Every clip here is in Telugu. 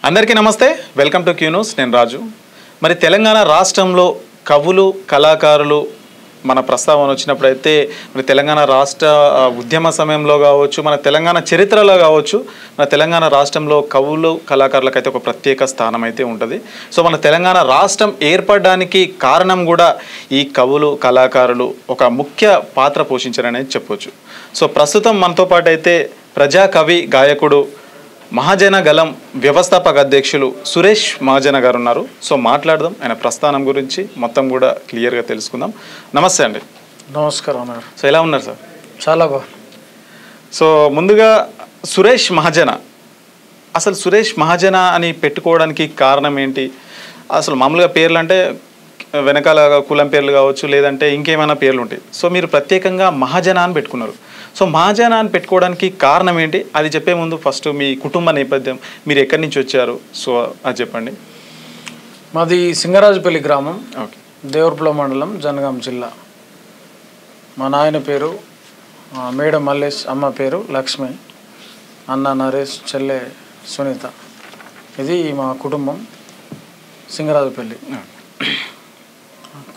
అందరికీ నమస్తే, వెల్కమ్ టు క్యూ న్యూస్. నేను రాజు. మరి తెలంగాణ రాష్ట్రంలో కవులు కళాకారులు మన ప్రస్తావన వచ్చినప్పుడైతే మరి తెలంగాణ రాష్ట్ర ఉద్యమ సమయంలో కావచ్చు, మన తెలంగాణ చరిత్రలో కావచ్చు, మన తెలంగాణ రాష్ట్రంలో కవులు కళాకారులకు అయితే ఒక ప్రత్యేక స్థానం అయితే ఉంటుంది. సో మన తెలంగాణ రాష్ట్రం ఏర్పడడానికి కారణం కూడా ఈ కవులు కళాకారులు ఒక ముఖ్య పాత్ర పోషించారనేది చెప్పవచ్చు. సో ప్రస్తుతం మనతో పాటు అయితే ప్రజాకవి గాయకుడు మహాజన గలం వ్యవస్థాపక అధ్యక్షులు సురేష్ మహాజన గారు ఉన్నారు. సో మాట్లాడదాం, ఆయన ప్రస్థానం గురించి మొత్తం కూడా క్లియర్గా తెలుసుకుందాం. నమస్తే అండి. నమస్కారం. సో ఎలా ఉన్నారు సార్? చాలా బాగా. సో ముందుగా సురేష్ మహాజన, అసలు సురేష్ మహాజన అని పెట్టుకోవడానికి కారణం ఏంటి? అసలు మామూలుగా పేర్లు అంటే వెనకాల కులం పేర్లు కావచ్చు, లేదంటే ఇంకేమైనా పేర్లు ఉంటాయి. సో మీరు ప్రత్యేకంగా మహాజన అని పెట్టుకున్నారు. సో మహాజన అని పెట్టుకోవడానికి కారణం ఏంటి? అది చెప్పే ముందు ఫస్ట్ మీ కుటుంబ నేపథ్యం, మీరు ఎక్కడి నుంచి వచ్చారు, సో అది చెప్పండి. మాది సింగరాజుపల్లి గ్రామం, ఓకే, దేవరపుల మండలం, జనగాం జిల్లా. మా నాయన పేరు మేడ మల్లేష్, అమ్మ పేరు లక్ష్మి, అన్న నరేష్, చెల్లె సునీత. ఇది మా కుటుంబం, సింగరాజుపల్లి.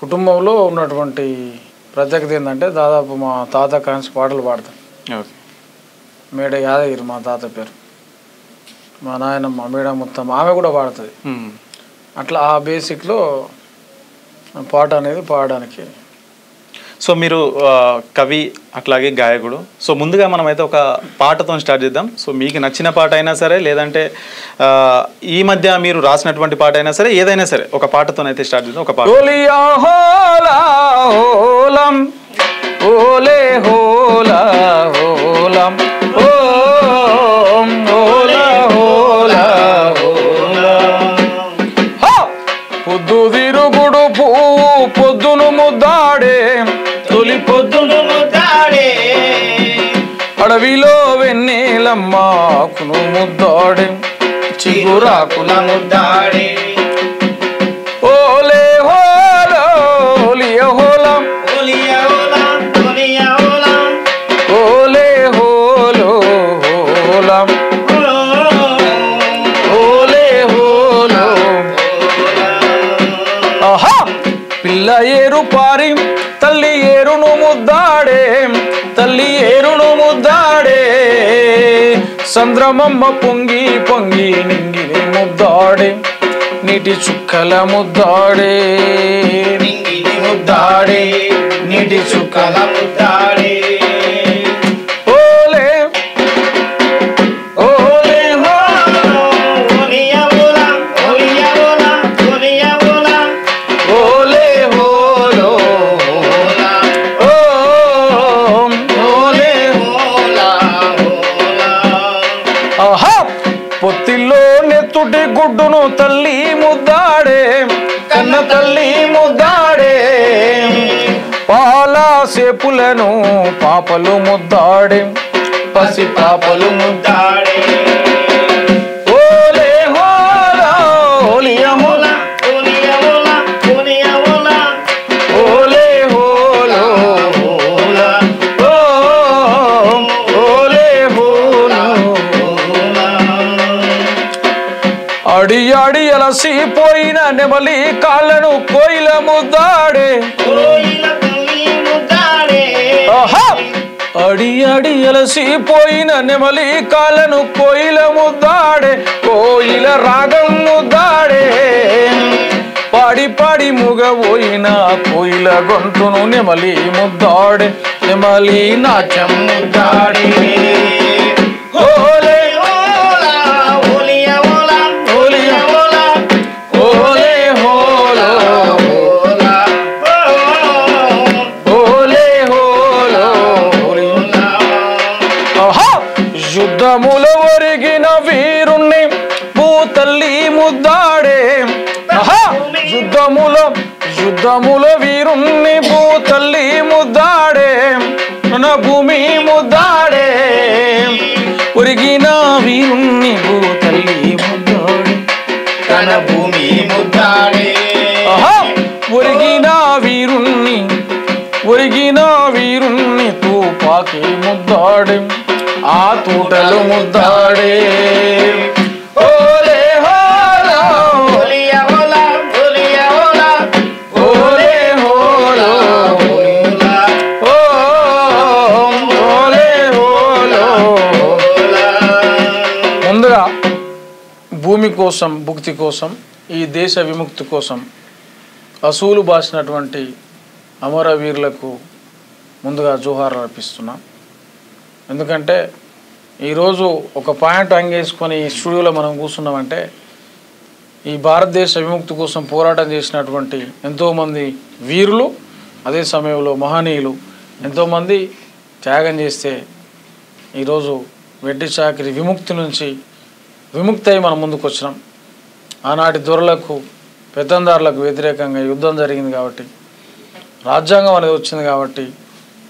కుటుంబంలో ఉన్నటువంటి ప్రత్యేకత ఏంటంటే దాదాపు మా తాత కాన్స్ పాటలు పాడతాం. మేడ యాదగిరి మా తాత పేరు, మా నాయనమ్మ మేడ మొత్తం ఆమె కూడా పాడుతుంది. అట్లా ఆ బేసిక్లో పాట అనేది పాడడానికి. సో మీరు కవి అట్లాగే గాయకుడు. సో ముందుగా మనమైతే ఒక పాటతో స్టార్ట్ చేద్దాం. సో మీకు నచ్చిన పాట అయినా సరే, లేదంటే ఈ మధ్య మీరు రాసినటువంటి పాట అయినా సరే, ఏదైనా సరే ఒక పాటతోనైతే స్టార్ట్ చేద్దాం. ఒక పాట. పొద్దు తిరుగుడు పువ్వు పొద్దును ముద్దాడే, తొలి పొద్దును ముద్దాడే, అడవిలో వెన్నెలమ్మాకును ముద్దాడే, చిగురాకుల ముద్దాడే. ఓలే హోలో ఓలియ హోలం, ఓలే హోలో హోలం, ఓలే హోలో. ఆహా, పిల్ల ఏరు పారి తల్లి ఏరును ముద్దాడే, తల్లి ఏరును ముద్దాడే, చంద్రమమ్మ పొంగి పొంగి నింగిని ముద్దాడే, నీటి చుక్కల ముద్దాడే, నింగిని ముద్దాడే, నీటి చుక్కల ముద్దాడే. ఓలే ఓలే ఓలే హోలో. ఆహా, పొత్తిల్లో నెత్తుటి గుడ్డును తల్లి ముద్దాడే, కన్న తల్లి ముద్దాడే, పాల సేపులను పాపలు ముద్దాడే, పసి పాపలు ముద్దాడే. ఓలే హోలా ఓలియ హోలా, ఓలే హోలో హోలా, ఓలే హోలో. అడి అడి అలసిపోయిన నెమలి కాళ్ళను కోయిల ముద్దాడే, అడి అడి అలసిపోయిన నెమలి కాళ్ళను కోయిల ముద్దాడే, కోయిల రాగం ముద్దాడే, పాడి పాడి ముగబోయిన కోయిల గొంతును నెమలి ముద్దాడే, నెమలి నాట్యం ముద్దాడే. ఓలే ఓలియ ఓలే హోలో, ఓలే హోలో. ఆహా, యుద్ధములో ఒరిగిన వీరుణ్ణి భూతల్లి ముద్దాడే. ఆహా, యుద్ధములో వీరుణ్ణి భూతల్లి ముద్దాడే, మన భూమి ముద్దాడే, ఒరిగిన వీరుణ్ణి భూతల్లి ముద్దాడే, తన భూమి ముద్దాడే. ఆహా, ఒరిగిన వీరుణ్ణి తూపాకి ముద్దాడే, ఆ తూటలు ముద్దాడే. ఓలే హో కోసం భుక్తి కోసం ఈ దేశ విముక్తి కోసం అసూలు బాసినటువంటి అమరవీరులకు ముందుగా జోహార్లు అర్పిస్తున్నాం. ఎందుకంటే ఈరోజు ఒక పాయింట్ అంగేసుకొని ఈ స్టూడియోలో మనం కూర్చున్నామంటే ఈ భారతదేశ విముక్తి కోసం పోరాటం చేసినటువంటి ఎంతోమంది వీరులు, అదే సమయంలో మహనీయులు ఎంతోమంది త్యాగం చేస్తే ఈరోజు వెట్టి చాకిరి విముక్తి నుంచి విముక్తి అయి మనం ముందుకు వచ్చినాం. ఆనాటి దొరలకు పెత్తందారులకు వ్యతిరేకంగా యుద్ధం జరిగింది కాబట్టి, రాజ్యాంగం అనేది వచ్చింది కాబట్టి,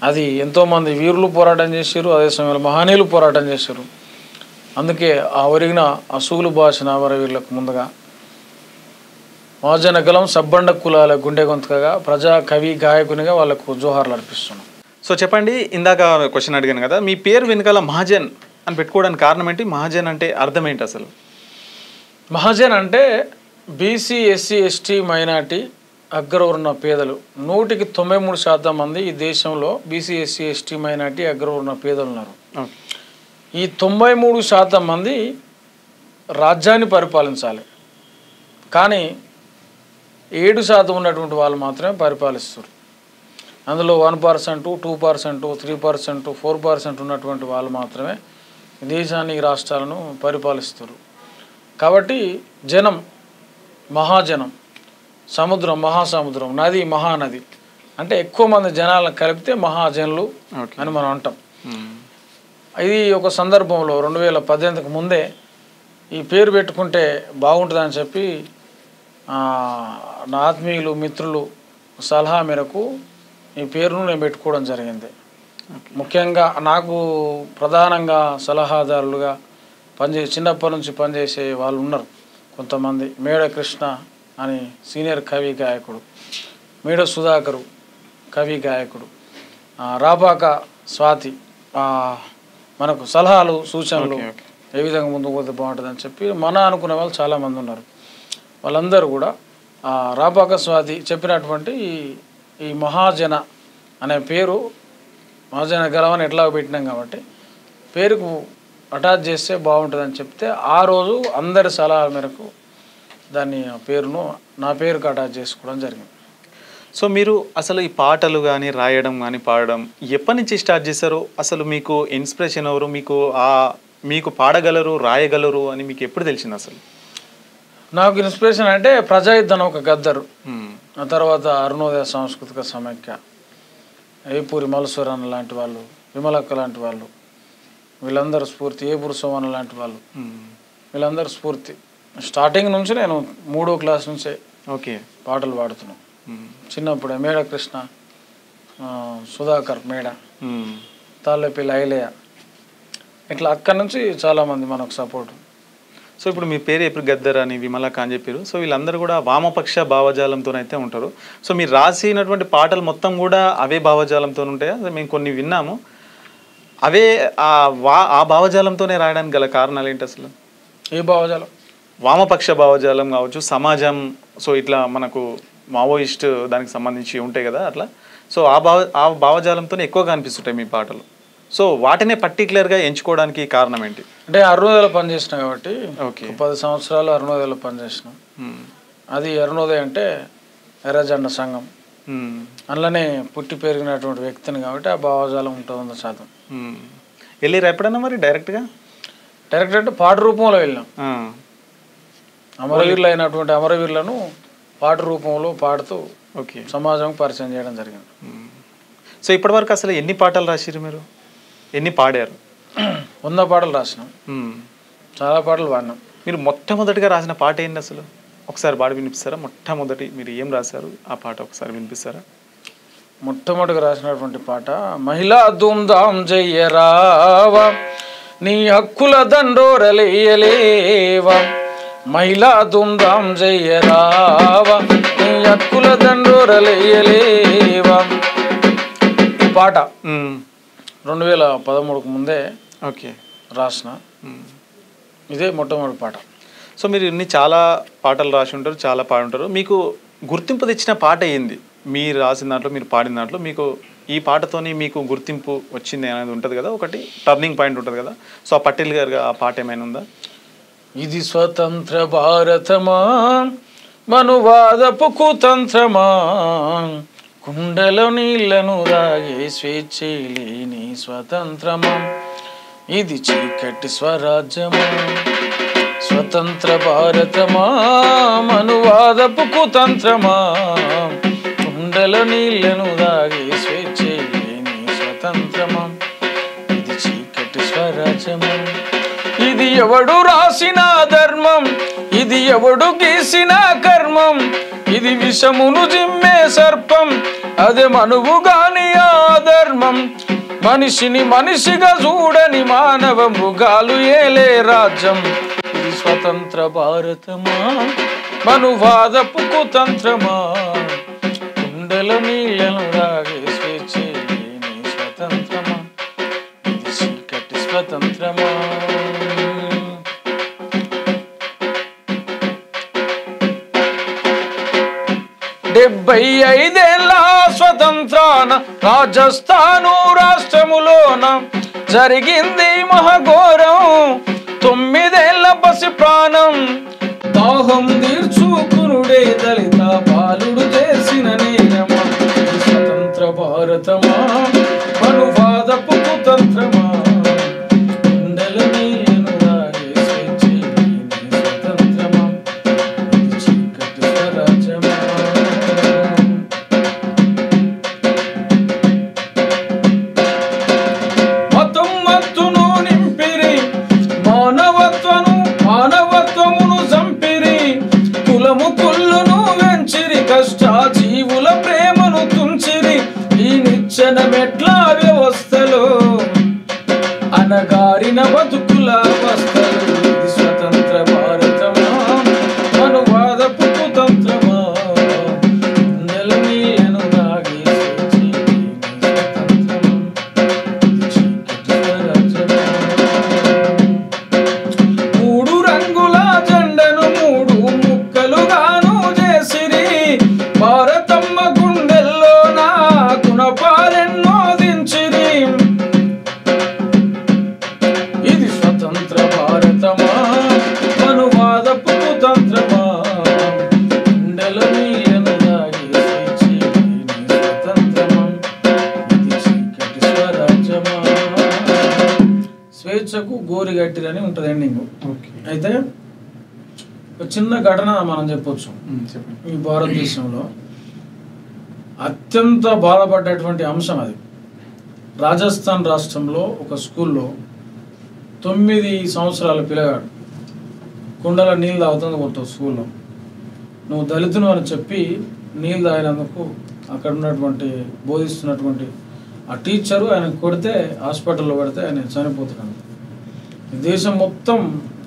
అది ఎంతోమంది వీరులు పోరాటం చేశారు, అదే సమయంలో మహనీయులు పోరాటం చేశారు. అందుకే ఆ ఒరిగిన అసూలు బాసిన అమరవీరులకు ముందుగా మహాజన గలం సబ్బండ కులాల గుండె గొంతుకగా ప్రజా కవి గాయకునిగా వాళ్ళకు జోహార్లు అర్పిస్తున్నాం. సో చెప్పండి, ఇందాక క్వశ్చన్ అడిగాను కదా, మీ పేరు వెనకాల మహాజన్ అని పెట్టుకోవడానికి కారణం ఏంటి? మహాజన్ అంటే అర్థం ఏంటి అసలు? మహాజన్ అంటే బీసీ, ఎస్సీ, ఎస్టీ, మైనార్టీ అగ్రవర్ణ పేదలు 93% మంది ఈ దేశంలో బీసీ, ఎస్సీ, ఎస్టీ, మైనార్టీ అగ్రవర్ణ పేదలు ఉన్నారు. ఈ 93% మంది రాజ్యాన్ని పరిపాలించాలి, కానీ 7% ఉన్నటువంటి వాళ్ళు మాత్రమే పరిపాలిస్తారు. అందులో 1%, 2%, 3%, 4% ఉన్నటువంటి వాళ్ళు మాత్రమే దేశాన్ని, రాష్ట్రాలను పరిపాలిస్తారు. కాబట్టి జనం మహాజనం, సముద్రం మహాసముద్రం, నది మహానది అంటే ఎక్కువ మంది జనాలను కలిపితే మహాజనులు అని మనం అంటాం. ఇది ఒక సందర్భంలో 2018కు ముందే ఈ పేరు పెట్టుకుంటే బాగుంటుందని చెప్పి నా ఆత్మీయులు, మిత్రులు సలహా మేరకు ఈ పేరును నేను పెట్టుకోవడం జరిగింది. ముఖ్యంగా నాకు ప్రధానంగా సలహాదారులుగా చిన్నప్పటి నుంచి పనిచేసే వాళ్ళు ఉన్నారు కొంతమంది. మేడ కృష్ణ అని సీనియర్ కవి గాయకుడు, మేడ సుధాకరు కవి గాయకుడు, రాపాక స్వాతి మనకు సలహాలు, సూచనలు ఏ విధంగా ముందుకు పోతే బాగుంటుందని చెప్పి అనుకునే వాళ్ళు చాలామంది ఉన్నారు. వాళ్ళందరూ కూడా రాపాక స్వాతి చెప్పినటువంటి ఈ మహాజన అనే పేరు, మహాజన గలవని ఎట్లా పెట్టినాం కాబట్టి పేరుకు అటాచ్ చేస్తే బాగుంటుందని చెప్తే ఆ రోజు అందరి సలహా మేరకు దాన్ని పేరును నా పేరుకు అటాచ్ చేసుకోవడం జరిగింది. సో మీరు అసలు ఈ పాటలు కానీ రాయడం కానీ పాడడం ఎప్పటి నుంచి స్టార్ట్ చేశారు? అసలు మీకు ఇన్స్పిరేషన్ ఎవరు? మీకు పాడగలరు, రాయగలరు అని మీకు ఎప్పుడు తెలిసింది అసలు? నాకు ఇన్స్పిరేషన్ అంటే ప్రజాయుద్ధం ఒక గద్దరు, ఆ తర్వాత అరుణోదయ సాంస్కృతిక సమైక్య, ఏపూరి మల్సురన్న లాంటి వాళ్ళు, విమలక్క లాంటి వాళ్ళు, వీళ్ళందరూ స్ఫూర్తి, ఏపూరి సోమన్న లాంటి వాళ్ళు, వీళ్ళందరూ స్ఫూర్తి. స్టార్టింగ్ నుంచి నేను 3వ క్లాస్ నుంచే పాటలు పాడుతున్నాను. చిన్నప్పుడే మేడ కృష్ణ, సుధాకర్ మేడ, తాళ్ళపల్లి ఐలయ్య, ఇట్లా అక్కడి నుంచి చాలామంది మనకు సపోర్ట్. సో ఇప్పుడు మీ పేరు ఎప్పుడు గద్దర్ అని, విమలక్క అని చెప్పారు. సో వీళ్ళందరూ కూడా వామపక్ష భావజాలంతోనైతే ఉంటారు. సో మీరు రాసినటువంటి పాటలు మొత్తం కూడా అవే భావజాలంతో ఉంటాయా? మేము కొన్ని విన్నాము, అవే ఆ భావజాలంతోనే రాయడానికి గల కారణాలు ఏంటి అసలు? ఏ భావజాలం? వామపక్ష భావజాలం కావచ్చు, సమాజం, సో ఇట్లా మనకు మావోయిస్ట్ దానికి సంబంధించి ఉంటాయి కదా అట్లా. సో ఆ భావజాలంతోనే ఎక్కువగా అనిపిస్తుంటాయి మీ పాటలు. సో వాటినే పర్టికులర్గా ఎంచుకోవడానికి కారణం ఏంటి? అంటే అరుణోదయలో పనిచేసిన కాబట్టి 10 సంవత్సరాలు అరుణోదయలో పనిచేసిన. అది అరుణోదయ అంటే ఎర్రజెండా సంఘం, అందులోనే పుట్టి పెరిగినటువంటి వ్యక్తిని కాబట్టి ఆ భావజాలం ఉంటుంది 100%. వెళ్ళిరా ఎప్పుడన్నా మరి డైరెక్ట్ అంటే పాట రూపంలో వెళ్ళినాం. అమరవీరులు అయినటువంటి అమరవీరులను పాట రూపంలో పాడుతూ సమాజం పరిచయం చేయడం జరిగింది. సో ఇప్పటివరకు అసలు ఎన్ని పాటలు రాసిరు మీరు? ఎన్ని పాడారు? 100 పాటలు రాసినాం, చాలా పాటలు పాడినాం. మీరు మొట్టమొదటిగా రాసిన పాట ఏంటి అసలు? ఒకసారి పాడి వినిపిస్తారా? మొట్టమొదటి మీరు ఏం రాశారు ఆ పాట ఒకసారి వినిపిస్తారా? మొట్టమొదటిగా రాసినటువంటి పాట మహిళా ధూమ్ధాం జయ్యరావా, నీ హక్కుల దండోరలేయలేవా, మహిళా ధూమ్ధాం జయ్యరావా, నీ హక్కుల దండోరలేయలేవా. ఈ పాట 2013కు ముందే రాసిన, ఇదే మొట్టమొదటి పాట. సో మీరు ఇన్ని చాలా పాటలు రాసి ఉంటారు, చాలా పాడి ఉంటారు. మీకు గుర్తింపు తెచ్చిన పాట ఏంది? మీరు రాసిన దాంట్లో, మీరు పాడిన దాంట్లో మీకు ఈ పాటతోని మీకు గుర్తింపు వచ్చింది అనేది ఉంటుంది కదా, ఒకటి టర్నింగ్ పాయింట్ ఉంటుంది కదా. సో ఆ పర్టికులర్గా ఆ పాట ఏమైనా ఉందా? ఇది స్వతంత్ర భారతమా మనువాదపు కుతంత్రమా, కుండలో నీళ్లను దాగే స్వేచ్ఛ లేని స్వతంత్రమా, ఇది చీకటి స్వరాజ్యమా. స్వతంత్ర భారతమా మనువాదపు కుతంత్రమా, కుండలో నీళ్లను దాగే స్వేచ్ఛ లేని స్వతంత్రమా, ఇది చీకటి స్వరాజ్యమా. ఇది ఎవడు రాసిన ధర్మం, ఇది ఎవడు గీసిన కర్మం, ఇది విషమును జిమ్మే సర్పం, అదే మనువు గాని ఆ ధర్మం. మనిషిని మనిషిగా చూడని మానవ మృగాలు ఏలే రాజ్యం. ఇది స్వతంత్ర భారతమా మనువాదపు కుతంత్రమా, కుండల నీళ్లను రాగే స్వేచ్ఛ లేని స్వతంత్రమా, ఇది చీకటి స్వతంత్రమా. 75 ఏళ్ల స్వతంత్రాన రాజస్థాను రాష్ట్రములోన జరిగింది మహాఘోరం. 9 ఏళ్ల పసి ప్రాణం దాహం తీర్చుకునుడే దళిత బాలుడు చేసిన నేరమా. స్వతంత్ర భారతమా మనువాదపు కుతంత్రమా, జీవుల ప్రేమను తుంచిరి ఈ నిచ్చెన మెట్ల వ్యవస్థలో అనగారిన బతుకుల అవస్థలు. ఇది స్వతంత్ర భారతమా మనువాదపు కుతంత్రమా, నెల నీళ్లను దాగే మూడు రంగుల జెండను 3 ముక్కలుగాను చేసిరి. భారతమ్మ గుండెల్లో నా గుణపాలెన్నో దించిరి. ఇది స్వతంత్ర భారతమా మనువాదపు కుతంత్రమా, గుండెల నీళ్లను దాగే స్వతంత్రమా, ఇది చీకటి స్వరాజ్యమా. స్వేచ్ఛకు గోరిగట్టిరని ఉంటుంది ఎండింగ్. అయితే ఒక చిన్న ఘటన మనం చెప్పొచ్చు. ఈ భారతదేశంలో అత్యంత బాధపడ్డటువంటి అంశం అది. రాజస్థాన్ రాష్ట్రంలో ఒక స్కూల్లో 9 సంవత్సరాల పిల్లగాడు కుండల నీళ్ళు తాగుతుంది కొట్టావు స్కూల్లో. నువ్వు దళితును అని చెప్పి నీళ్ళు తాగినందుకు అక్కడ ఉన్నటువంటి బోధిస్తున్నటువంటి ఆ టీచరు ఆయన కొడితే హాస్పిటల్లో పడితే ఆయన చనిపోతున్నాడు. దేశం మొత్తం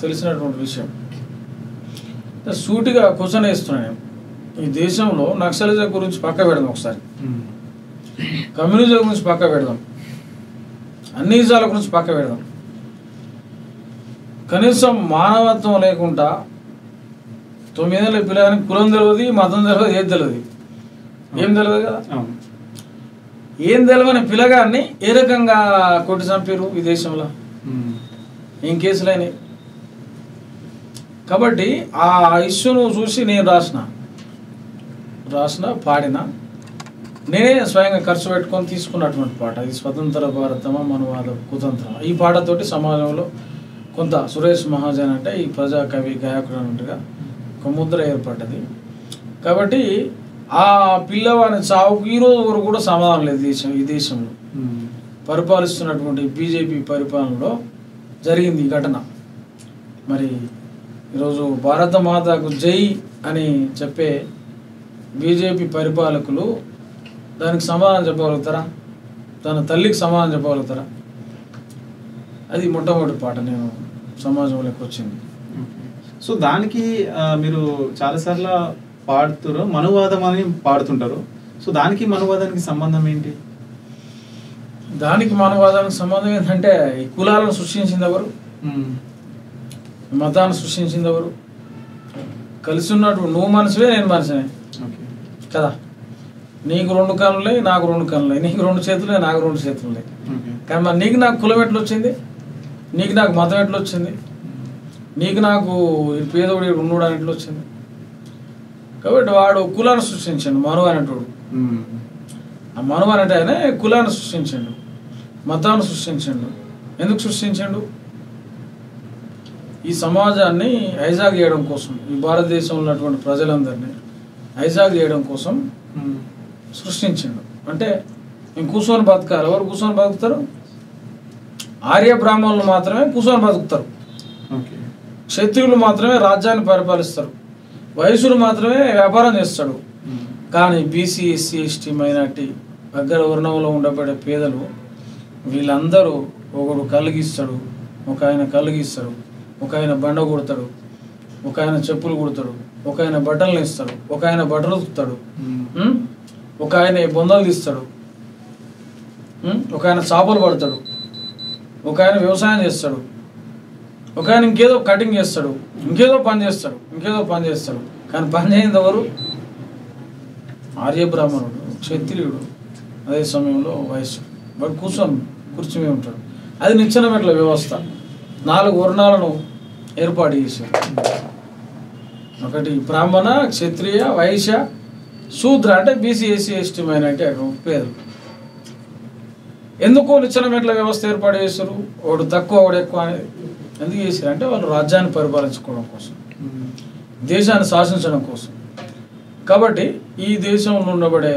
తెలిసినటువంటి విషయం. సూటిగా క్వశ్చన్ వేస్తున్నాను, ఈ దేశంలో నక్సలిజం గురించి పక్క పెడదాం, ఒకసారి కమ్యూనిజం గురించి పక్క పెడదాం, అన్ని నిజాల గురించి పక్క పెడదాం. కనీసం మానవత్వం లేకుండా 9 ఏళ్ళ పిల్లగానికి కులం తెలియదు, మతం తెలియదు, ఏది తెలియదు, ఏం తెలియదు కదా. ఏం తెలియని పిల్లగాన్ని ఏ రకంగా కొట్టి చంపారు ఈ దేశంలో, ఏం కేసులైనాయి. కాబట్టి ఆ ఇష్యూను చూసి నేను రాసిన పాడిన నేనే స్వయంగా ఖర్చు పెట్టుకొని తీసుకున్నటువంటి పాట. ఇది స్వతంత్ర భారతమా మనువాద కుతంత్రమా. ఈ పాటతోటి సమాజంలో కొంత సురేష్ మహాజన్ అంటే ఈ ప్రజా కవి గాయకుడు అన్నట్టుగా ఒక ముద్ర ఏర్పడ్డది. కాబట్టి ఆ పిల్లవాని చావుకు ఈరోజు వరకు కూడా సమాధానం లేదు ఈ దేశంలో పరిపాలిస్తున్నటువంటి బీజేపీ పరిపాలనలో జరిగింది ఈ ఘటన. మరి ఈరోజు భారత మాతకు జై అని చెప్పే బీజేపీ పరిపాలకులు దానికి సమాధానం చెప్పగలుగుతారా? తన తల్లికి సమాధానం చెప్పగలుగుతారా? అది మొట్టమొదటి పాట నేను సమాజంలోకి వచ్చింది. సో దానికి మీరు చాలాసార్లు పాడుతారు, మనువాదం అని పాడుతుంటారు. సో దానికి మనువాదానికి సంబంధం ఏంటి? దానికి మనువాదానికి సంబంధం ఏంటంటే ఈ కులాలను సృష్టించింది ఎవరు, మతాన్ని సృష్టించింది ఎవరు? కలిసి ఉన్నట్టు నువ్వు మనిషివే నేను మనిషినే కదా. నీకు 2 కన్నులే నాకు 2 కన్నులే, నీకు 2 చేతులే నాకు 2 చేతులే. కానీ మరి నీకు నాకు కులం ఎట్లా వచ్చింది, నీకు నాకు మతం ఎట్లా వచ్చింది? నీకు నాకు పేదోడు ఉన్నోడు అని ఎట్లా వచ్చింది? కాబట్టి వాడు కులాన్ని సృష్టించండు, మనువు అనేటోడు. ఆ మనువు అనేట ఆయన కులాన్ని సృష్టించండు, మతాన్ని సృష్టించండు. ఎందుకు సృష్టించండు? ఈ సమాజాన్ని హైజాగ్ చేయడం కోసం, ఈ భారతదేశంలో ఉన్నటువంటి ప్రజలందరినీ హైజాగ్ చేయడం కోసం సృష్టించండు. అంటే మేము కూర్చొని బతకాలి. ఎవరు కూర్చొని బతుకుతారు? ఆర్య బ్రాహ్మణులు మాత్రమే కూర్చొని బతుకుతారు. క్షత్రియులు మాత్రమే రాజ్యాన్ని పరిపాలిస్తారు. వైశ్యులు మాత్రమే వ్యాపారం చేస్తాడు. కానీ బీసీ, ఎస్సీ, ఎస్టీ, మైనార్టీ, అగ్ర వర్ణంలో ఉండబడే పేదలు వీళ్ళందరూ ఒకడు కలుగిస్తాడు, ఒక ఆయన కలుగిస్తాడు, ఒక ఆయన బండ కొడతాడు, ఒక ఆయన చెప్పులు కుడతాడు, ఒక ఆయన బట్టలు ఇస్తాడు, ఒక ఆయన బట్టలు ఉతుకుతాడు, ఒక ఆయన బొందలు తీస్తాడు, ఒక ఆయన చేపలు పడతాడు, ఒక ఆయన వ్యవసాయం చేస్తాడు, ఒక ఆయన ఇంకేదో కటింగ్ చేస్తాడు, ఇంకేదో పని చేస్తాడు. కానీ పని చేయనిది ఎవరు? ఆర్య బ్రాహ్మణుడు, క్షత్రియుడు, అదే సమయంలో వైశ్యుడు. వాడు కుర్చీ మీద ఉంటాడు. అది నిచ్చెన మెట్ల వ్యవస్థ. 4 వర్ణాలను ఏర్పాటు చేశారు. ఒకటి బ్రాహ్మణ, క్షత్రియ, వైశ్య, శూద్ర, అంటే బీసీ, ఎస్సీ, ఎస్టీ, మైనార్టీ పేదలు. ఎందుకు నిచ్చెన మెట్ల వ్యవస్థ ఏర్పాటు చేశారు? వాడు తక్కువ, వాడు ఎక్కువ అనేది ఎందుకు చేశారు అంటే వాళ్ళు రాజ్యాన్ని పరిపాలించుకోవడం కోసం, దేశాన్ని శాసించడం కోసం. కాబట్టి ఈ దేశంలో ఉండబడే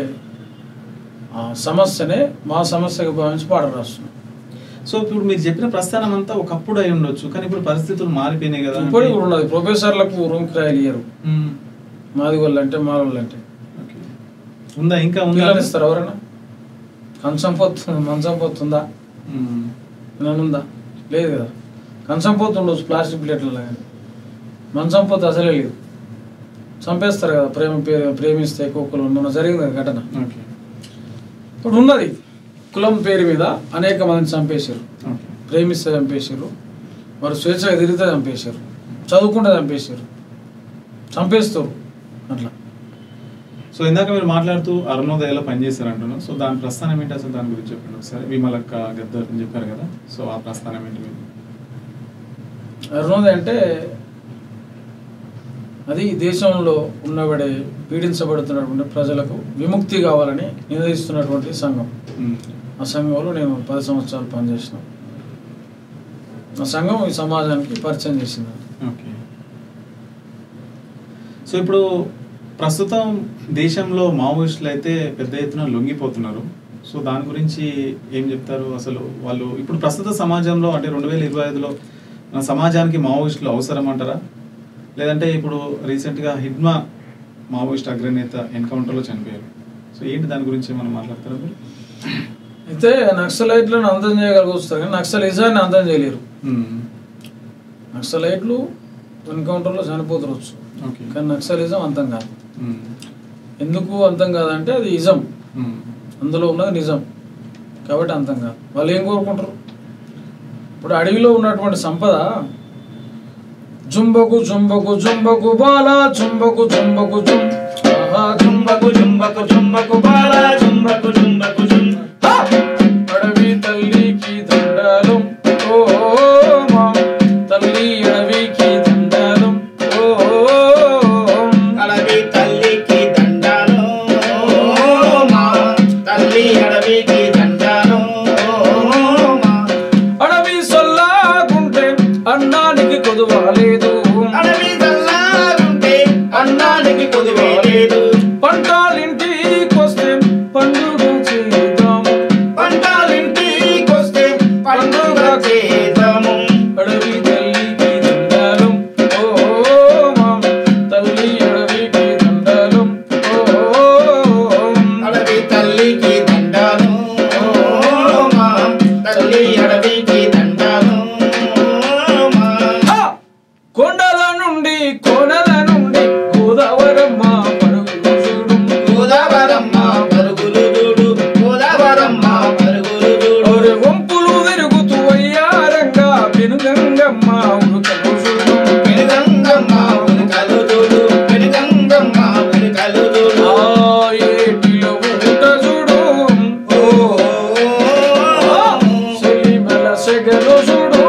సమస్యనే మా సమస్యగా భావించి పాటలు రాస్తున్నాం. సో ఇప్పుడు మీరు చెప్పిన ప్రస్థానం అంతా ఒకప్పుడు అయి ఉండొచ్చు, కానీ ఇప్పుడు పరిస్థితులు మారిపోయినాయి కదా. ఇప్పుడు కూడా ఉన్నది. ప్రొఫెసర్లకు రూమ్ కిరాయిలు ఇయ్యరు. మాది వాళ్ళు అంటే మా వాళ్ళు అంటే ఉందా? ఇంకా ఇస్తారు ఎవరైనా? మంచం పోతుందా? ఉందా? లేదు కదా. కంచం పోతు ఉండొచ్చు ప్లాస్టిక్ ప్లేట్లలో, కానీ మంచం పోతే అసలే లేదు. చంపేస్తారు కదా ప్రేమిస్తే కుక్కలు. మొన్న జరిగింది కదా ఘటన. ఇప్పుడు ఉన్నది కులం పేరు మీద అనేక మందిని చంపేశారు. ప్రేమిస్తే చంపేశారు, వారు స్వేచ్ఛగా తిరిగితే చంపేశారు, చదువుకుంటే చంపేశారు, చంపేస్తారు అట్లా. సో ఇందాక మీరు మాట్లాడుతూ అరుణోదయాలో పనిచేశారు అంటున్నారు. సో దాని ప్రస్థానం ఏంటి అసలు? దాని గురించి చెప్పండి ఒకసారి. విమలక్క గద్దర్ అని చెప్పారు కదా, సో ఆ ప్రస్థానం ఏంటి మీరు? అరుణోదయ అంటే అది దేశంలో ఉన్నబడే పీడించబడుతున్నటువంటి ప్రజలకు విముక్తి కావాలని నినదిస్తున్నటువంటి సంఘం. ఆ సంఘంలో నేను 10 సంవత్సరాలు పనిచేసిన. ఆ సంఘం ఈ సమాజానికి పరిచయం చేసింది. ఓకే. సో ఇప్పుడు ప్రస్తుతం దేశంలో మావోయిస్టులు అయితే పెద్ద ఎత్తున లొంగిపోతున్నారు. సో దాని గురించి ఏం చెప్తారు? అసలు వాళ్ళు ఇప్పుడు ప్రస్తుత సమాజంలో అంటే 2025లో మన సమాజానికి మావోయిస్టులు అవసరం అంటారా? లేదంటే ఇప్పుడు రీసెంట్గా హిడ్మా మావోయిస్ట్ అగ్రనేత ఎన్కౌంటర్లో చనిపోయారు. సో ఏంటి దాని గురించి మనం మాట్లాడతారా మీరు? అయితే నక్సలైట్లను అంతం చేయగలుగుతారు, కానీ నక్సలిజాన్ని అంతం చేయలేరు. నక్సలైట్లు ఎన్కౌంటర్లో చనిపోతురవచ్చు, కానీ నక్సలిజం అంతం కాదు. ఎందుకు అంతం కాదంటే అది ఇజం, అందులో ఉన్నది నిజం కాబట్టి అంతం కాదు. వాళ్ళు ఏం కోరుకుంటారు? ఇప్పుడు అడవిలో ఉన్నటువంటి సంపద జుంబకు జుంబకు జుంబకు బాల జుంబకు జుంబకు జుంబకు జుంబకు జుంబకు బాల జుంబకు జుంబకు అడవి తల్లికి దండాలు ఓ మా తల్లి అడవికి దండాలు ఓ అడవి తల్లికి దండాలు మా తల్లి అడవికి దండాలు అడవి సొల్లాగుంటే అన్నానికి కొదువాలేదు, అడవి చల్లారుంటే అన్నానికి కొదువేలేదు, పంటాలింటికొస్తే పండుగ చేద్దాము, పంటాలింటికొస్తే పండుగ చేద్దాము, అడవి తల్లికి దండాలు ఓ మా తల్లి అడవికి దండాలు ఓ అడవి తల్లికి దండాలు మా తల్లి అడవికి దండాలు కొండల నుండి గోదావరమ్మ పరుగులు చూడు, గోదావరమ్మ పరుగులు చూడు, గోదావరమ్మ పరుగులు చూడు, ఒరే వంపులు తిరుగుతూ అయ్యారంగా పెనుగంగమ్మ ఉరుకలు చూడు, పెనుగంగమ్మ ఉరుకలు చూడు, పెనుగంగమ్మ ఉరుకలు చూడు, ఆ ఏటిలో ఊట చూడు, సెలిమల సెగలు చూడు,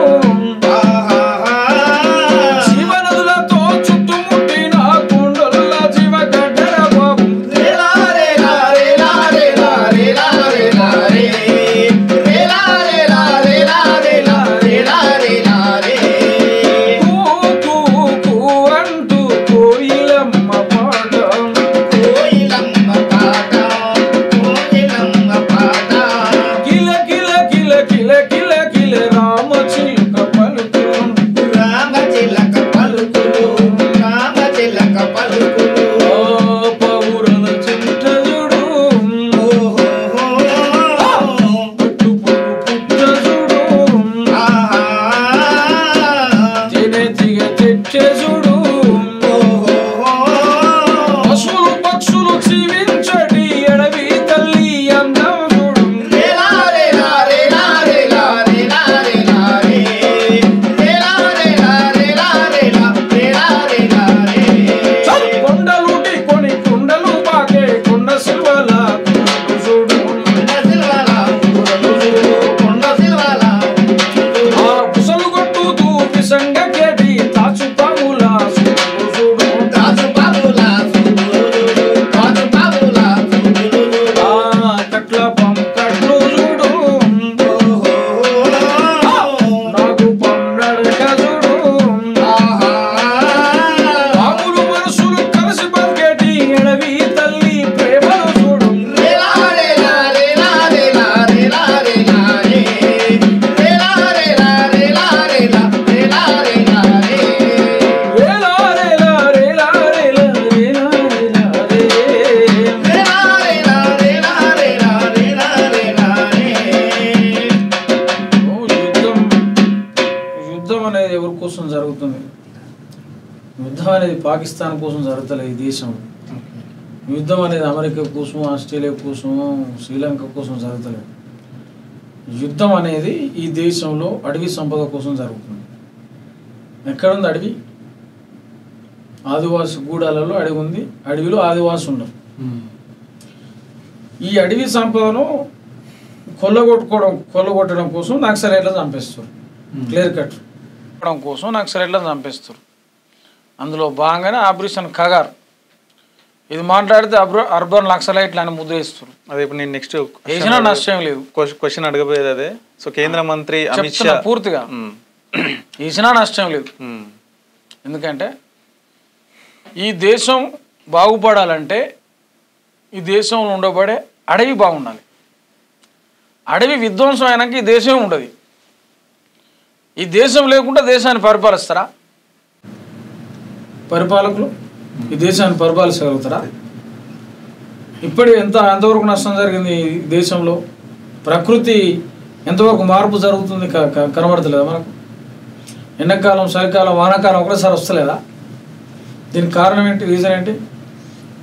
అనేది ఎవరి కోసం జరుగుతుంది? యుద్ధం అనేది పాకిస్తాన్ కోసం జరుగుతలేదు ఈ దేశంలో. యుద్ధం అనేది అమెరికా కోసం, ఆస్ట్రేలియా కోసం, శ్రీలంక కోసం జరుగుతలేదు. యుద్ధం అనేది ఈ దేశంలో అడవి సంపద కోసం జరుగుతుంది. ఎక్కడుంది అడవి? ఆదివాసి గూడాలలో అడవి ఉంది. అడవిలో ఆదివాసి ఉండరు. ఈ అడవి సంపదను కొల్లగొట్టడం కోసం నక్సలైట్లను చంపేస్తారు. క్లియర్ కట్ కోసం నక్సలైట్లను చంపేస్తారు. అందులో భాగంగానే ఆపరేషన్ కగార్. ఇది మాట్లాడితే అర్బన్ నక్సలైట్లు అని ముద్ర వేస్తారు. అదే ఇప్పుడు నేను నెక్స్ట్ వేసినా నష్టం లేదు. క్వశ్చన్ అడగబోయేది అదే. సో కేంద్ర మంత్రి అమిత్ షా పూర్తిగా వేసినా నష్టం లేదు. ఎందుకంటే ఈ దేశం బాగుపడాలంటే ఈ దేశంలో ఉండబడే అడవి బాగుండాలి. అడవి విధ్వంసం అయినాక ఈ దేశం ఉండదు. ఈ దేశం లేకుండా దేశాన్ని పరిపాలిస్తారా? పరిపాలకులు ఈ దేశాన్ని పరిపాలించగలుగుతారా? ఎంతవరకు నష్టం జరిగింది ఈ దేశంలో? ప్రకృతి ఎంతవరకు మార్పు జరుగుతుంది కనబడతలేదా మనకు? ఎండాకాలం, చలికాలం, వానాకాలం ఒకటేసారి వస్తలేదా? దీనికి కారణం ఏంటి? రీజన్ ఏంటి?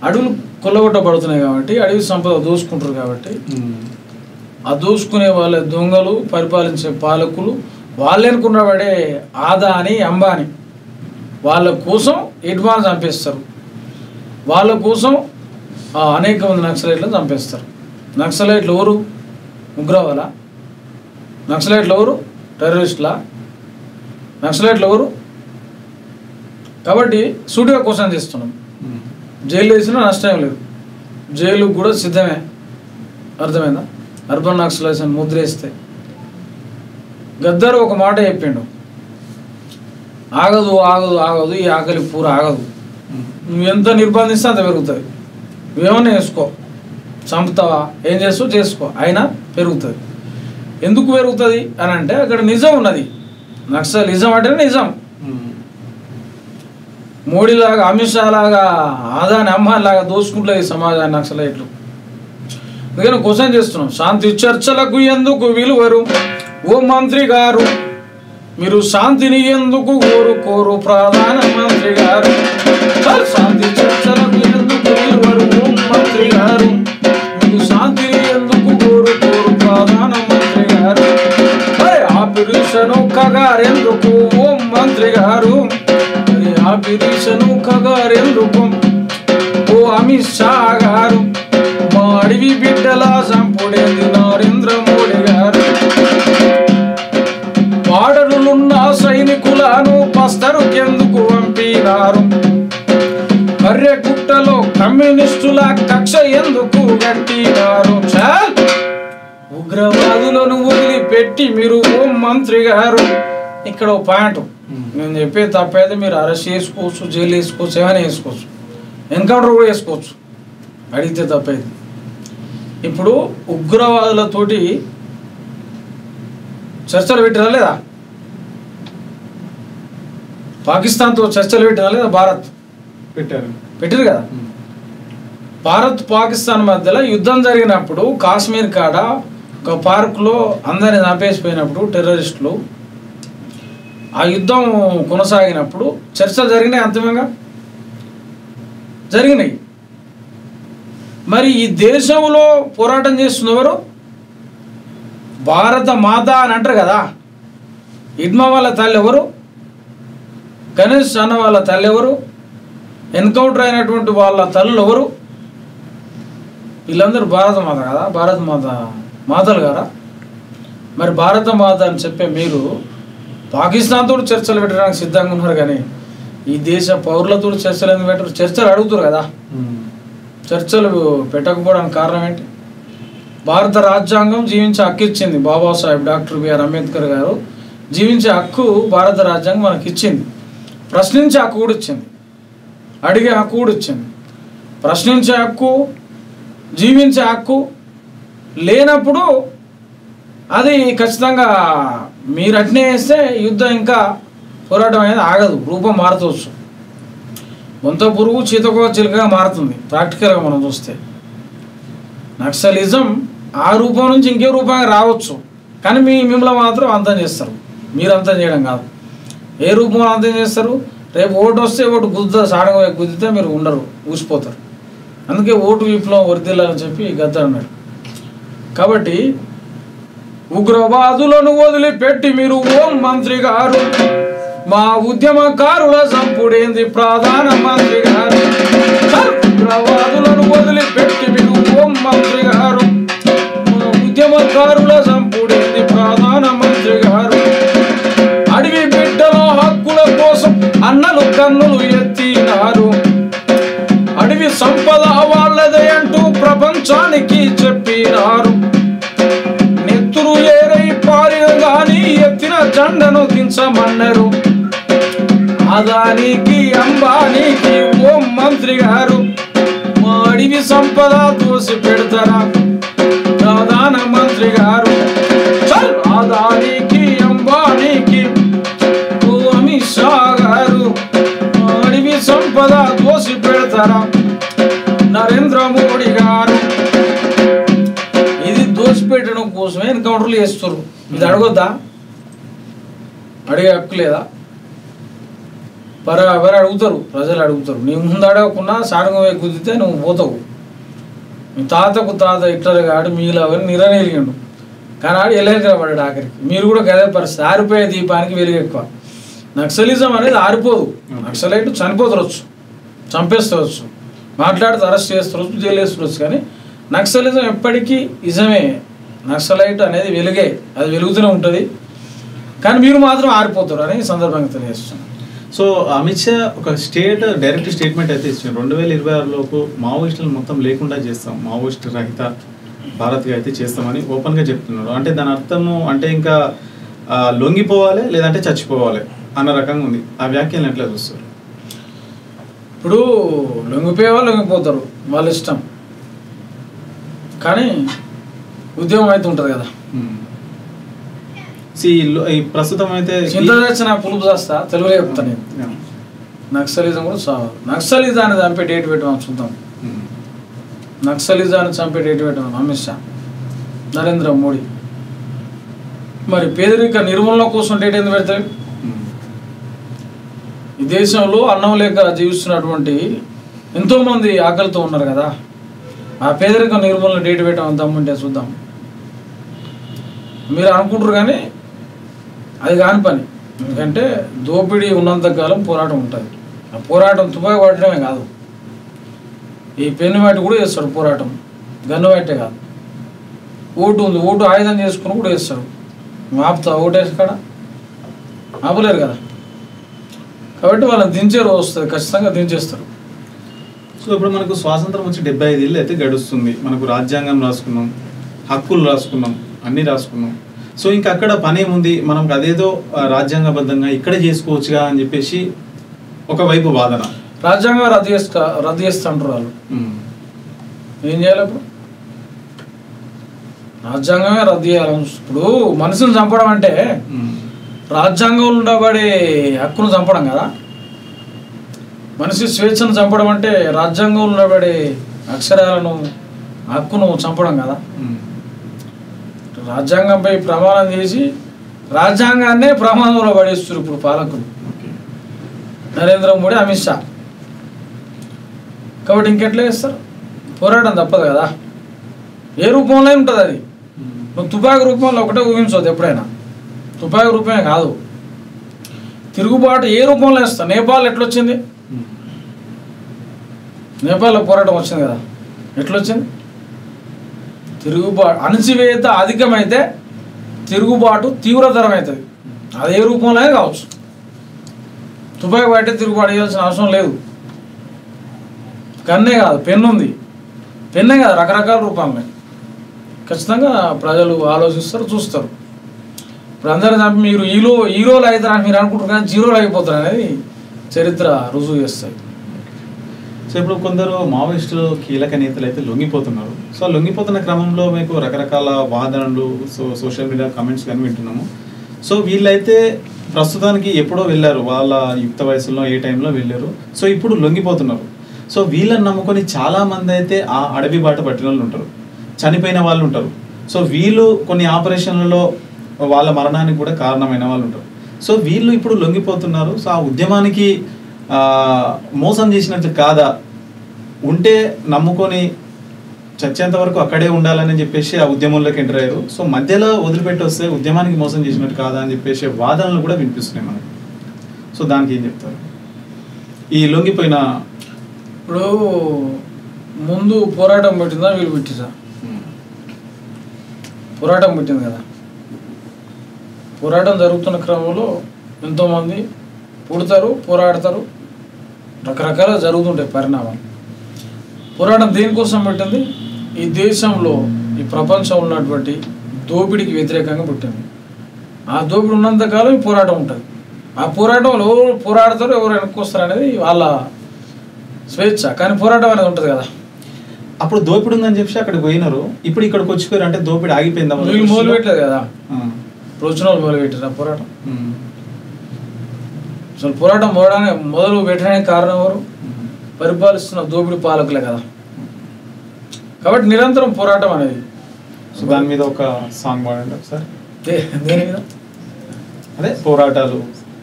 అడవులు కొల్లగొట్టబడుతున్నాయి కాబట్టి, అడవి సంపద దోసుకుంటారు కాబట్టి, ఆ దోసుకునే వాళ్ళ దొంగలు, పరిపాలించే పాలకులు, వాళ్ళనుకున్నవాడే ఆదాని, అంబానీ వాళ్ళ కోసం ఎడ్వాన్స్ చంపేస్తారు. వాళ్ళ కోసం అనేక మంది నక్సలైట్లను చంపేస్తారు. నక్సలైట్లు ఎవరు? ఉగ్రవాద? నక్సలైట్లు ఎవరు? టెర్రరిస్టులా? నక్సలైట్లు ఎవరు? కాబట్టి సూటిగా క్వశ్చన్ చేస్తున్నాం. జైలు వేసినా నష్టం లేదు. జైలు కూడా సిద్ధమే. అర్థమైందా? అర్బన్ నక్సలైట్స్ ముద్రేస్తే గద్దరు ఒక మాట చెప్పిండు, ఆగదు ఆగదు ఆగదు, ఈ ఆకలి పూర ఆగదు. నువ్వు ఎంత నిర్బంధిస్తే అంత పెరుగుతుంది. నువ్వేమన్నా చేసుకో, చంపుతావా, ఏం చేస్తావు చేసుకో, అయినా పెరుగుతుంది. ఎందుకు పెరుగుతుంది అని అంటే అక్కడ నిజం ఉన్నది. నక్సలిజం అంటే నిజం. మోడీలాగా, అమిత్ షా లాగా, ఆదాని అమ్మాయిలాగా దోసుకుంటలేదు ఈ సమాజాన్ని నక్సలైట్లు. అందుకని క్వశ్చన్ చేస్తున్నాం, శాంతి చర్చలకు ఎందుకు విలువరు ఓ మంత్రి గారు? మీరు శాంతిని ఎందుకు కోరు ప్రధానమంత్రి గారు? శాంతి చర్చలకు ఎందుకు విలువరు ఓ మంత్రి గారు? మీరు శాంతిని ఎందుకు కోరు ప్రధానమంత్రి గారు? ఆపరేషను కగార్ ఎందుకు ఓ మంత్రి గారు? ఆపరేషను కగార్ ఎందుకు ఓ అమిత్ షా గారు? మా అడవి బిడ్డలా చంపుడేది నరేంద్ర మోడీ గారు. బార్డరులున్న సైనికులను పస్తరుకెందుకు పంపినారు? కర్రెగుట్టలో కమ్యూనిస్టుల కక్ష ఎందుకు కట్టినారు? ఉగ్రవాదులను వదిలిపెట్టి మీరు హోం మంత్రి గారు. ఇక్కడ ఒక పాయింట్, నేను చెప్పే తప్పైతే మీరు అరెస్ట్ చేసుకోవచ్చు, జైలు వేసుకోవచ్చు, ఏమైనా వేసుకోవచ్చు, ఎన్కౌంటర్ కూడా వేసుకోవచ్చు అడిగితే తప్పైతే. ఇప్పుడు ఉగ్రవాదులతోటి చర్చలు పెట్టినా లేదా? పాకిస్తాన్తో చర్చలు పెట్టినా లేదా? భారత్ పెట్టారు కదా. భారత్ పాకిస్తాన్ మధ్యలో యుద్ధం జరిగినప్పుడు కాశ్మీర్ కాడ ఒక పార్కులో అందరిని చంపేసిపోయినప్పుడు టెర్రరిస్టులు, ఆ యుద్ధం కొనసాగినప్పుడు చర్చలు జరిగినాయి, అంతిమంగా జరిగినాయి. మరి ఈ దేశంలో పోరాటం చేస్తున్నవారు భారత మాత అని అంటారు కదా. ఇడ్మా వాళ్ళ తల్లి ఎవరు? గణేష్ అన్న వాళ్ళ తల్లి ఎవరు? ఎన్కౌంటర్ అయినటువంటి వాళ్ళ తల్లులు ఎవరు? వీళ్ళందరూ భారత మాత కదా, భారత మాత మాతలు కదా. మరి భారత మాత అని చెప్పే మీరు పాకిస్తాన్తో చర్చలు పెట్టడానికి సిద్ధంగా ఉన్నారు, కానీ ఈ దేశ పౌరులతో చర్చలు ఎందుకు పెట్టరు? చర్చలు అడుగుతారు కదా. చర్చలు పెట్టకపోవడానికి కారణం ఏంటి? భారత రాజ్యాంగం జీవించే హక్కు ఇచ్చింది. బాబాసాహెబ్ డాక్టర్ బిఆర్ అంబేద్కర్ గారు జీవించే హక్కు భారత రాజ్యాంగం మనకి ఇచ్చింది. ప్రశ్నించే హక్కు కూడా ఇచ్చింది, అడిగే హక్కు కూడా ఇచ్చింది. ప్రశ్నించే హక్కు, జీవించే హక్కు లేనప్పుడు అది ఖచ్చితంగా మీరు అట్నే వేస్తే యుద్ధం ఇంకా పోరాటం అనేది ఆగదు, రూపం మారుతవచ్చు. బొంత పురుగు చీతకో చిలుకగా మారుతుంది ప్రాక్టికల్గా మనం చూస్తే. నక్సలిజం ఆ రూపం నుంచి ఇంకే రూపంగా రావచ్చు, కానీ మిమ్మల్ని మాత్రం అంతం చేస్తారు. మీరు అంతం చేయడం కాదు. ఏ రూపంలో అంతం చేస్తారు? రేపు ఓటు వస్తే ఓటు సాడగా గుద్దితే మీరు ఉండరు, ఊసిపోతారు. అందుకే ఓటు విప్లవం వర్దిల్లాలని చెప్పి గద్దర్ అన్నాడు. కాబట్టి ఉగ్రవాదులను వదిలిపెట్టి మీరు ఓం మంత్రి గారు, మా ఉద్యమకారుల సంపుడేంది ప్రధానమంత్రి గారు. ఉగ్రవాదులను వదిలిపెట్టి మీరు ఓం మంత్రి గారు, మా ఉద్యమకారుల సంపుడేంది ప్రధానమంత్రి గారు. అడవి బిడ్డల హక్కుల కోసం అన్నలు కన్నులు ఎత్తినారు. అడవి సంపద వాళ్ళదే అంటూ ప్రపంచానికి చెప్పినారు. నెత్తురు ఏరై పారిన గాని ఎత్తిన జెండను దించమన్నారు. అదానికి అంబానీకి ఓం మంత్రి గారు, మా అడవి సంపద దోసి పెడతారా ప్రధానమంత్రి గారు. అదానికి అంబానీకి ఓ అమిత్ షా గారు, మా అడవి సంపద దోసి పెడతారా నరేంద్ర మోడీ గారు. ఇది దోసిపెట్టడం కోసమే ఎన్కౌంటర్లు చేస్తారు. ఇది అడగొద్దా? అడిగే హక్కు లేదా? బరాబర్ అడుగుతారు, ప్రజలు అడుగుతారు. నీ ముందు అడగకుండా సారంగం గుద్దితే నువ్వు పోతావు. మీ తాతకు తాత ఇట్లర్ కాడు మీలో అవన్నీ నిరనేలిగిండు, కానీ ఆడు ఎలగర పడ్డాడు. ఆఖరికి మీరు కూడా గదే పరిస్థితి. ఆరిపోయే దీపానికి వెలుగు ఎక్కువ. నక్సలిజం అనేది ఆరిపోదు. నక్సలైట్ చనిపోతవచ్చు, చంపేస్తవచ్చు, మాట్లాడితే అరెస్ట్ చేస్తవచ్చు, జైలు వేస్తవచ్చు. కానీ నక్సలిజం ఎప్పటికీ నిజమే. నక్సలైట్ అనేది వెలుగే, అది వెలుగుతూనే ఉంటుంది. కానీ మీరు మాత్రం ఆరిపోతారు అని సందర్భంగా తెలియజేస్తున్నాను. సో అమిత్ షా ఒక డైరెక్ట్ స్టేట్మెంట్ అయితే ఇచ్చారు. 2026లోపు మావోయిస్టులు మొత్తం లేకుండా చేస్తాం, మావోయిస్ట్ రహిత భారత్గా అయితే చేస్తామని ఓపెన్గా చెప్తున్నాడు. అంటే దాని అర్థము అంటే ఇంకా లొంగిపోవాలి లేదంటే చచ్చిపోవాలి అన్న రకంగా ఉంది. ఆ వ్యాఖ్యలను ఎట్లా చూస్తారు? ఇప్పుడు లొంగిపోయే వాళ్ళు లొంగిపోతారు, వాళ్ళ ఇష్టం. కానీ ఉద్యమం అయితే ఉంటుంది కదా. ప్రస్తుతం అయితే చింత తెచ్చిన పులుపు చేస్తా తెలుగులో చెప్తాను నేను. నక్సలిజం కూడా సాగు. నక్సలిజాన్ని చంపే డేట్ పెట్టాం చూద్దాం. నక్సలిజాన్ని చంపే డేట్ పెట్టాం అమిత్ షా, నరేంద్ర మోడీ. మరి పేదరిక నిర్మూలన కోసం డేట్ ఎందుకు పెడతాడు? ఈ దేశంలో అన్నం లేక జీవిస్తున్నటువంటి ఎంతోమంది ఆకలితో ఉన్నారు కదా. ఆ పేదరిక నిర్మూలన డేట్ పెట్టాం దమ్ముంటే చూద్దాం. మీరు అనుకుంటారు కానీ అది కాని పని. ఎందుకంటే దోపిడీ ఉన్నంతకాలం పోరాటం ఉంటుంది. ఆ పోరాటం తుపాకి పట్టడమే కాదు, ఈ పెన్ను వాటి కూడా చేస్తాడు పోరాటం. గన్ను వాటే కాదు, ఓటు ఉంది, ఓటు ఆయుధం చేసుకుని కూడా చేస్తాడు. ఆపుతా ఓటేసి కాడ ఆపలేరు కదా. కాబట్టి వాళ్ళని దించే రోజు వస్తుంది, ఖచ్చితంగా దించేస్తారు. సో ఇప్పుడు మనకు స్వాతంత్రం వచ్చి 75 ఏళ్ళు అయితే గడుస్తుంది. మనకు రాజ్యాంగం రాసుకున్నాం, హక్కులు రాసుకున్నాం, అన్నీ రాసుకున్నాం. సో ఇంకా అక్కడ పని ఏముంది, మనం అదేదో రాజ్యాంగబద్ధంగా ఇక్కడే చేసుకోవచ్చుగా అని చెప్పేసి ఒకవైపు వాదన. రాజ్యాంగం రద్దు చేస్తుంటారు వాళ్ళు. ఏం చేయాలి ఇప్పుడు? రాజ్యాంగమే రద్దు చేయాలి. ఇప్పుడు మనిషిని చంపడం అంటే రాజ్యాంగంలో ఉండబడే హక్కును చంపడం కదా. మనిషి స్వేచ్ఛను చంపడం అంటే రాజ్యాంగంలో ఉండబడే అక్షరాలను హక్కును చంపడం కదా. రాజ్యాంగంపై ప్రమాణం చేసి రాజ్యాంగాన్నే ప్రమాదంలో పడేస్తారు ఇప్పుడు పాలకులు, నరేంద్ర మోడీ, అమిత్ షా. కాబట్టి ఇంకెట్లా చేస్తారు? పోరాటం తప్పదు కదా. ఏ రూపంలో ఉంటుంది అది. నువ్వు తుపాకీ రూపంలో ఒకటే ఊహించవద్దు ఎప్పుడైనా. తుపాకీ రూపమే కాదు, తిరుగుబాటు ఏ రూపంలో వేస్తా. నేపాల్ ఎట్లొచ్చింది? నేపాల్లో పోరాటం వచ్చింది కదా. ఎట్లొచ్చింది? తిరుగుబాటు అణచివేత అధికమైతే తిరుగుబాటు తీవ్రతరం అవుతుంది. అది ఏ రూపంలోనే కావచ్చు. తుపాకీ పట్టే తిరుగుబాటు చేయాల్సిన అవసరం లేదు. గన్నే కాదు, పెన్ను ఉంది. పెన్నే కాదు, రకరకాల రూపాలనే. ఖచ్చితంగా ప్రజలు ఆలోచిస్తారు, చూస్తారు. ఇప్పుడు అందరూ చంపి మీరు హీరోలు అవుతారని మీరు అనుకుంటారు, కానీ జీరోలు అయిపోతారు అనేది చరిత్ర రుజువు చేస్తాయి. సో ఇప్పుడు కొందరు మావోయిస్టులు కీలక నేతలు అయితే లొంగిపోతున్నారు. సో లొంగిపోతున్న క్రమంలో మీకు రకరకాల వాదనలు, సోషల్ మీడియా కమెంట్స్ కానీ వింటున్నాము. సో వీళ్ళైతే ప్రస్తుతానికి ఎప్పుడో వెళ్ళారు, వాళ్ళ యుక్త వయసులో ఏ టైంలో వెళ్ళారు. సో ఇప్పుడు లొంగిపోతున్నారు. సో వీళ్ళని నమ్ముకొని చాలామంది అయితే ఆ అడవి బాట పట్టిన వాళ్ళు ఉంటారు, చనిపోయిన వాళ్ళు ఉంటారు. సో వీళ్ళు కొన్ని ఆపరేషన్లలో వాళ్ళ మరణానికి కూడా కారణమైన వాళ్ళు ఉంటారు. సో వీళ్ళు ఇప్పుడు లొంగిపోతున్నారు. సో ఆ ఉద్యమానికి మోసం చేసినట్టు కాదా, ఉంటే నమ్ముకొని చచ్చేంత వరకు అక్కడే ఉండాలని చెప్పేసి ఆ ఉద్యమంలోకి ఎంటర్ అయ్యారు. సో మధ్యలో వదిలిపెట్టి వస్తే ఉద్యమానికి మోసం చేసినట్టు కాదా అని చెప్పేసి వాదనలు కూడా వినిపిస్తున్నాయి మనకి. సో దానికి ఏం చెప్తారు? ఈ లొంగిపోయిన ఇప్పుడు ముందు పోరాటం పెట్టిందా వీళ్ళు పెట్టిరా? పోరాటం పెట్టింది కదా. పోరాటం జరుగుతున్న క్రమంలో ఎంతోమంది పుడతారు, పోరాడతారు, రకరకాల జరుగుతుంటాయి పరిణామాలు. పోరాటం దేనికోసం పెట్టింది? ఈ దేశంలో ఈ ప్రపంచంలో ఉన్నటువంటి దోపిడీకి వ్యతిరేకంగా పుట్టింది. ఆ దోపిడీ ఉన్నంతకాలం ఈ పోరాటం ఉంటుంది. ఆ పోరాటంలో ఎవరు పోరాడతారు, ఎవరు వెనక్కొస్తారు అనేది వాళ్ళ స్వేచ్ఛ. కానీ పోరాటం అనేది ఉంటుంది కదా. అప్పుడు దోపిడి ఉందని చెప్పి అక్కడికి పోయినారు, ఇప్పుడు ఇక్కడికి వచ్చిపోయారు అంటే దోపిడి ఆగిపోయిందా? వీళ్ళు మొదలు పెట్టలేదు కదా, రోజున మొదలు పెట్టారు పోరాటం. అసలు పోరాటం మొదలు పెట్టడానికి కారణం ఎవరు? పరిపాలిస్తున్న దోపిడీ పాలకులే కదా. కాబట్టి నిరంతరం పోరాటం అనేది. సో దాని మీద ఒక సాంగ్ పాడండి ఒకసారి. దేని మీద? అదే పోరాటాలు,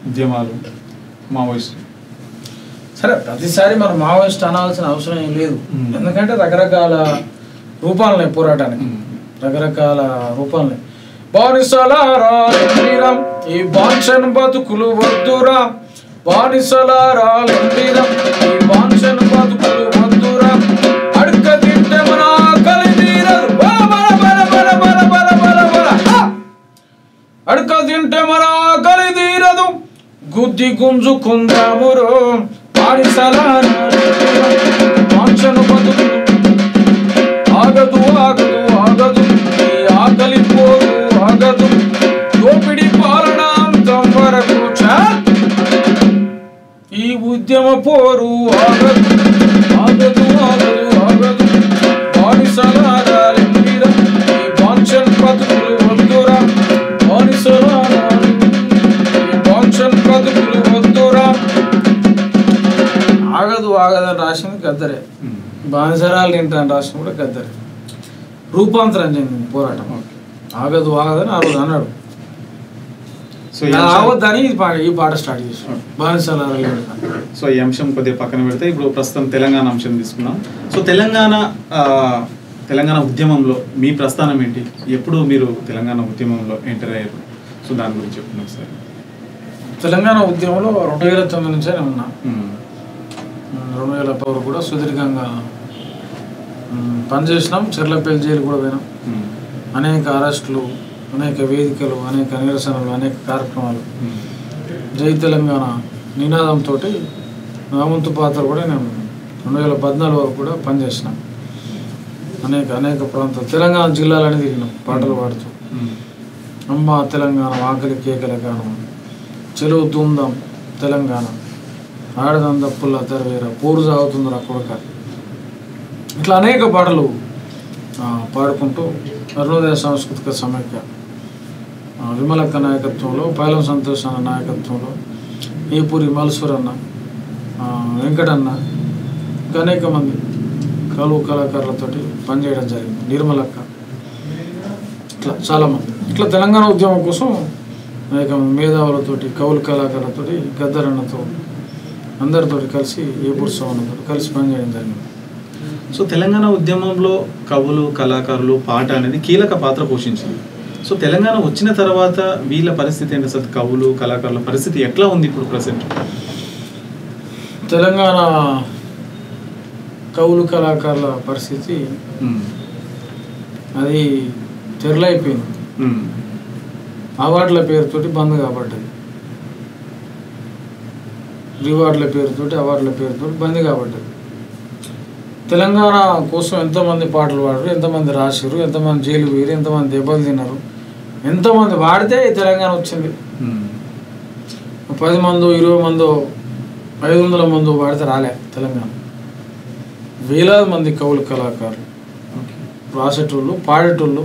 ఉద్యమాలు, మావోయిస్టు. సరే, ప్రతిసారి మనం మావోయిస్ట్ అనాల్సిన అవసరం ఏం లేదు. ఎందుకంటే రకరకాల రూపాలున్నాయి పోరాటానికి, రకరకాల రూపాలున్నాయి. బానిసలారా ఈ బాన్షన్ బతుకులు వద్దురా, బానిసలారా ఈ బాన్షన్ బతుకులు వద్దురా, అడుక తింటే మన ఆకలి తీరదు, అడుక తింటే మన ఆకలి తీరదు, గుద్ది గుంజుకుందామురో బానిసలారా బాన్షన్ బతుకులు ఆగదు ఆగదు ఆగదు, ఈ ఆకలి పోరు ఆగదు, దోపిడి పాలన అంతం వరకు ఈ ఉద్యమ పోరు ఆగదు ఆగదు ఆగదు ఆగదు, బానిసలారా ఈ బాన్షన్ బతుకులు వద్దురా, బానిసలారా ఈ బాన్షన్ బతుకులు వద్దురా. ఆగదు ఆగదని రాసింది గద్దరే, బానిసరాలు తింటాను రాసిన కూడా గద్దరే. రూపాంతరం చెందింది పోరాటం. ఆగదు ఆగదని ఆ రోజు అన్నాడు. ఆగొద్దని ఈ పాట స్టార్ట్ చేసాడు బానిసలారా. సో ఈ అంశం కొద్దిగా పక్కన పెడితే ఇప్పుడు ప్రస్తుతం తెలంగాణ అంశం తీసుకున్నాం. సో తెలంగాణ ఉద్యమంలో మీ ప్రస్థానం ఏంటి? ఎప్పుడు మీరు తెలంగాణ ఉద్యమంలో ఎంటర్ అయ్యారు? సో దాని గురించి చెప్తున్నాం సార్. తెలంగాణ ఉద్యమంలో 2009 నుంచే ఉన్నా. 2010 కూడా సుదీర్ఘంగా పనిచేసినాం. చెర్లపల్లి జైలు కూడా పోయినాం. అనేక అరెస్టులు, అనేక వేదికలు, అనేక నిరసనలు, అనేక కార్యక్రమాలు. జై తెలంగాణ నినాదంతో నా వంతు పాత్ర కూడా నేను 2014 వరకు కూడా పనిచేసినాం. అనేక ప్రాంతాలు తెలంగాణ జిల్లాలని తిరిగినాం పాటలు పాడుతూ. అమ్మ తెలంగాణ ఆకలి కేకల గానం, చెరువు ధూమ్ధాం తెలంగాణ, ఆడదంద పుల్ల తెరవేర, పోరు సాగుతుందిరా కొడక, ఇట్లా అనేక పాటలు పాడుకుంటూ అరుణోదయ సాంస్కృతిక సమైక్య విమలక్క నాయకత్వంలో, పైలం సంతోష్ అన్న నాయకత్వంలో, ఏపూరి మల్సూర్ అన్న, వెంకటన్న, ఇంకా అనేక మంది కళాకారులతోటి పనిచేయడం జరిగింది. నిర్మలక్క, ఇట్లా చాలామంది. ఇట్లా తెలంగాణ ఉద్యమం కోసం అనేక మేధావులతోటి, కవులు కళాకారులతోటి, గద్దరన్నతో, అందరితోటి కలిసి, ఏపూరి సవన్నతో కలిసి పనిచేయడం జరిగింది. సో తెలంగాణ ఉద్యమంలో కవులు, కళాకారులు, పాట అనేది కీలక పాత్ర పోషించింది. సో తెలంగాణ వచ్చిన తర్వాత వీళ్ళ పరిస్థితి ఏంటి? అసలు కవులు, కళాకారుల పరిస్థితి ఎట్లా ఉంది ఇప్పుడు ప్రజెంట్? తెలంగాణ కవులు, కళాకారుల పరిస్థితి అది తెరలైపోయింది. అవార్డుల పేరుతోటి బంద్ కాబడ్డది. రివార్డుల పేరుతోటి, అవార్డుల పేరుతోటి బంద్ కాబడ్డది. తెలంగాణ కోసం ఎంతోమంది పాటలు పాడారు, ఎంతమంది రాశారు, ఎంతమంది జైలు పోయారు, ఎంతమంది దెబ్బలు తిన్నారు, ఎంతోమంది వాడితే తెలంగాణ వచ్చింది. 10 మందో 20 మందో 500 మందో వాడితే రాలే తెలంగాణ. వేలాది మంది కవులు, కళాకారులు, రాసేటోళ్ళు, పాడేటోళ్ళు,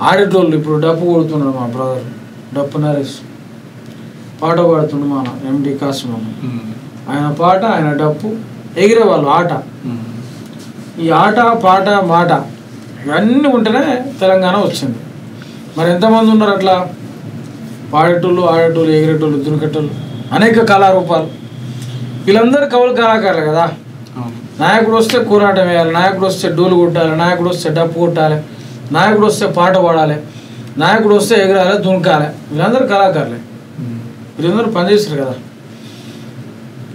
ఆడేటోళ్ళు. ఇప్పుడు డప్పు కొడుతున్నాడు మా బ్రదర్ డప్పు నరేష్, పాట పాడుతున్నాడు మన ఎండి కాసిం అన్న. ఆయన పాట, ఆయన డప్పు, ఎగిరే వాళ్ళు ఆట. ఈ ఆట, పాట, మాట ఇవన్నీ ఉంటేనే తెలంగాణ వచ్చింది. మరి ఎంతమంది ఉన్నారు అట్లా? పాడేటోళ్ళు, ఆడేటోళ్ళు, ఎగిరేటోళ్ళు, దునికేటోళ్ళు, అనేక కళారూపాలు. వీళ్ళందరూ కవులు కళాకారులు కదా. నాయకుడు వస్తే కూరాటం వేయాలి, నాయకుడు వస్తే డోలు కొట్టాలి, నాయకుడు వస్తే డప్పు కొట్టాలి, నాయకుడు వస్తే పాట పాడాలి, నాయకుడు వస్తే ఎగరాలి, దునకాలి. వీళ్ళందరూ కళాకారులే. వీళ్ళందరూ పనిచేస్తారు కదా.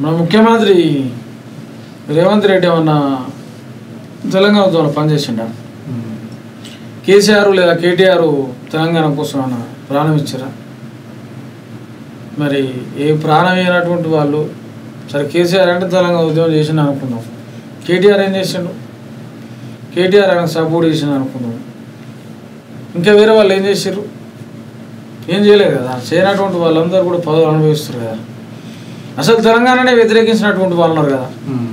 మన ముఖ్యమంత్రి రేవంత్ రెడ్డి ఏమన్నా తెలంగాణ ఉద్యమంలో పనిచేసిండా? కేసీఆర్ లేదా కేటీఆర్ తెలంగాణ కోసం ఏమన్నా ప్రాణం ఇచ్చారా? మరి ఏ ప్రాణం అయినటువంటి వాళ్ళు, సరే కేసీఆర్ అంటే తెలంగాణ ఉద్యమం చేసిండు అనుకుందాం, కేటీఆర్ ఏం చేసిండు? కేటీఆర్ ఆయనకు సపోర్ట్ చేసిండు అనుకుందాం. ఇంకా వేరే వాళ్ళు ఏం చేసారు? ఏం చేయలేదు కదా. చేయనటువంటి వాళ్ళందరూ కూడా పదవులు అనుభవిస్తారు కదా. అసలు తెలంగాణనే వ్యతిరేకించినటువంటి వాళ్ళు ఉన్నారు కదా,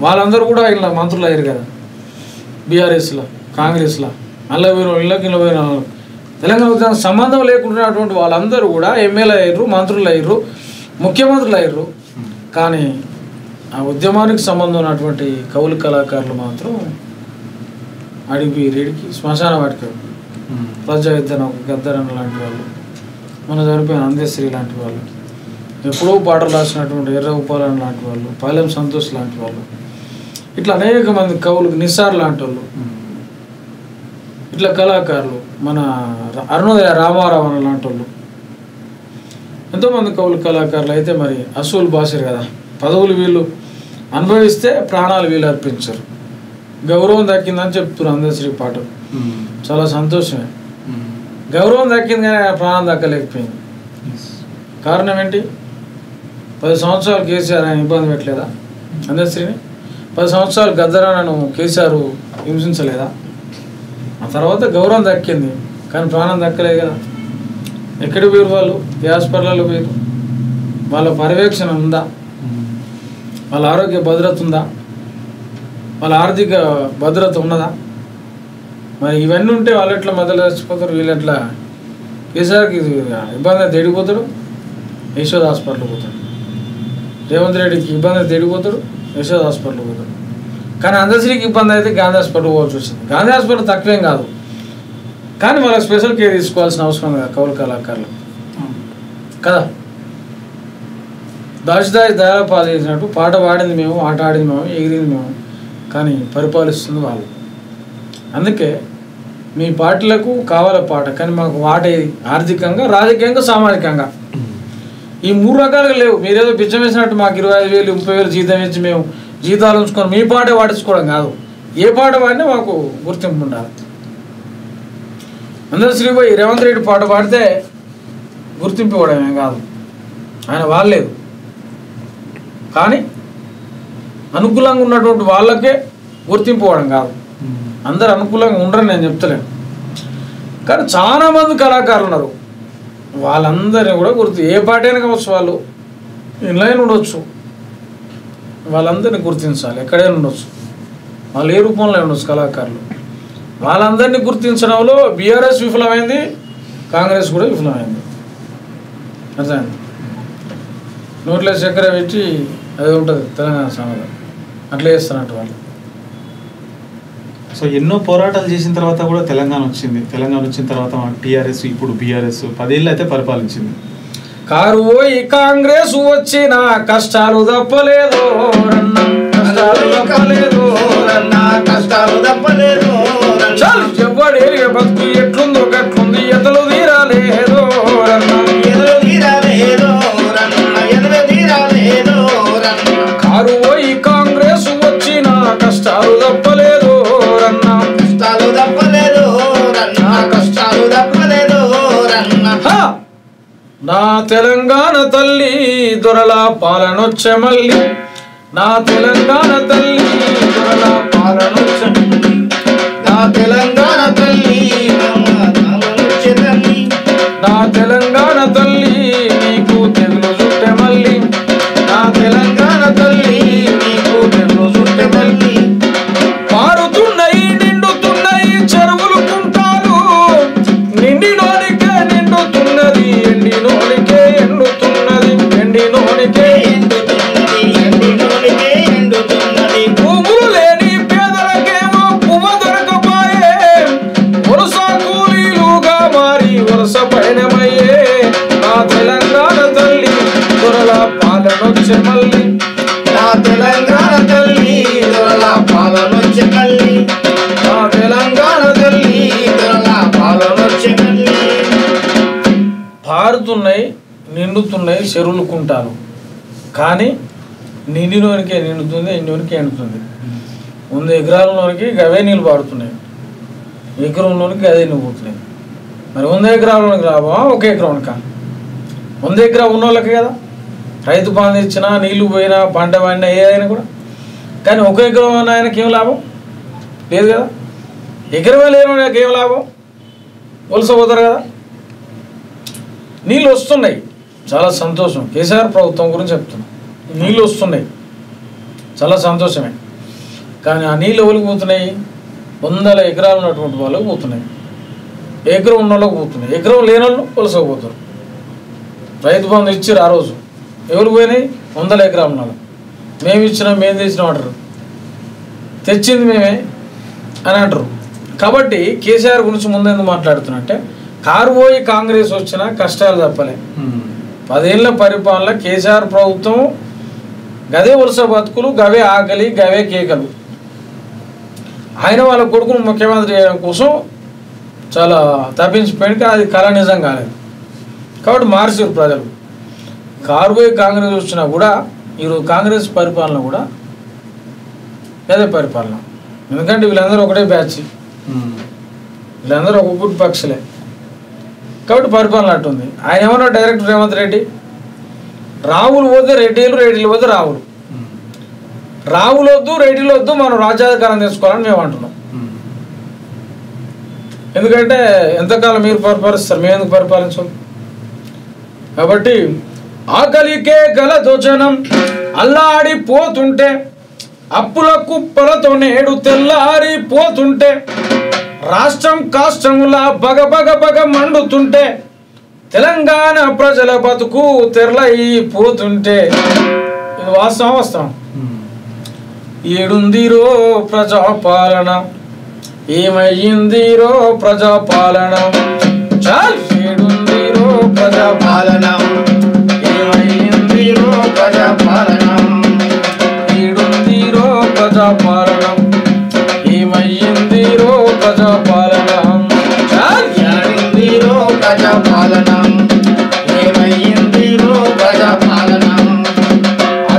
వాళ్ళందరూ కూడా ఇలా మంత్రులు అయ్యారు కదా. బీఆర్ఎస్లో, కాంగ్రెస్లో, ఇళ్ళకి పోయిన తెలంగాణ ఉద్యమం సంబంధం లేకుండాటువంటి వాళ్ళందరూ కూడా ఎమ్మెల్యే అయ్యారు, మంత్రులు అయ్యారు, ముఖ్యమంత్రులు అయ్యారు. కానీ ఆ ఉద్యమానికి సంబంధం ఉన్నటువంటి కవులు కళాకారులు మాత్రం అడిగి రేడికి శ్మశాన వాటికి ప్రజా యుద్ధన గద్దరన్న లాంటి వాళ్ళు, మన చనిపోయిన అందశ్రీ లాంటి వాళ్ళు, ఎప్పుడో పాటలు రాసినటువంటి ఎర్ర ఉపాలన్ లాంటి వాళ్ళు, పాలెం సంతోష్ లాంటి వాళ్ళు, ఇట్లా అనేక మంది కవులు, నిసార్ లాంటి వాళ్ళు, ఇట్లా కళాకారులు, మన అరుణోదయ రామారావు లాంటి వాళ్ళు, ఎంతోమంది కవులు కళాకారులు అయితే మరి అసూలు బాసారు కదా. పదవులు వీళ్ళు అనుభవిస్తే ప్రాణాలు వీళ్ళు అర్పించారు. గౌరవం దక్కిందని చెప్తున్నారు అందశ్రీ పాటలు. చాలా సంతోషమే. గౌరవం దక్కింది కానీ ప్రాణం దక్కలేకపోయింది. కారణం ఏంటి? 10 సంవత్సరాలు కేసీఆర్ ఆయన ఇబ్బంది పెట్టలేదా అందశ్రీని? 10 సంవత్సరాలు గద్దరన్నను కేసీఆర్ హింసించలేదా? ఆ తర్వాత గౌరవం దక్కింది కానీ ప్రాణం దక్కలేదు కదా. ఎక్కడికి పోయారు వాళ్ళు? హాస్పిటల్లో పోయారు. వాళ్ళ పర్యవేక్షణ ఉందా? వాళ్ళ ఆరోగ్య భద్రత ఉందా? వాళ్ళ ఆర్థిక భద్రత ఉన్నదా? మరి ఇవన్నీ ఉంటే వాళ్ళు ఎట్లా మధ్యలో చచ్చిపోతారు? వీళ్ళు ఎట్లా? కేసీఆర్కి ఇబ్బంది అయితే ఏడిపోతాడు, యశోద హాస్పిటల్ పోతాడు. రేవంత్ రెడ్డికి ఇబ్బంది అయితే ఏడిపోతాడు, యశోద హాస్పిటల్ పోతాడు. కానీ అందశ్రీకి ఇబ్బంది అయితే గాంధీ హాస్పిటల్ పోవాల్సి వచ్చింది. గాంధీ హాస్పిటల్ తక్కువేం కాదు, కానీ వాళ్ళకి స్పెషల్ కేర్ తీసుకోవాల్సిన అవసరం కదా కవులు కళాకారులు కదా. దాచిదాచి దయాపాలు చేసినట్టు పాట పాడింది మేము, ఆట ఆడింది మేము, ఎగిరింది మేము, కానీ పరిపాలిస్తుంది వాళ్ళు. అందుకే మీ పార్టీలకు కావాలి పాట, కానీ మాకు వాటేది ఆర్థికంగా, రాజకీయంగా, సామాజికంగా. ఈ 3 రకాలుగా లేవు. మీరేదో పిచ్చం వేసినట్టు మాకు 25,000 30,000 జీతం ఇచ్చి మేము జీతాలు ఉంచుకొని మీ పాటే పాటించుకోవడం కాదు. ఏ పాట పాడినా మాకు గుర్తింపు ఉండాలి. అందశ్రీ పోయి రేవంత్ రెడ్డి పాట పాడితే గుర్తింపు ఇవ్వడమే కాదు, ఆయన వాళ్ళలేదు. కానీ అనుకూలంగా ఉన్నటువంటి వాళ్ళకే గుర్తింపు ఇవ్వడం కాదు. అందరు అనుకూలంగా ఉండరని నేను చెప్తలేను, కానీ చాలామంది కళాకారులు ఉన్నారు. వాళ్ళందరినీ కూడా ఏ పాట అయినా కావచ్చు, వాళ్ళు ఇన్లైన్ ఉండొచ్చు, వాళ్ళందరినీ గుర్తించాలి. ఎక్కడైనా ఉండొచ్చు, వాళ్ళు ఏ రూపంలో ఉండొచ్చు కళాకారులు. వాళ్ళందరినీ గుర్తించడంలో బీఆర్ఎస్ విఫలమైంది, కాంగ్రెస్ కూడా విఫలమైంది. అర్థమైంది? నోట్లో చక్కెర పెట్టి అది ఉంటుంది తెలంగాణ సమాజం, అట్లా చేస్తున్నట్టు వాళ్ళు. సో ఎన్నో పోరాటాలు చేసిన తర్వాత కూడా తెలంగాణ వచ్చింది. తెలంగాణ వచ్చిన తర్వాత టీఆర్ఎస్, ఇప్పుడు బీఆర్ఎస్ 10 ఏళ్ళు అయితే పరిపాలించింది. కారు పోయి కాంగ్రెస్ వచ్చిన కష్టాలు తప్పలేదు, చెప్పాడు బతుకు ఎట్లుందో గట్లుంది, ఎతలు తీరాలేదు, కారు పోయి కాంగ్రెస్ వచ్చిన కష్టాలు తప్పలేదు, నా తెలంగాణ తల్లి దొరల పాలనొచ్చే మళ్ళీ, నా తెలంగాణ తల్లి దొరల పాలనొచ్చే, నా తెలంగాణ తల్లి నా తెలంగాణ తల్లి నీకు తెగులు చుట్టే మళ్ళీ, నా తెలంగాణ తల్లి నీకు తెగులు చుట్టే మళ్ళీ. పారుతున్నాయి నిండుతున్నాయి చెరువులు కుంటాలు, నిండినోనికే నిండుతున్నది, ఎండినోనికే ఎండుతున్నది, ఎండినోనికే భూములు లేని పేదలకేమో పువ్వ దొరకపోయే, పాలనొచ్చే మళ్ళీ నా తెలంగాణ తల్లి దొరల పాలనొచ్చే మళ్ళీ నా తెలంగాణ తల్లి దొరల పాలనొచ్చే మళ్ళీ పారుతున్నాయి నిండుతున్నాయి చెరువులు కుంటాలు కానీ నిండినోనికే నిండుతుంది ఎండినోనికి ఎండుతుంది 100 ఎకరాలలోనికి గవే నీళ్ళు పారుతున్నాయి ఎకరంలోనికి అదే నీళ్ళు పోతున్నాయి మరి 100 ఎకరాలలోనికి లాభమా 1 ఎకరానికా 100 ఎకరా ఉన్న వాళ్ళకి కదా రైతు బంధు ఇచ్చినా నీళ్లు పోయినా పంట పండినా ఏదైనా కూడా కానీ 1 ఎకరం ఉన్న ఆయనకి ఏం లాభం లేదు కదా ఎకరమే లేని వాళ్ళకి ఏం లాభం వలస పోతారు కదా నీళ్ళు వస్తున్నాయి చాలా సంతోషం కేసీఆర్ ప్రభుత్వం గురించి చెప్తున్నాం నీళ్ళు వస్తున్నాయి చాలా సంతోషమే కానీ ఆ నీళ్ళు ఎవరికి పోతున్నాయి 100 ఎకరాలు ఉన్నటువంటి వాళ్ళకి పోతున్నాయి ఎకరం ఉన్న వాళ్ళకి పోతున్నాయి ఎకరం లేని వాళ్ళు వలసపోతారు రైతు బంధు ఇచ్చారు ఆ రోజు ఎవరు పోయినాయి 100 ఎకరాలు ఉన్నారు మేము ఇచ్చినాం మేము తెచ్చినాం అంటారు తెచ్చింది మేమే అని అంటారు కాబట్టి కేసీఆర్ గురించి ముందెందుకు మాట్లాడుతున్నట్టే కారు పోయి కాంగ్రెస్ వచ్చినా కష్టాలు తప్పలే 10 ఏళ్ల పరిపాలన కేసీఆర్ ప్రభుత్వం గదే వరుస బతుకులు గవే ఆకలి గవే కేకలు ఆయన వాళ్ళ కొడుకును ముఖ్యమంత్రి చేయడం కోసం చాలా తప్పించిపోయింది అది కళ నిజం కాలేదు కాబట్టి మార్చారు ప్రజలు కారు పోయి కాంగ్రెస్ వచ్చినా కూడా ఈరోజు కాంగ్రెస్ పరిపాలన కూడా గదే పరిపాలన ఎందుకంటే వీళ్ళందరూ ఒకటే బ్యాచ్ వీళ్ళందరూ ఒక గుడ్ పక్షులే కాబట్టి పరిపాలన అట్టుంది ఆయన ఏమన్నా డైరెక్టర్ రేవంత్ రెడ్డి రావులు పోతే రెడ్డిలు రెడ్డిలు పోతే రావులు రావులు వద్దు రెడ్డిలు వద్దు మనం రాజ్యాధికారం తెచ్చుకోవాలని మేము అంటున్నాం ఎందుకంటే ఎంతకాలం మీరు పరిపాలిస్తారు మేము ఎందుకు పరిపాలించాలి కాబట్టి ఆకలికే గలతో జనం అల్లాడిపోతుంటే అప్పుల కుప్పలతో నేడు తెల్లారిపోతుంటే రాష్ట్రం కాష్టములా బగ మండుతుంటే తెలంగాణ ప్రజల బతుకు తెరలైపోతుంటే ఇది వాస్తవం ఏడుందిరో ప్రజాపాలన ఏమయ్యిందిరో ప్రజాపాలన ఏడుందిరో ప్రజాపాలన ఏమైందిరో ప్రజాపాలన ఏడుందిరో ప్రజాపాలన ఏమయ్యిందిరో ప్రజాపాలన ఏమైందిరో ప్రజాపాలన ఏమైందిరో ప్రజాపాలన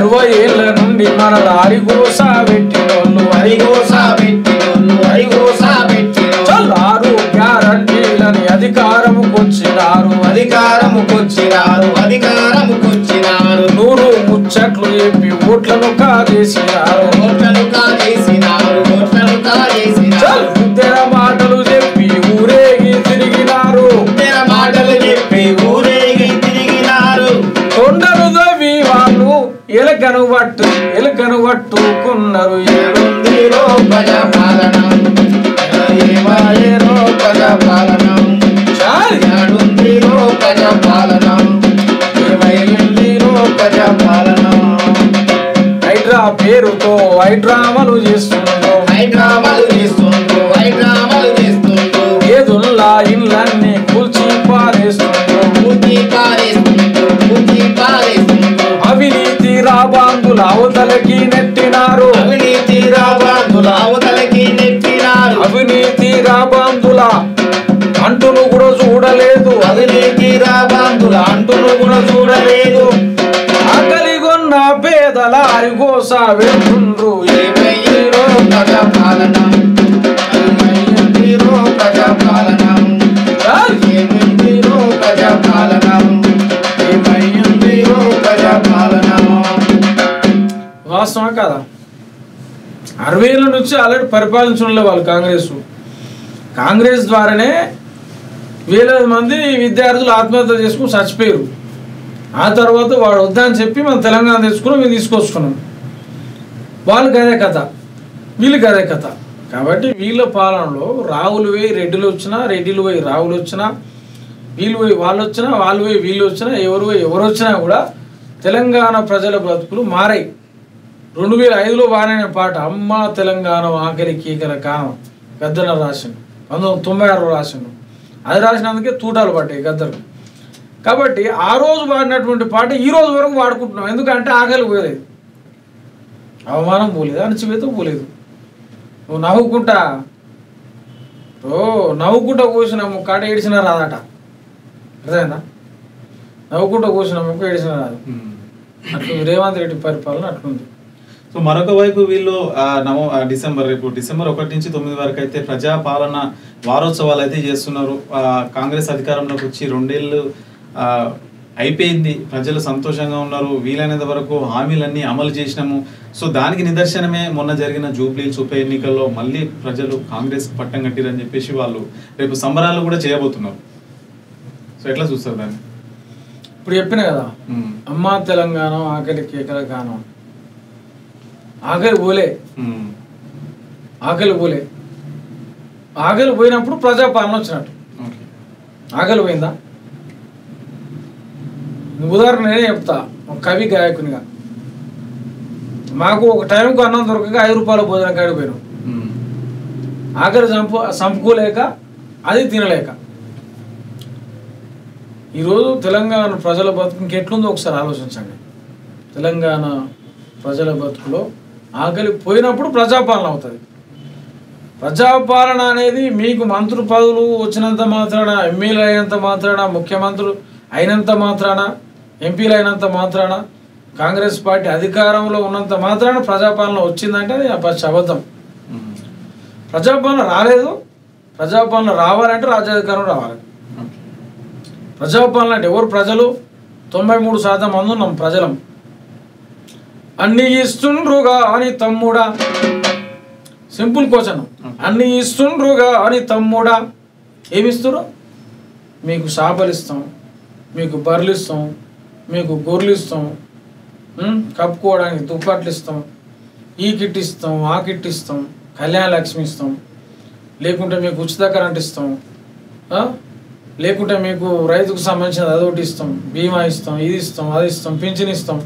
60 ఏళ్ల నుండి మన లారిగోసా పెట్టినోళ్ళు అరిగోసా పెట్టినోళ్ళు అరిగోసా పెట్టినోళ్ళు 6 గ్యారంటీలని అధికారముకొచ్చినారు అధికారముకొచ్చినారు 100 ముచ్చట్లు చెప్పి ఓట్లను కాజేసినారు ఇద్దర మాటలు చెప్పి ఊరేగి తిరిగినారు కొండలు దవ్వి వాళ్ళు ఎలకను పట్టుకున్నారు ఏడుందిరో ప్రజాపాలన ఏమాయేరో ప్రజాపాలన ఏడుందిరో ప్రజాపాలన ఏమైందిరో ప్రజాపాలన హైడ్రా పేరుతో హైడ్రామాలు చేస్తుండ్రు ఏదుల్లా ఇళ్ళన్నీ కూల్చి పారేస్తుండ్రు అవినీతి రాబాంగుల అవతలకి నెట్టినారు అవినీతి రాబాందుల అంటును కూడా చూడలేదు ఆకలిగొన్న పేదల అరిగోస వెళ్తుండ్రు ఏమైందిరో ప్రజాపాలన ఏమైందిరో ప్రజాపాలన ఏమైందిరో ప్రజాపాలన ఏమైందిరో ప్రజాపాలన వాస్తవం కదా 60 ఏళ్ళ నుంచి ఆల్రెడీ పరిపాలించడంలో వాళ్ళు కాంగ్రెస్ ద్వారానే వేలాది మంది విద్యార్థులు ఆత్మహత్య చేసుకుని చచ్చిపోయారు ఆ తర్వాత వాడు వద్దని చెప్పి మనం తెలంగాణ తెచ్చుకున్నాం మేము తీసుకొచ్చుకున్నాం వాళ్ళకి అదే కథ వీళ్ళకి అదే కథ కాబట్టి వీళ్ళ పాలనలో రావులు పోయి రెడ్డిలు వచ్చినా రెడ్డిలు పోయి రావులు వచ్చినా వీళ్ళు పోయి వాళ్ళు వచ్చినా వాళ్ళు పోయి వీళ్ళు వచ్చినా ఎవరు పోయి ఎవరు వచ్చినా కూడా తెలంగాణ ప్రజల బ్రతుకులు మారాయి 2005లో వాడిన పాట అమ్మ తెలంగాణ ఆకలి కీకల కానం గద్దెల రాసిండు 1996 రాసిండు అది రాసినందుకే తూటాలు పడ్డాయి గద్దరు కాబట్టి ఆ రోజు వాడినటువంటి పాట ఈ రోజు వరకు వాడుకుంటున్నాం. ఎందుకంటే ఆకలి పోలేదు, అవమానం పోలేదు, అణచివేత పోలేదు. నువ్వు నవ్వుకుంటా కూర్చున్న ముక్కాట ఏడిచినా రాదట. అర్థమైందా? నవ్వుకుంటా కూర్చున్న ముక్క ఏడిచినా రాదు. అట్లా రేవంత్ రెడ్డి పరిపాలన అట్లుంది. సో మరొక వైపు వీళ్ళు డిసెంబర్ 1 నుంచి 9 వరకు అయితే ప్రజాపాలన వారోత్సవాలు అయితే చేస్తున్నారు. కాంగ్రెస్ అధికారంలోకి వచ్చి 2 ఏళ్ళు అయిపోయింది, ప్రజలు సంతోషంగా ఉన్నారు, వీలైనంత వరకు హామీలన్నీ అమలు చేసినాము. సో దానికి నిదర్శనమే మొన్న జరిగిన జూబ్లీహిల్స్ ఉప ఎన్నికల్లో మళ్ళీ ప్రజలు కాంగ్రెస్ పట్టం కట్టిరని చెప్పేసి వాళ్ళు రేపు సంబరాలు కూడా చేయబోతున్నారు. సో ఎట్లా చూస్తారు దాన్ని? ఇప్పుడు చెప్పిన కదా, అమ్మా తెలంగాణ ఆకలి కేకల గానం. ఆకలి పోయినప్పుడు ప్రజాపాలన వచ్చినట్టు. ఆకలి పోయిందా? ఉదాహరణ నేనే చెప్తా. ఒక కవి గాయకునిగా మాకు ఒక టైంకు అన్నం దొరకక 5 రూపాయల భోజనం కాడికి పోయినాం. ఆకలి చంపుకోలేక, అది తినలేక. ఈరోజు తెలంగాణ ప్రజల బతుకు ఇంకెట్లుందో ఒకసారి ఆలోచించండి. తెలంగాణ ప్రజల బతుకులో ఆకలి పోయినప్పుడు ప్రజాపాలన అవుతుంది. ప్రజాపాలన అనేది మీకు మంత్రి పదవులు వచ్చినంత మాత్రాన, ఎమ్మెల్యేలు అయినంత మాత్రాన, ముఖ్యమంత్రులు అయినంత మాత్రాన, ఎంపీలు అయినంత మాత్రాన, కాంగ్రెస్ పార్టీ అధికారంలో ఉన్నంత మాత్రాన ప్రజాపాలన వచ్చిందంటే అది అబద్ధం. ప్రజాపాలన రాలేదు. ప్రజాపాలన రావాలంటే రాజ్యాధికారం రావాలి. ప్రజాపాలన అంటే ఎవరు? ప్రజలు. 93% మంది ఉన్నాం ప్రజలం. అన్ని ఇస్తుండ్రుగా అని తమ్ముడా, సింపుల్ క్వశ్చన్. అన్ని ఇస్తుండ్రుగా అని తమ్ముడా, ఏమిస్తారు? మీకు చేపలు ఇస్తాం, మీకు బర్రెలు ఇస్తాం, మీకు గొర్రెలు ఇస్తాం, కప్పుకోవడానికి దుప్పట్లు ఇస్తాం, ఈ కిట్ ఇస్తాం, ఆ కిట్ ఇస్తాం, కళ్యాణ లక్ష్మి ఇస్తాం, లేకుంటే మీకు ఉచిత కరెంట్ ఇస్తాం, లేకుంటే మీకు రైతుకు సంబంధించిన అదొకటి ఇస్తాం, బీమా ఇస్తాం, ఇది ఇస్తాం, అది ఇస్తాం, పింఛన్ ఇస్తాం,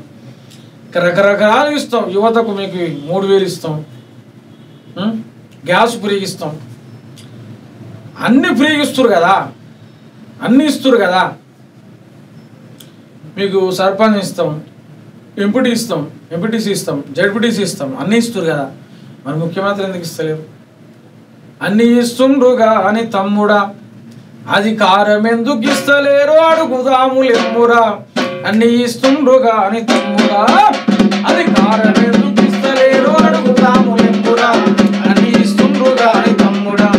రకరకాలు ఇస్తాం. యువతకు మీకు 3000 ఇస్తాం, గ్యాస్ ఫ్రీగా ఇస్తాం. అన్నీ ఫ్రీగా ఇస్తారు కదా, అన్నీ ఇస్తారు కదా. మీకు సర్పంచ్ ఇస్తాం, ఎంపీటీసీ ఇస్తాం, జడ్పీటీసీ ఇస్తాం, అన్నీ ఇస్తారు కదా. మరి ముఖ్యమంత్రి ఎందుకు ఇస్తలేరు? అన్నీ ఇస్తుండ్రుగా అని తమ్ముడా, అధికారం ఎందుకు ఇస్తలేరు అడుగుదాములెమ్మురా. అన్నీ ఇస్తుండ్రుగా అని తమ్ముడా, అధికారం ఎందుకు ఇస్తలేరు అడుగుదాములెమ్మురా. అన్నీ ఇస్తుండ్రుగా అని తమ్ముడా,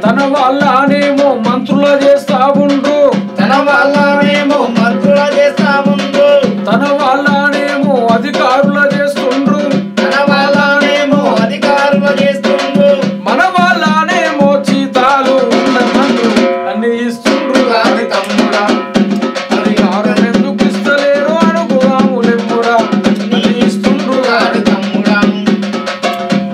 తన వాళ్ళనేమో మంత్రుల చేస్తా ఉండ్రు, తన వాళ్ళనేమో మంత్రుల చేస్తా ఉండ్రు, తన వాళ్ళనేమో అధికారుల చేస్తుండ్రు, తన వాళ్ళనేమో అధికారుల చేస్తుండ్రు, మన వాళ్ళనేమో చీతాలు ఉండమండ్రు. అన్ని ఇస్తుండ్రు గాని తమ్ముడా, అధికారం ఎందుకు ఇస్తలేరు అడుగుదాములెమ్మురా. అన్ని ఇస్తుండ్రు గాని తమ్ముడా,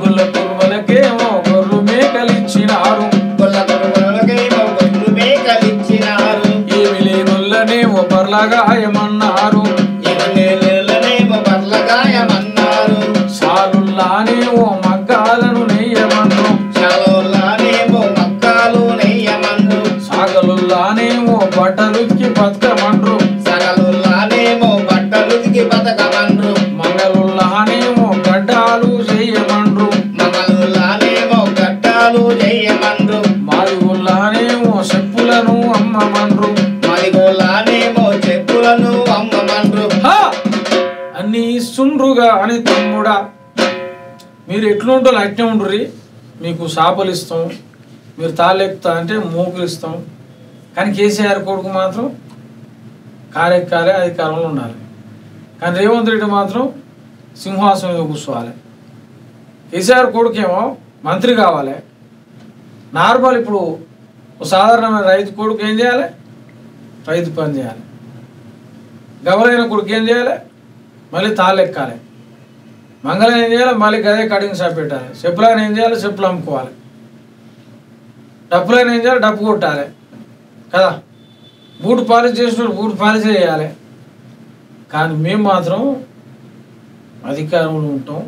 గుల్ల కుర్వలకేమో గొర్రు మేకలిచ్చినారు, గొల్ల గొర్రెలకేమో గొర్రెలు మేకలిచ్చినారు, ఏమి లేనుల్లనేమో పర్లగాయమన్నారు, ఇవన్నేళ్ళనేమో బర్లగాయమన్నారు, సాలుల్లానేమో మగ్గాలను నెయ్యమన్రు, చాలోళ్ళనేమో మక్కాలు నెయ్యమన్రు, సాగలుల్లానేమో బట్టలుక్కి బతకమన్రు, సగలుళ్ళనేమో బట్టలుదికి బతకమన్రు, మంగళుల్లానేమో గడ్డాలు చెయ్యమన్రు, మగలుళ్ళనేమో గడ్డాలు చెయ్యమన్రు, మాదిగుల్లానేమో చెప్పులను అమ్మమన్రు. మలిగోళ్ళనేమో చెప్పులను అమ్మమన్రు. అన్నీ ఇస్తుండ్రుగా అని తమ్ముడా, మీరు ఎట్లుంటారు అట్నే ఉండ్రి. మీకు చేపలు ఇస్తాం, మీరు తాళెక్కుతా అంటే మూకులు ఇస్తాం. కానీ కేసీఆర్ కొడుకు మాత్రం కారెక్కాలే, అధికారంలో ఉండాలి. కానీ రేవంత్ రెడ్డి మాత్రం సింహాసనం మీద కూర్చోవాలి. కేసీఆర్ కొడుకేమో మంత్రి కావాలి. నార్మల్ ఇప్పుడు సాధారణమైన రైతు కొడుకు ఏం చేయాలి? రైతు పని చేయాలి. గవరైన కొడుకు ఏం చేయాలి? మళ్ళీ తాళెక్కాలి. మంగళం ఏం చేయాలి? మళ్ళీ గదే కటింగ్ షాప్ పెట్టాలి. చెప్పులైన ఏం చేయాలి? చెప్పులు అమ్ముకోవాలి. డప్పులైన ఏం చేయాలి? డప్పు కొట్టాలి కదా. బూట్ పాలిష్ చేసినప్పుడు బూట్ పాలిష్ చేయాలి. కానీ మేము మాత్రం అధికారంలో ఉంటాం,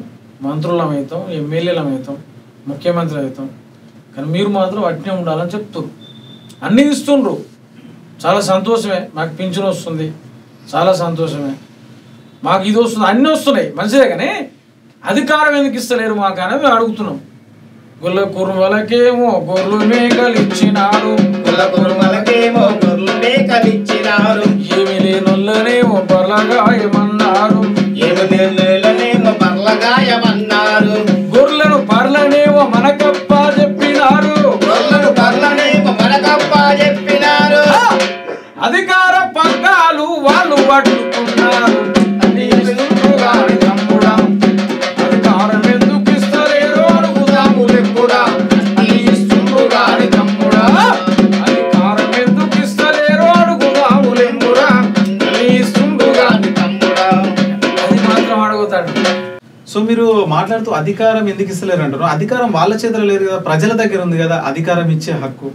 మంత్రులం అవుతాం, ఎమ్మెల్యేలం అవుతాం, ముఖ్యమంత్రి అవుతాం. కానీ మీరు మాత్రం అట్నే ఉండాలని చెప్తారు. అన్నీ ఇస్తుండ్రు, చాలా సంతోషమే. మాకు పింఛన్ వస్తుంది, చాలా సంతోషమే. మాకు ఇది వస్తుంది, అన్నీ వస్తున్నాయి, మంచిదే. కానీ అధికారం ఎందుకు ఇస్తలేరు మాకు అని మేము అడుగుతున్నాం. గుల్ల కుర్మలకేమో గొర్రెలు మేకలు ఇచ్చినారు, ఏమి లేనొల్లనేమో బర్లగాయమన్నారు, గొర్రెలను పర్లనేమో మనకప్ప చెప్పినారు, అధికార పగ్గాలు వాళ్ళు పట్టుకున్నారు. తమ్ముడా అధికారం ఎందుకు ఇస్తలేరు అడుగుదాము లెప్పుడా, ఇస్తుండ్రు గాని తమ్ముడా అధికారం ఎందుకు ఇస్తలేరు అడుగుదాము లెప్పుడా, ఇస్తుండ్రు గాని తమ్ముడా. అది మాత్రం అడుగుతాడు. సో మీరు మాట్లాడుతూ అధికారం ఎందుకు ఇస్తలేరు అంటారు. అధికారం వాళ్ళ చేతిలో లేదు కదా, ప్రజల దగ్గర ఉంది కదా అధికారం ఇచ్చే హక్కు.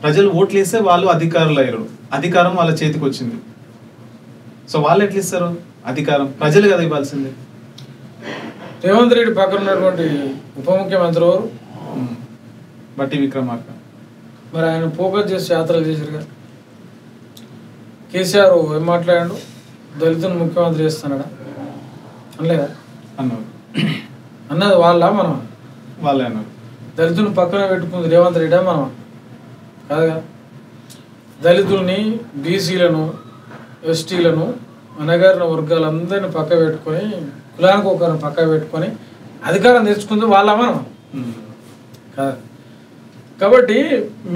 ప్రజలు ఓట్లు వేస్తే వాళ్ళు అధికారులు అయ్యారు, అధికారం వాళ్ళ చేతికి వచ్చింది. సో వాళ్ళు ఎట్లా ఇస్తారు అధికారం? ప్రజలు కదా ఇవ్వాల్సింది. రేవంత్ రెడ్డి పక్కన ఉన్నటువంటి ఉప ముఖ్యమంత్రి ఎవరు? బట్టి విక్రమార్క. మరి ఆయన ఫోకస్ చేసి యాత్రలు చేశారు కదా. కేసీఆర్ ఏం మాట్లాడాడు? దళితులను ముఖ్యమంత్రి చేస్తున్నాడా అనలేదా? అన్నారు. అన్నది వాళ్ళ మనం వాళ్ళే అన్నారు. దళితులను పక్కన పెట్టుకుంది రేవంత్ రెడ్డి మనం కాదుగా. దళితుల్ని, బీసీలను, ఎస్టీలను, అనగారిన వర్గాలందరినీ పక్క పెట్టుకొని, కులానికి ఒకరిని పక్క పెట్టుకొని అధికారం తెచ్చుకుంది వాళ్ళ మనం కాదు. కాబట్టి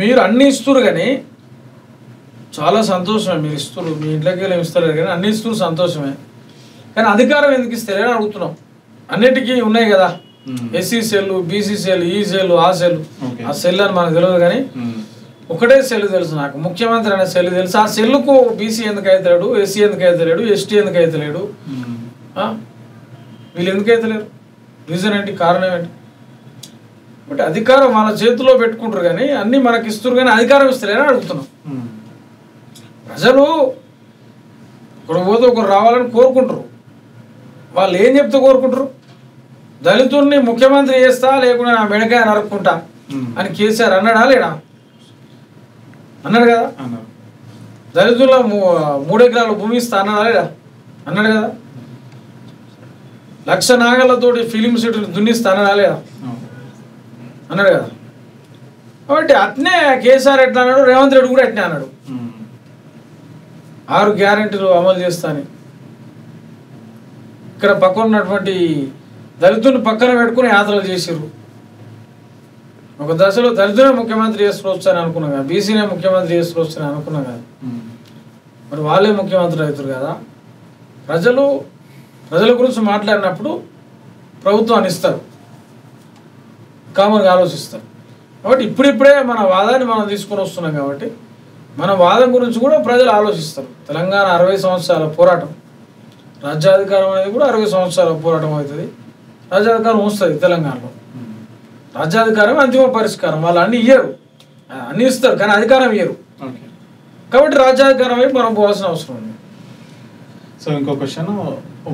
మీరు అన్ని ఇస్తున్నారు, కానీ చాలా సంతోషమే. మీరు ఇస్తున్నారు, మీ ఇంట్లోకి వెళ్ళి ఇస్తారు కానీ అన్ని ఇస్తున్నారు, సంతోషమే. కానీ అధికారం ఎందుకు ఇస్తారు అని అడుగుతున్నాం. అన్నిటికీ ఉన్నాయి కదా, ఎస్సీ సెల్, బీసీ సెల్, ఈ సెల్, ఆ సెల్. ఆ సెల్ అని మనకు తెలియదు, కానీ ఒకటే సెల్ తెలుసు నాకు, ముఖ్యమంత్రి అనే సెల్ తెలుసు. ఆ సెల్కు బీసీ ఎందుకు అవుతాడు, ఎస్సీ ఎందుకు అవుతలేడు, ఎస్టీ ఎందుకు అవుతలేడు, వీళ్ళు ఎందుకు అవుతలేరు? రీజన్ ఏంటి? కారణం ఏంటి? బట్ అధికారం వాళ్ళ చేతిలో పెట్టుకుంటారు, కానీ అన్నీ మనకి ఇస్తారు, కానీ అధికారం ఇస్తలేరని అడుగుతున్నాం. ప్రజలు ఒకరు పోతే ఒకరు రావాలని కోరుకుంటారు. వాళ్ళు ఏం చెప్తే కోరుకుంటారు? దళితుడిని ముఖ్యమంత్రి చేస్తా, లేకుండా నా మెడకాయ నరుక్కుంటా అని కేసీఆర్ అన్నాడా లేడా? అన్నాడు కదా. దళితుల 3 ఎకరాల భూమి ఇస్తా అన్నాడా లేడా? అన్నాడు కదా. 1,00,000 నాగళ్ళతోటి ఫిలిం సిటీలు దున్నిస్తా అన్నాడా లేడా? అన్నాడు కదా. కాబట్టి అట్నే కేసీఆర్ ఎట్లా అన్నాడు, రేవంత్ రెడ్డి కూడా అట్నే అన్నాడు. 6 గ్యారెంటీలు అమలు చేస్తాను. ఇక్కడ పక్కన ఉన్నటువంటి దళితుని పక్కన పెట్టుకుని యాత్రలు చేసిర్రు. ఒక దశలో దళితునే ముఖ్యమంత్రి చేసుకోవచ్చు అని అనుకున్నాం కదా, బీసీనే ముఖ్యమంత్రి చేసుకోవచ్చు అని అనుకున్నాం కదా. మరి వాళ్ళే ముఖ్యమంత్రి అవుతారు కదా. ప్రజల గురించి మాట్లాడినప్పుడు ప్రభుత్వాన్ని ఇస్తారు, కామన్గా ఆలోచిస్తారు. కాబట్టి ఇప్పుడిప్పుడే మన వాదాన్ని మనం తీసుకొని వస్తున్నాం కాబట్టి మన వాదం గురించి కూడా ప్రజలు ఆలోచిస్తారు. తెలంగాణ 60 సంవత్సరాల పోరాటం, రాజ్యాధికారం అనేది కూడా 60 సంవత్సరాల పోరాటం అవుతుంది. రాజ్యాధికారం వస్తుంది తెలంగాణలో. రాజ్యాధికారం అంతిమ పరిష్కారం. వాళ్ళు అన్ని ఇయ్యరు, అన్ని ఇస్తారు కానీ అధికారం ఇయ్యరు. కాబట్టి రాజ్యాధికారం వైపు మనం పోవాల్సిన అవసరం ఉంది. సో ఇంకో క్వశ్చన్,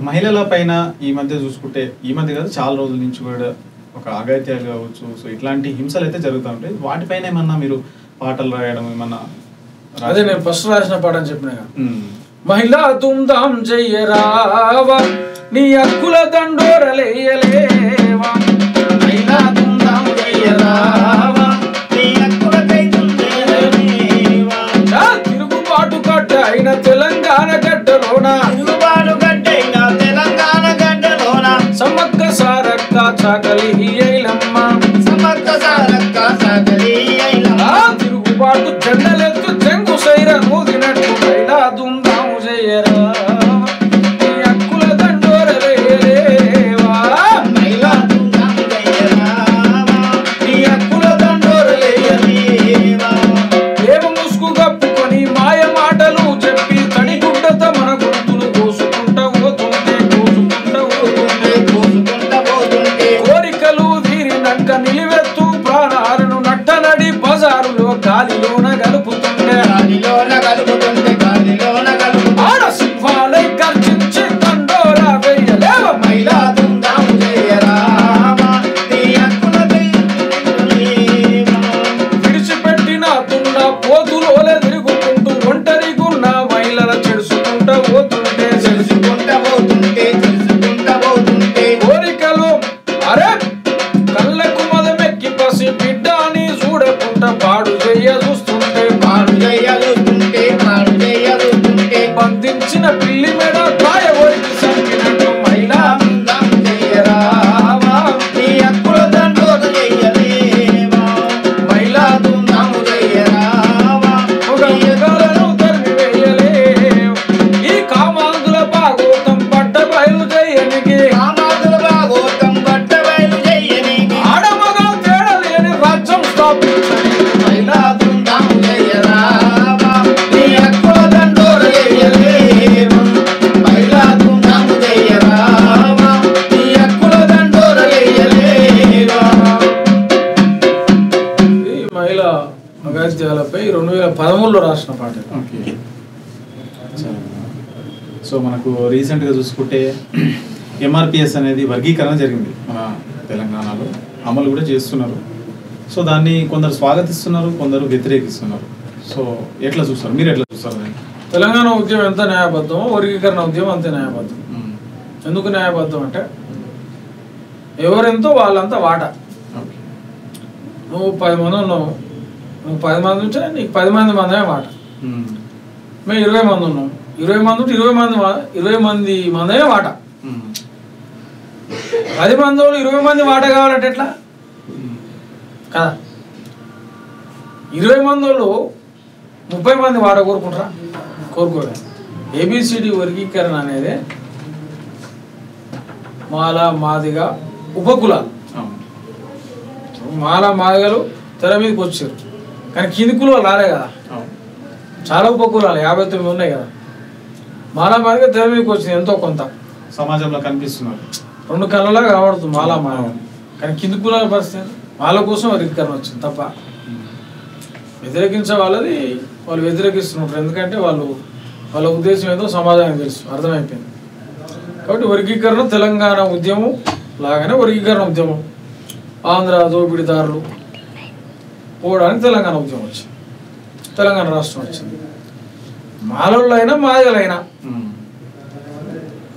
మహిళల పైన ఈ మధ్య చూసుకుంటే, ఈ మధ్య కాదు చాలా రోజుల నుంచి కూడా ఒక అఘాయిత్యాలు కావచ్చు, సో ఇట్లాంటి హింసలు అయితే జరుగుతూ ఉంటాయి. వాటిపైన ఏమన్నా మీరు పాటలు రాయడం ఏమన్నా? అదే నేను ఫస్ట్ రాసిన పాట అని చెప్పిన, మహిళా తుందాం చెయ్యరావా, నీ హక్కుల దండోరలేయలేవా, మహిళా తుందాం చెయ్యరావా, నీ హక్కుల తిరుగుబాటు గడ్డ అయిన తెలంగాణ గడ్డలోన, సమ్మక్క సారక్క చాకలి ఐలమ్మ, తిరుగుబాటు జెండలెత్తు చెంగు సైర నూదినట్టు మహిళా తుందాం చెయ్యరా, నీ హక్కుల దండోరలేయలేవా, నీ హక్కుల దండోరలేయలేవా. ఏమ ముసుగు కప్పుకొని మాయ మాటలు చెప్పి తడిగుడ్డతో మన గొంతు మీద కాయ ఒరికి సంపినట్టు మహిళా ధూమ్ధాం చెయ్యరావా నీ అక్కుల దండోలు చెయ్యలేవా మహిళా ధూమ్ధాం చెయ్యరావా ఒక యుగాలను తరిమి వేయలేవు ఈ కామాంధుల భాగోతం పట్ట బయలు చేయనికి కామాదుల భాగోతం బట్ట బయలు చెయ్యనీకి ఆడమగ తేడలేని రాజ్యం స్థాపించని మహిళా ధూమ్ధాం చెయ్యరావా నీ అక్కుల దండోలు చెయ్యలేవా మహిళా ధూమ్ధాం చెయ్యరావా నీ అక్కుల దండోలు చెయ్యలేవా ఈ మహిళా అగాధ్యాలపై 2013లో రాసిన పాట ఓకే. సో మనకు రీసెంట్గా చూసుకుంటే ఎంఆర్పిఎస్ అనేది వర్గీకరణ జరిగింది మన తెలంగాణలో, అమలు కూడా చేస్తున్నారు. సో దాన్ని కొందరు స్వాగతిస్తున్నారు, కొందరు వ్యతిరేకిస్తున్నారు. సో ఎట్లా చూస్తారు, మీరు ఎట్లా చూస్తారు దాన్ని? తెలంగాణ ఉద్యమం ఎంత న్యాయబద్ధమో వర్గీకరణ ఉద్యమం అంతే న్యాయబద్ధం. ఎందుకు న్యాయబద్ధం అంటే ఎవరెంతో వాళ్ళంతా వాటా. ఓకే. నువ్వు 10 మంది ఉన్నావు, నువ్వు 10 మంది ఉంటే నీకు 10 మంది మందమే వాటా. మేము 20 మంది ఉన్నాం, 20 మంది ఉంటే 20 మంది మందమే వాటా. 10 మంది వాళ్ళు 20 మంది వాటా కావాలంటే ఎట్లా కదా? 20 మంది వాళ్ళు 30 మంది వాటా కోరుకుంటారా? కోరుకోలేదు. ఏబిసిడి వర్గీకరణ అనేది మాల మాదిగ ఉపకులాలు. మాల మాదిగలు తెర మీదకి వచ్చారు, కానీ కింది కులాలు రాలే కదా. చాలా ఉపకులాలు 59 ఉన్నాయి కదా. మాలా మాదిగ తెర మీదకి వచ్చింది ఎంతో కొంత, సమాజంలో కనిపిస్తున్నారు. 2 కళ్ళలా కనబడుతుంది మాలా మాదిగ. కానీ కింది కులాల పరిస్థితి వాళ్ళ కోసం వర్గీకరణ వచ్చింది తప్ప వ్యతిరేకించే వాళ్ళది వాళ్ళు వ్యతిరేకిస్తున్నారు. ఎందుకంటే వాళ్ళ ఉద్దేశం ఏదో సమాజానికి తెలుసు, అర్థమైపోయింది. కాబట్టి వర్గీకరణ తెలంగాణ ఉద్యమం లాగానే వర్గీకరణ ఉద్యమం. ఆంధ్ర దోపిడీదారులు పోవడానికి తెలంగాణ ఉద్యమం వచ్చింది, తెలంగాణ రాష్ట్రం వచ్చింది. మాలోళ్ళైనా మాదిగలైనా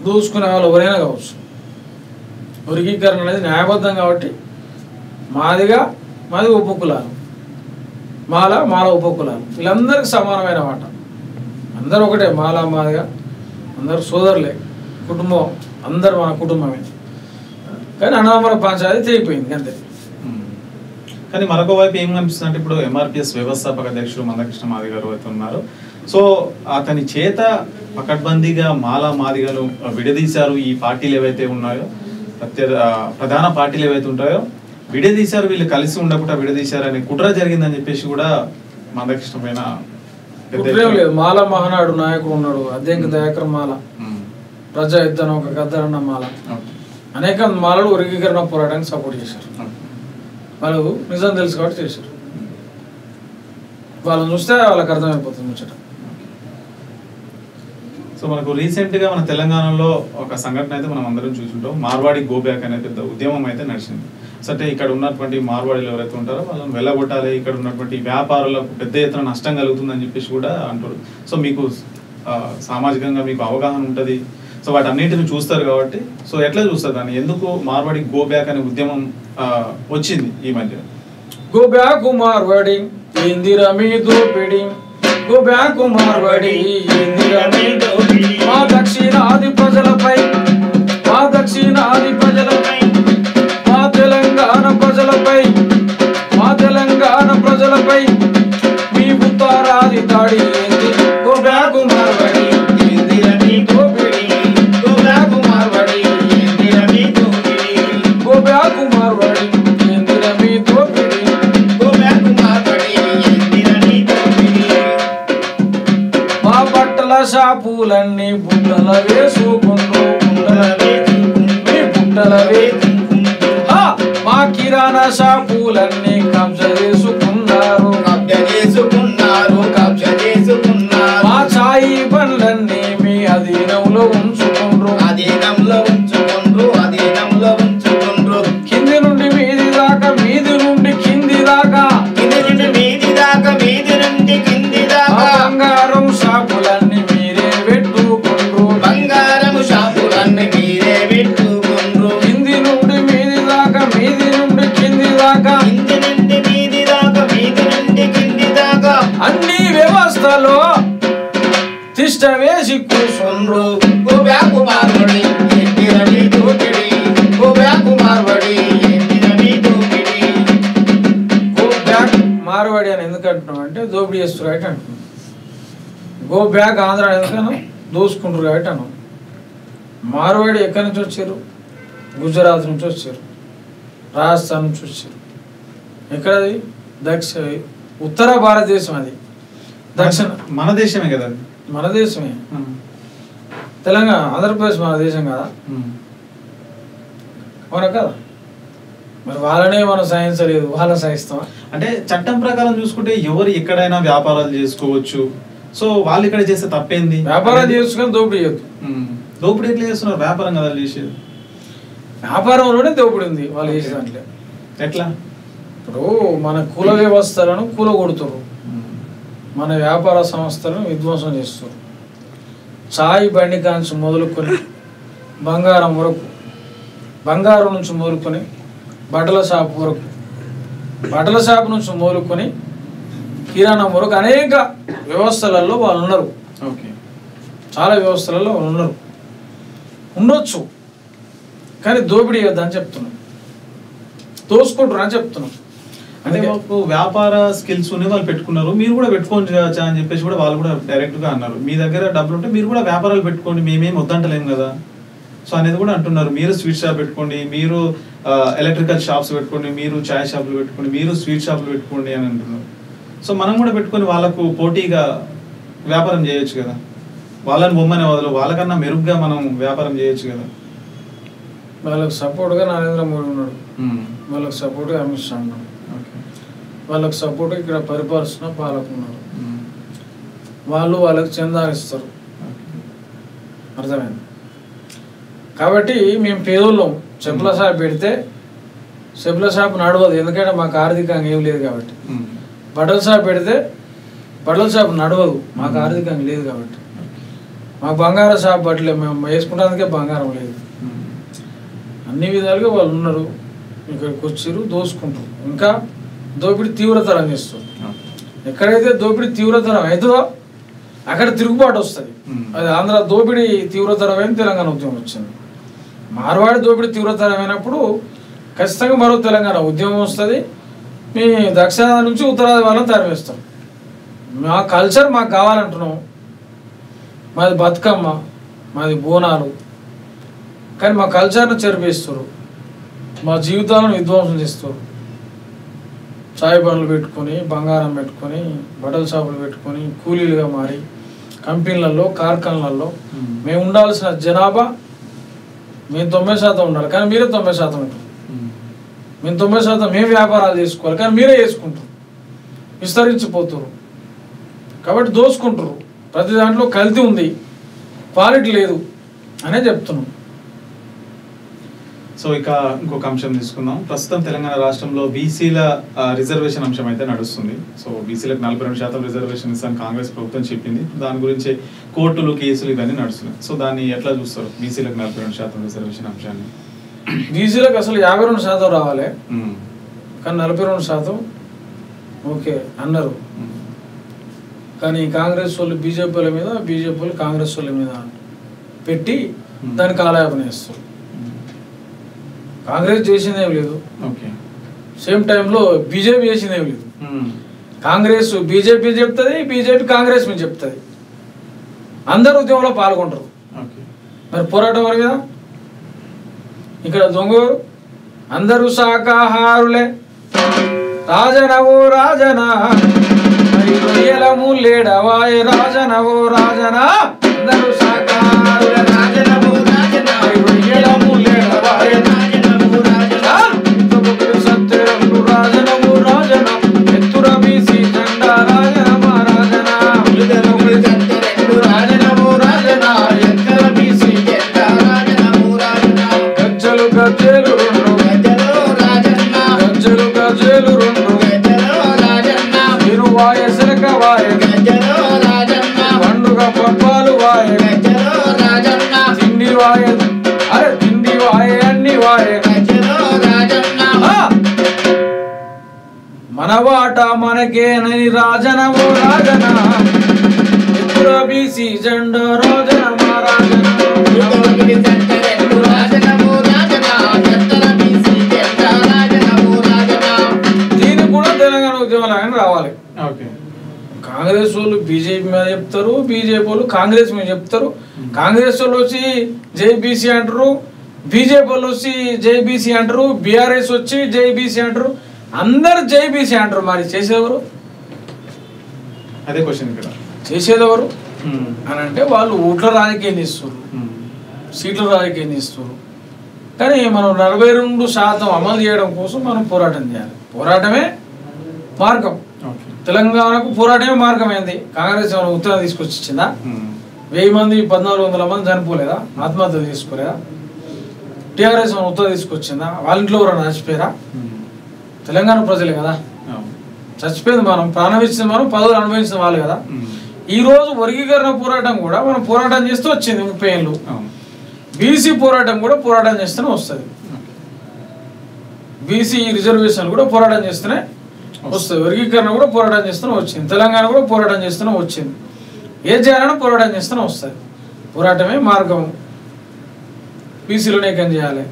దోచుకునే వాళ్ళు ఎవరైనా కావచ్చు. వర్గీకరణ అనేది న్యాయబద్ధం కాబట్టి మాది ఉపకులాలు, మాల ఉపకులాలు వీళ్ళందరికీ సమానమైన మాట. అందరూ ఒకటే, మాల మాదిగా అందరు సోదరులే, కుటుంబం అందరు మన కుటుంబమే. కానీ అనామర పంచాయతీ తెగిపోయింది అంతే. కానీ మరొక వైపు ఏం కనిపిస్తుంది అంటే ఇప్పుడు ఎంఆర్పిఎస్ వ్యవస్థాపక అధ్యక్షుడు మందకృష్ణ మాదిగ గారు అయితే ఉన్నారు. సో అతని చేత పకడ్బందీగా మాలా మాదిగలు విడదీశారు. ఈ పార్టీలు ఏవైతే ఉన్నాయో, ప్రధాన పార్టీలు ఏవైతే ఉంటాయో విడదీశారు, వీళ్ళు కలిసి ఉండకుండా విడదీశారు అనే కుట్ర జరిగిందని చెప్పేసి కూడా మందకృష్ణ పైన లేదు. మాల మహానాడు నాయకుడు ఉన్నాడు, అద్దెంకి దయాకర్ మాల, ప్రజా యుద్ధం ఒక గద్దరన్న మాల, అనేక మాలలు వర్గీకరణ పోరాటానికి సపోర్ట్ చేశారు. వాళ్ళు నిజం తెలుసు కాబట్టి చేశారు. వాళ్ళని చూస్తే వాళ్ళకి అర్థమైపోతుంది ముచ్చట. సో మనకు రీసెంట్గా మన తెలంగాణలో ఒక సంఘటన అయితే మనం అందరం చూసుంటాం. మార్వాడి గో బ్యాక్ అనే పెద్ద ఉద్యమం అయితే నడిచింది. సో అంటే ఇక్కడ ఉన్నటువంటి మార్వాడీలు ఎవరైతే ఉంటారో వాళ్ళని వెళ్ళగొట్టాలి, ఇక్కడ ఉన్నటువంటి వ్యాపారులకు పెద్ద ఎత్తున నష్టం కలుగుతుందని చెప్పేసి కూడా అంటారు. సో మీకు సామాజికంగా మీకు అవగాహన ఉంటుంది, సో వాటన్నిటిని చూస్తారు కాబట్టి సో ఎట్లా చూస్తారు దాన్ని? ఎందుకు మార్వాడి గో బ్యాక్ అనే ఉద్యమం వచ్చింది ఈ మధ్య? గో బ్యాక్ మార్వాడి ఇందిరా మీ దోపిడి, గో బ్యాక్ మార్వాడి ఇందిరా మీ దోపిడి, మా దక్షిణాది ప్రజలపై, మా దక్షిణాది ప్రజలపై, మా తెలంగాణ ప్రజలపై, మా తెలంగాణ ప్రజలపై మీ ఉత్తరాది దాడి ఏంది? గో బ్యాక్ మార్వాడి ఇందిరా మీ దోపిడి, గో బ్యాక్ మార్వాడి ఇందిరా మీ దోపిడి, గో బ్యాక్ మార్వాడి ఇందిరా మీ దోపిడి, గో బ్యాక్ మార్వాడి ఇందిరా మీ దోపిడి. మా బట్టల షాపులన్నీ బుట్టల వేసుకుంటూ, బుట్టల వేసుకుంటూ, మా కిరాణా షాపులన్నీ కబ్జా చేసుకున్నారు, మా చాయి బండ్లన్నీ మీ అధీనంలో ఉంచుకుండ్రు, కింది నుండి మీది దాకా, మీది నుండి కింది దాకా, బంగారం షాపులన్నీ మీరే పెట్టుకుండ్రు, కింది నుండి మీది దాకా, మీది నుండి కింది దాకా, దోపిడీ చేస్తారు కాబట్టి అంటున్నాం. గో బ్యాక్ ఆంధ్ర ఎందుకన్నా దోసుకుంటారు కాబట్టి అన్నాం. మార్వాడి ఎక్కడి నుంచి వచ్చారు? గుజరాత్ నుంచి వచ్చారు, రాజస్థాన్ నుంచి వచ్చారు. ఎక్కడది? ఉత్తర భారతదేశం. అది దక్షిణ మన దేశమే కదా, మన దేశమే. తెలంగాణ ఆంధ్రప్రదేశ్ మన దేశం కదా, అవునా కదా? మరి వాళ్ళనే మనం సహించలేదు, వాళ్ళని సహిస్తామా? అంటే చట్టం ప్రకారం చూసుకుంటే ఎవరు ఎక్కడైనా వ్యాపారాలు చేసుకోవచ్చు. సో వాళ్ళు ఇక్కడ చేస్తే తప్పేంది? వ్యాపారం చేసుకొని దోపిడీ చేయొద్దు. దోపిడీ ఎట్లా చేస్తున్నారు? వ్యాపారం కదా చేసేది. వ్యాపారంలోనే దోపిడీ ఉంది వాళ్ళు చేసే దాంట్లో. ఎట్లా? ఇప్పుడు మన కుల వ్యవస్థలను కూలగొడుతున్నారు, మన వ్యాపార సంస్థలను విధ్వంసం చేస్తారు. చాయ్ బండి కాంచి మొదలుకొని బంగారం వరకు, బంగారం నుంచి మొదలుకొని బట్టల షాప్ వరకు, బట్టల షాప్ నుంచి మొదలుకొని కిరాణా వరకు అనేక వ్యవస్థలలో వాళ్ళు ఉన్నారు. ఓకే, చాలా వ్యవస్థలలో వాళ్ళు ఉన్నారు, ఉండొచ్చు. కానీ దోపిడీ చేయొద్దని చెప్తున్నాం, దోసుకుంటారు అని చెప్తున్నాం. అంటే మాకు వ్యాపార స్కిల్స్ ఉన్నాయి, వాళ్ళు పెట్టుకున్నారు, మీరు కూడా పెట్టుకోండి చేయొచ్చా అని చెప్పేసి కూడా వాళ్ళు కూడా డైరెక్ట్ గా అన్నారు. మీ దగ్గర డబ్బులు ఉంటే మీరు కూడా వ్యాపారాలు పెట్టుకోండి, మేమేం వద్దంటలేము కదా. సో అనేది కూడా అంటున్నారు. మీరు స్వీట్ షాప్ పెట్టుకోండి, మీరు ఎలక్ట్రికల్ షాప్స్ పెట్టుకోండి, మీరు చాయ్ షాపులు పెట్టుకోండి, మీరు స్వీట్ షాపులు పెట్టుకోండి అని అంటున్నారు. సో మనం కూడా పెట్టుకొని వాళ్ళకు పోటీగా వ్యాపారం చేయొచ్చు కదా. వాళ్ళని బొమ్మనే వదలు, వాళ్ళకన్నా మెరుగ్గా మనం వ్యాపారం చేయొచ్చు కదా. వాళ్ళకు సపోర్ట్గా నరేంద్ర మోడీ ఉన్నాడు, వాళ్ళకు సపోర్ట్గా అమిత్ షా ఉన్నాడు, వాళ్ళకు సపోర్ట్ ఇక్కడ పరిపాలిస్తున్న పాలకులు ఉన్నారు. వాళ్ళు వాళ్ళకి చందానిస్తారు, అర్థమైంది. కాబట్టి మేము పేదోళ్ళం. చెప్పుల షాప్ పెడితే చెప్పుల షాప్ నడవదు, ఎందుకంటే మాకు ఆర్థికంగా ఏం లేదు కాబట్టి. బట్టల షాప్ పెడితే బట్టల షాప్ నడవదు, మాకు ఆర్థికంగా లేదు కాబట్టి. మాకు బంగారం షాప్ బట్టలే, మేము వేసుకుంటానికే బంగారం లేదు. అన్ని విధాలుగా వాళ్ళు ఉన్నారు, ఇక్కడికి వచ్చారు, దోసుకుంటారు. ఇంకా దోపిడీ తీవ్రతరం చేస్తారు. ఎక్కడైతే దోపిడీ తీవ్రతరం అవుతుందో అక్కడ తిరుగుబాటు వస్తుంది. అది ఆంధ్ర దోపిడీ తీవ్రతరమైన తెలంగాణ ఉద్యమం వచ్చింది. మార్వాడి దోపిడీ తీవ్రతరమైనప్పుడు ఖచ్చితంగా మరో తెలంగాణ ఉద్యమం వస్తుంది. మీ దక్షిణాది నుంచి ఉత్తరాది వాళ్ళని తరివేస్తాం. మా కల్చర్ మాకు కావాలంటున్నాం. మాది బతుకమ్మ, మాది బోనాలు, కానీ మా కల్చర్ను చెరిపేస్తారు, మా జీవితాలను విధ్వంసం చేస్తారు. చాయ్ బండ్లు పెట్టుకొని, బంగారం పెట్టుకొని, బట్టల షాపులు పెట్టుకొని, కూలీలుగా మారి కంపెనీలలో, కార్ఖానాలలో మేము ఉండాల్సిన జనాభా మేము 90% ఉండాలి, కానీ మీరే 90% ఉంటారు. మేము 90% మేము వ్యాపారాలు చేసుకోవాలి, కానీ మీరే చేసుకుంటారు, విస్తరించిపోతారు. కాబట్టి దోసుకుంటారు. ప్రతి దాంట్లో కల్తీ ఉంది, క్వాలిటీ లేదు అనే చెప్తున్నాం. సో ఇక ఇంకొక అంశం తీసుకుందాం. ప్రస్తుతం తెలంగాణ రాష్ట్రంలో బీసీల రిజర్వేషన్ అంశం అయితే నడుస్తుంది. సో బీసీలకు 42% రిజర్వేషన్ ఇస్తాను కాంగ్రెస్ ప్రభుత్వం చెప్పింది. దాని గురించి కోర్టులు, కేసులు ఇవన్నీ నడుస్తున్నాయి. సో దాన్ని ఎట్లా చూస్తారు బీసీలకు 42% రిజర్వేషన్ అంశాన్ని? బీసీలకు అసలు 52% రావాలి, కానీ 42% ఓకే అన్నారు. కానీ కాంగ్రెస్ వాళ్ళు బీజేపీ వాళ్ళ మీద, బీజేపీ వాళ్ళు కాంగ్రెస్ వాళ్ళ మీద పెట్టి దాన్ని కాలయాపన చేస్తారు. కాంగ్రెస్ చేసిందేం లేదు, సేమ్ టైంలో బీజేపీ చేసిందేం లేదు. కాంగ్రెస్ బీజేపీ చెప్తుంది, బీజేపీ కాంగ్రెస్ మీద చెప్తుంది. అందరూ ఉద్యమంలో పాల్గొంటారు. మరి పోరాటం వారి మీద ఇక్కడ దొంగలు అందరూ శాకాహారులే. రాజనవో రాజనా మరి రొయ్యలము లేడవాయ, రాజనవో రాజనా అందరూ శాకాహారులే. రాజనవో రాజనా మరి రొయ్యలము లేడవాయ, రాజనము రాజన ఎత్తుర బీసీ జెండా రాజనమా రాజన, రాజనము రాజన ఎత్తర బీసీ జెండా రాజనము రాజన. గజ్జలు గజ్జలు రెండు, గజ్జలు గజ్జలు రెండు, తిరువాయ శిలకవాయ, పండుగ పప్పాలు వాయ, తిండి వాయ, అరే తిండి వాయ అన్ని వాయ. మనవాట మనకేనని రాజనమో రాజన ఎత్తుర బీసీ జెండా రాజనమా రాజన. దీనికి కూడా తెలంగాణ ఉద్యమం రావాలి. చెప్తారు, బీజేపీ వాళ్ళు కాంగ్రెస్ మీద చెప్తారు. కాంగ్రెస్ వాళ్ళు వచ్చి జైబీసీ అంటారు, బీజేపీ వాళ్ళు వచ్చి జైబీసీ అంటారు, బీఆర్ఎస్ వచ్చి జైబీసీ అంటారు, అందరు జైబీసీ అంటారు. మరి చేసేవారు? అదే క్వశ్చన్ ఇక్కడ. చేసేదెవరు అని అంటే వాళ్ళు ఓట్ల రాజకీయం చేస్తారు, సీట్ల రాజకీయం చేస్తారు. కానీ మనం 42% అమలు చేయడం కోసం మనం పోరాటం చేయాలి. పోరాటమే మార్గం. తెలంగాణకు పోరాటమే మార్గమైంది. కాంగ్రెస్ ఏమైనా ఉత్తరం తీసుకొచ్చి ఇచ్చిందా? 1000 మంది 1400 మంది చనిపోలేదా? ఆత్మహత్య తీసుకోలేదా? టీఆర్ఎస్ ఏమైనా ఉత్తరం తీసుకొచ్చిందా? వాళ్ళ ఇంట్లో ఎవరైనా చచ్చిపోయారా? తెలంగాణ ప్రజలే కదా చచ్చిపోయింది. మనం ప్రాణం ఇచ్చిన మనం పదవులు అనుభవించిన వాళ్ళు కదా. ఈ రోజు వర్గీకరణ పోరాటం కూడా మనం పోరాటం చేస్తూ వచ్చింది 30 ఏళ్ళు. బీసీ పోరాటం కూడా పోరాటం చేస్తూనే వస్తుంది. బీసీ రిజర్వేషన్ కూడా పోరాటం చేస్తూనే వస్తుంది. వర్గీకరణ కూడా పోరాటం చేస్తూనే వచ్చింది. తెలంగాణ కూడా పోరాటం చేస్తూనే వచ్చింది. ఏ చేయాలన్నా పోరాటం చేస్తూనే వస్తుంది. పోరాటమే మార్గం. బీసీలోనే ఏకం చేయాలి,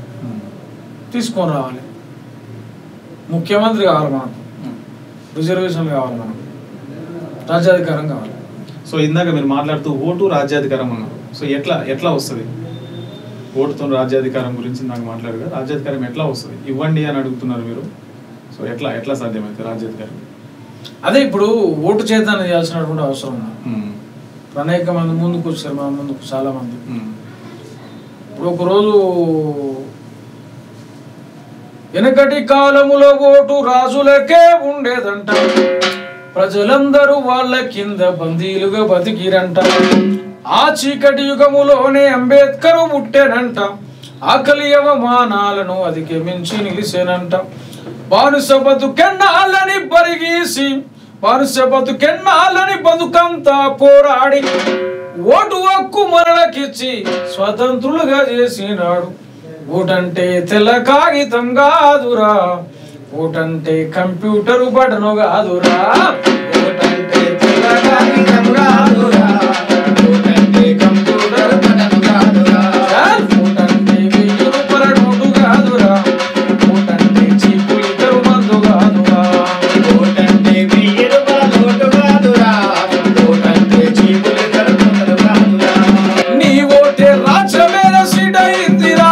తీసుకొని రావాలి. ముఖ్యమంత్రి కావాలి మనకు, రిజర్వేషన్లు కావాలి మనకు, రాజ్యాధికారం కావాలి. సో ఇందాక మీరు మాట్లాడుతూ ఓటు రాజ్యాధికారం అన్నారు. సో ఎట్లా వస్తుంది? ఓటుతో రాజ్యాధికారం గురించి నాకు మాట్లాడు కదా, రాజ్యాధికారం ఎట్లా వస్తుంది? ఇవ్వండి అని అడుగుతున్నారు మీరు. సో ఎట్లా సాధ్యమవుతుంది రాజ్యాధికారం? అదే ఇప్పుడు ఓటు చేద్దాన్ని చేయాల్సినటువంటి అవసరం ఉంది. అనేక మంది ముందుకు వచ్చారు, మన ముందుకు చాలా మంది. ఇప్పుడు ఒకరోజు వెనకటి కాలములో ఓటు రాజులకే ఉండేదంట, ప్రజలందరూ వాళ్ళ కింద బందీలుగా బతికిరంట. ఆ చీకటి యుగములోనే అంబేద్కర్ పుట్టేనంట, ఆకలి అవమానాలను అధిగమించి నిలిసేనంట. బానిస బతుకెన్నాళ్ళని పరిగీసి, బానిస బతుకెన్నాళ్ళని బతుకంతా పోరాడి ఓటు హక్కు మరలకిచ్చి స్వతంత్రులుగా చేసినాడు. ఓటంటే తెల్ల కాగితం కాదురా, ఓటంటే కంప్యూటర్ బటను కాదురా, ఓటంటే తెల్ల కాగితం కాదురా, ఓటంటే కంప్యూటర్ బటను కాదురా, ఓటంటే 1000 రూపాయల నోటు కాదురా, ఓటంటే చీపు లీటరు మందు కాదురా, ఓటంటే 1000 రూపాయల నోటు కాదురా, ఓటంటే చీపు లీటరు మందు కాదురా. నీ ఓటే రాజ్యమేల సీట్ అయిందిరా,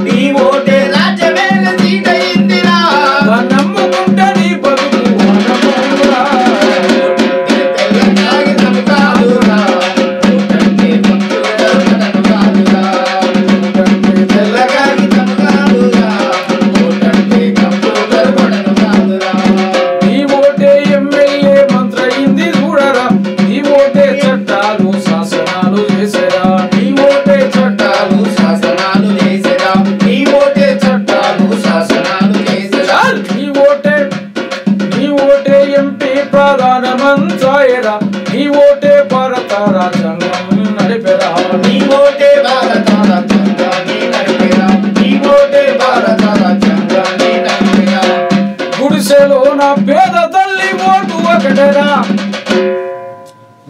నీ ఓటే రాజ్యమేల సీట్ అయిందిరా, నమ్ముకుంటే నీ బతుకు అనమోరా, ఓటంటే తెల్ల కాగితం కాదురా, ఓటంటే కంప్యూటర్ బటను కాదురా, ఓటంటే తెల్ల కాగితం కాదురా, ఓటంటే కంప్యూటర్ బటను కాదురా. నీ ఓటే ఎమ్మెల్యే మంత్రి అయింది చూడరా, నీ ఓటే చట్టాలు శాసనాలు చేసేరా, నీ ఓటే చట్టాలు శాసనాలు చేసేరా, నీ ఓటే చట్టాలు శాసనాలు చేసేరా, నీ ఓటే ఎంపీ ప్రధానమంత్రి అయ్యేరా, నీ ఓటే భారత రాజ్యాంగం నడిపెరా, నీ ఓటే భారత రాజ్యాంగాన్ని నడిపెరా, నీ ఓటే భారత రాజ్యాంగాన్ని నడిపెరా. గుడిసెలో నా పేద తల్లి ఓటు ఒకటేరా,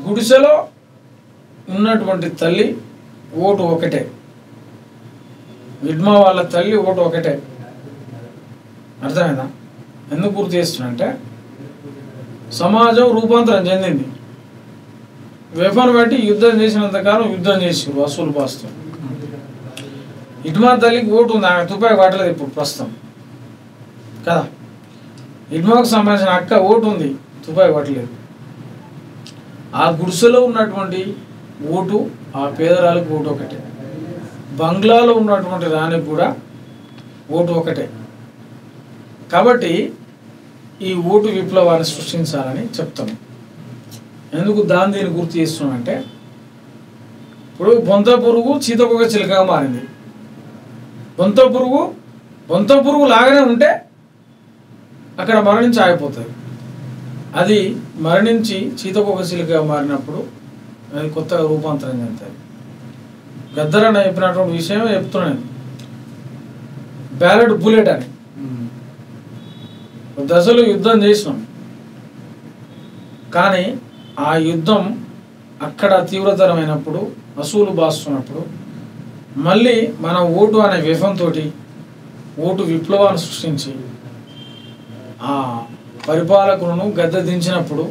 గుడిసెలో ఉన్నటువంటి తల్లి ఓటు ఒకటే, విడ్మా వాళ్ళ తల్లి ఓటు ఒకటే. అర్థమైందా? ఎందుకు గుర్తు చేస్తున్నంటే సమాజం రూపాంతరం చెందింది. వెపన్ బట్టి యుద్ధం చేసినంతకాలం యుద్ధం చేసి వసూలు పాస్తూ. ఇడ్మా తల్లికి ఓటు ఉంది, ఆమె తుపాయి పట్టలేదు ఇప్పుడు ప్రస్తుతం కదా. ఇడ్మాకు సంబంధించిన అక్క ఓటు ఉంది, తుపాయి పట్టలేదు. ఆ గుడిసెలో ఉన్నటువంటి ఓటు ఆ పేదరాలకు ఓటు ఒకటే, బంగ్లాలో ఉన్నటువంటి రానికి కూడా ఓటు ఒకటే. కాబట్టి ఈ ఓటు విప్లవాన్ని సృష్టించాలని చెప్తాము. ఎందుకు దీన్ని గుర్తు చేస్తున్నామంటే ఇప్పుడు బొంత పురుగు చీతకొక చిలుకగా మారింది. బొంత పురుగు లాగానే ఉంటే అక్కడ మరణించి ఆగిపోతుంది. అది మరణించి చీతకొక చిలుకగా మారినప్పుడు అది కొత్తగా రూపాంతరం చెందుతుంది. గద్దరన్న చెప్పినటువంటి విషయం చెప్తున్నాను, బ్యాలెట్ బుల్లెట్ అని. దశలో యుద్ధం చేసినాం, కానీ ఆ యుద్ధం అక్కడ తీవ్రతరమైనప్పుడు వసూలు బాస్తున్నప్పుడు మళ్ళీ మన ఓటు అనే వ్యసంతో ఓటు విప్లవాన్ని సృష్టించి ఆ పరిపాలకులను గద్దె దించినప్పుడు,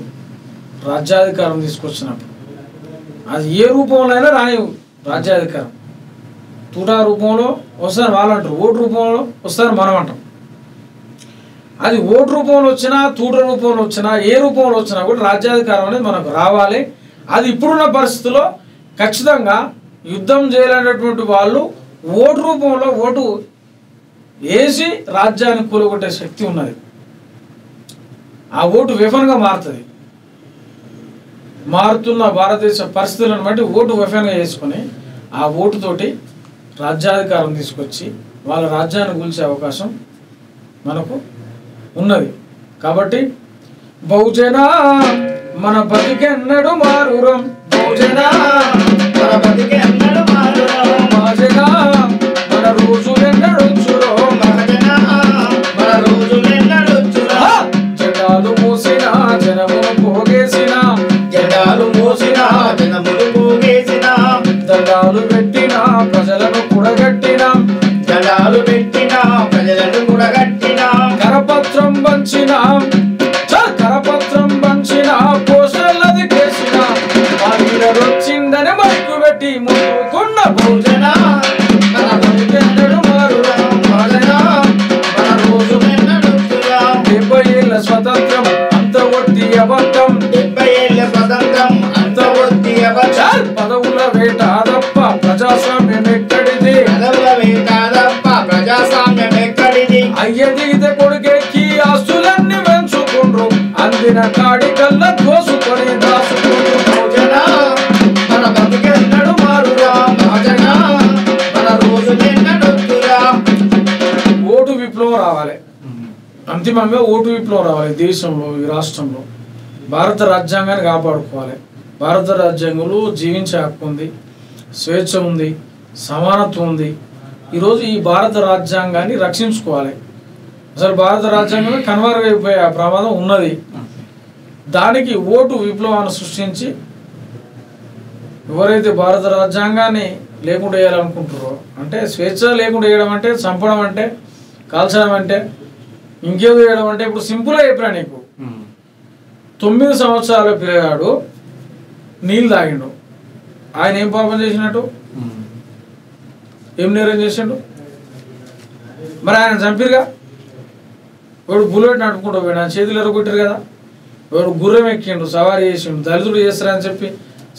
రాజ్యాధికారం తీసుకొచ్చినప్పుడు అది ఏ రూపంలో అయినా రాని రాజ్యాధికారం. తూటా రూపంలో వస్తారు వాళ్ళు అంటారు, ఓటు రూపంలో వస్తారు మనం అంటాం. అది ఓటు రూపంలో వచ్చినా తూట రూపంలో వచ్చినా ఏ రూపంలో వచ్చినా కూడా రాజ్యాధికారం అనేది మనకు రావాలి. అది ఇప్పుడున్న పరిస్థితుల్లో ఖచ్చితంగా యుద్ధం చేయలేనటువంటి వాళ్ళు ఓటు రూపంలో ఓటు వేసి రాజ్యాన్ని కూలగొట్టే శక్తి ఉన్నది. ఆ ఓటు వెఫన్గా మారుతుంది. మారుతున్న భారతదేశ పరిస్థితులను బట్టి ఓటు వెఫన్గా చేసుకొని ఆ ఓటుతోటి రాజ్యాధికారం తీసుకొచ్చి వాళ్ళ రాజ్యాన్ని కూల్చే అవకాశం మనకు ఉన్నది. కాబట్టి బహుజన మన బతికెన్నడు మారురం, బహుజన మన బతికెన్నడు మారురం, మహాజన మన రోజులెన్నడొచ్చురో, మహాజన మన రోజులెన్నడొచ్చురా. జెండాలు మూసిన జనమును పోగేసిన, జెండాలు మోసిన జనములు పోగేసిన, దండాలు పెట్టిన ప్రజలను కూడగట్టిన, జెండాలు పెట్టిన ప్రజలను కూడగట్టిన, కరపత్రం పంచిన కరపత్రం పంచిన పోషలది కేసిన, వచ్చిందని మైకు పెట్టి ముక్కుకున్న బహుజన మన బతికెన్నడు మారురం, మహాజన మన రోజులెన్నడొచ్చురా. 70 ఏళ్ళ స్వతంత్రం అంత ఒట్టి అబద్ధం, 70 ఏళ్ల స్వతంత్రం అంత ఒత్తి అబద్ధం, పదవుల వేట తప్ప ప్రజాస్వామ్యం ఎక్కడిది, పదవుల వేట తప్ప ప్రజాస్వామ్యం ఎక్కడిది. అయ్యదిగితే కొడుకెక్కి ఆస్తులన్నీ పెంచుకుండ్రు, అందిన కాడి కల్లా దోసుకొని దాసుకుండ్రు. బహుజన మన బతికెన్నడు మారురా, మహాజన మన రోజులెన్నడొచ్చురా. ఓటు విప్లవం రావాలి. అంతిమంగా ఓటు విప్లవం రావాలి. దేశంలో ఈ రాష్ట్రంలో భారత రాజ్యాంగాన్ని కాపాడుకోవాలి. భారత రాజ్యాంగంలో జీవించే హక్కు ఉంది, స్వేచ్ఛ ఉంది, సమానత్వం ఉంది. ఈరోజు ఈ భారత రాజ్యాంగాన్ని రక్షించుకోవాలి. అసలు భారత రాజ్యాంగమే కనుమరుగైపోయే ప్రమాదం ఉన్నది. దానికి ఓటు విప్లవాన్ని సృష్టించి ఎవరైతే భారత రాజ్యాంగాన్ని లేకుండా వేయాలనుకుంటారో, అంటే స్వేచ్ఛ లేకుండా వేయడం అంటే చంపడం అంటే కాల్చడం అంటే ఇంకేదో వేయడం అంటే, ఇప్పుడు సింపుల్గా చెప్పినా నీకు, 9 సంవత్సరాల పిల్లగాడు నీళ్ళు తాగిండు, ఆయన ఏం పాపం చేసినట్టు, ఏం నేరం చేసిండు? మరి ఆయన చంపిరుగా. వాడు బుల్లెట్ నడుపుకుంటూ పోయినా చేతులు ఎరగొట్టారు కదా. వాడు గుర్రం ఎక్కిండు, సవారీ చేసిండు, దళితుడు చేస్తారని చెప్పి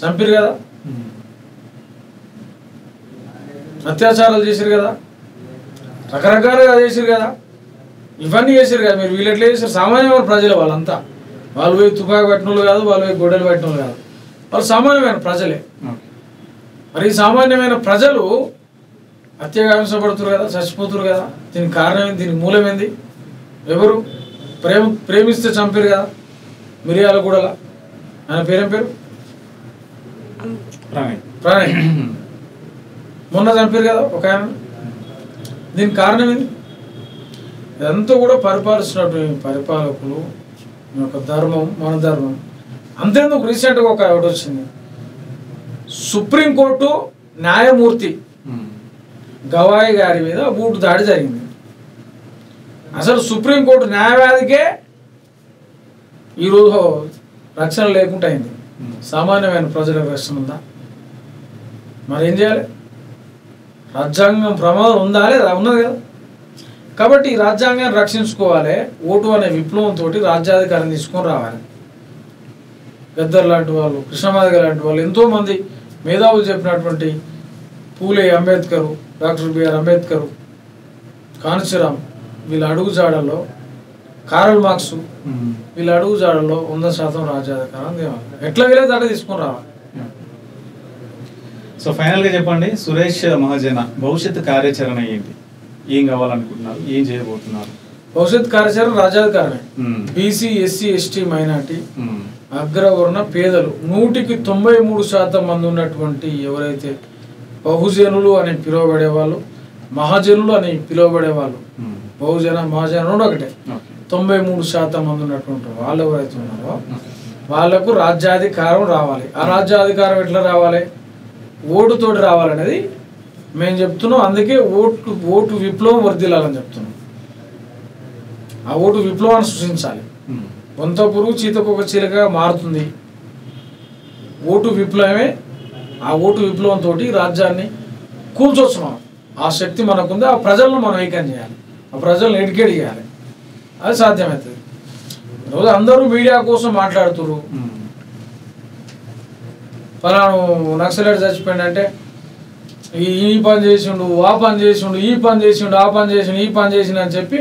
చంపిరు కదా. అత్యాచారాలు చేసిరు కదా, రకరకాలుగా చేసిరు కదా, ఇవన్నీ చేసిరు కదా. మీరు వీళ్ళు ఎట్లా చేసారు? సామాన్యమైన ప్రజలు వాళ్ళంతా. వాళ్ళు పోయి తుపాకి పట్టినోళ్ళు కాదు, వాళ్ళు పోయి గొడ్డలు పట్టినోళ్ళు కాదు, వాళ్ళు సామాన్యమైన ప్రజలే. మరి ఈ సామాన్యమైన ప్రజలు హత్యగా హింసపడుతున్నారు కదా, చచ్చిపోతున్నారు కదా. దీనికి కారణం ఏంది? దీనికి మూలం ఏంది? ఎవరు? ప్రేమిస్తే చంపారు కదా మిర్యాలగూడల. ఆయన పేరేం పేరు? ప్రణయ్. మొన్న చంపారు కదా ఒక ఆయన. దీనికి కారణం ఏంది? ఇదంతా కూడా పరిపాలిస్తున్నటువంటి పరిపాలకులు యొక్క ధర్మం, మన ధర్మం. అంతేందుకు రీసెంట్గా ఒక ఒకటి వచ్చింది, సుప్రీంకోర్టు న్యాయమూర్తి గవాయి గారి మీద బూటు దాడి జరిగింది. అసలు సుప్రీంకోర్టు న్యాయవాదికే ఈరోజు రక్షణ లేకుండా అయింది. సామాన్యమైన ప్రజలకు రక్షణ ఉందా? మరి ఏం చేయాలి? రాజ్యాంగం ప్రమాదం ఉందా లేదా? ఉన్నది కదా. కాబట్టి ఈ రాజ్యాంగాన్ని రక్షించుకోవాలి. ఓటు అనే విప్లవంతో రాజ్యాధికారం తీసుకొని రావాలి. గద్దర్ లాంటి వాళ్ళు, కృష్ణమాదిగ లాంటి వాళ్ళు, ఎంతోమంది మేధావులు చెప్పినటువంటి పూలే అంబేద్కర్, డాక్టర్ బిఆర్ అంబేద్కర్, కాంచీరామ్, వీళ్ళ అడుగుజాడల్లో, కారల్ మార్క్స్, వీళ్ళ అడుగుజాడల్లో 100% రాజ్యాధికారం తేవాలి. ఎట్లా వీలైతే అట్లా తీసుకొని రావాలి. సో ఫైనల్గా చెప్పండి, సురేష్ మహాజన భవిష్యత్ కార్యాచరణ ఏంటి? ఏం కావాలనుకుంటున్నారు? ఏం చేయబోతున్నారు? భవిష్యత్ కార్యాచరణ రాజ్యాధికారమే. బీసీ, ఎస్సీ, ఎస్టీ, మైనార్టీ, అగ్రవర్ణ, పేదలు 100% మంది ఉన్నటువంటి ఎవరైతే బహుజనులు అని పిలువబడేవాళ్ళు, మహాజనులు అని పిలువబడేవాళ్ళు, బహుజన మహాజన ఒకటే, 93% మంది ఉన్నటువంటి వాళ్ళు ఎవరైతే ఉన్నారో వాళ్ళకు రాజ్యాధికారం రావాలి. ఆ రాజ్యాధికారం ఎట్లా రావాలి? ఓటుతోటి రావాలనేది మేము చెప్తున్నాం. అందుకే ఓటు విప్లవం వర్ధిల్లాలని చెప్తున్నాం. ఆ ఓటు విప్లవాన్ని సృష్టించాలి. కొంత పురుగు చీతకొక చీలగా మారుతుంది. ఓటు విప్లవమే ఆ ఓటు విప్లవంతో రాజ్యాన్ని కూల్చొచ్చు మనం. ఆ శక్తి మనకుంది. ఆ ప్రజలను మనం ఏకం చేయాలి, ఆ ప్రజలను ఎడ్యుకేట్ చేయాలి. అది సాధ్యమవుతుంది. ఈరోజు అందరూ మీడియా కోసం మాట్లాడుతున్నారు. ఫలాను నక్సలైట్ చచ్చిపోయిందంటే ఈ పని చేసిండు, ఆ పని చేసిండు, ఈ పని చేసిండు, ఆ పని చేసిండు, ఈ పని చేసిండు అని చెప్పి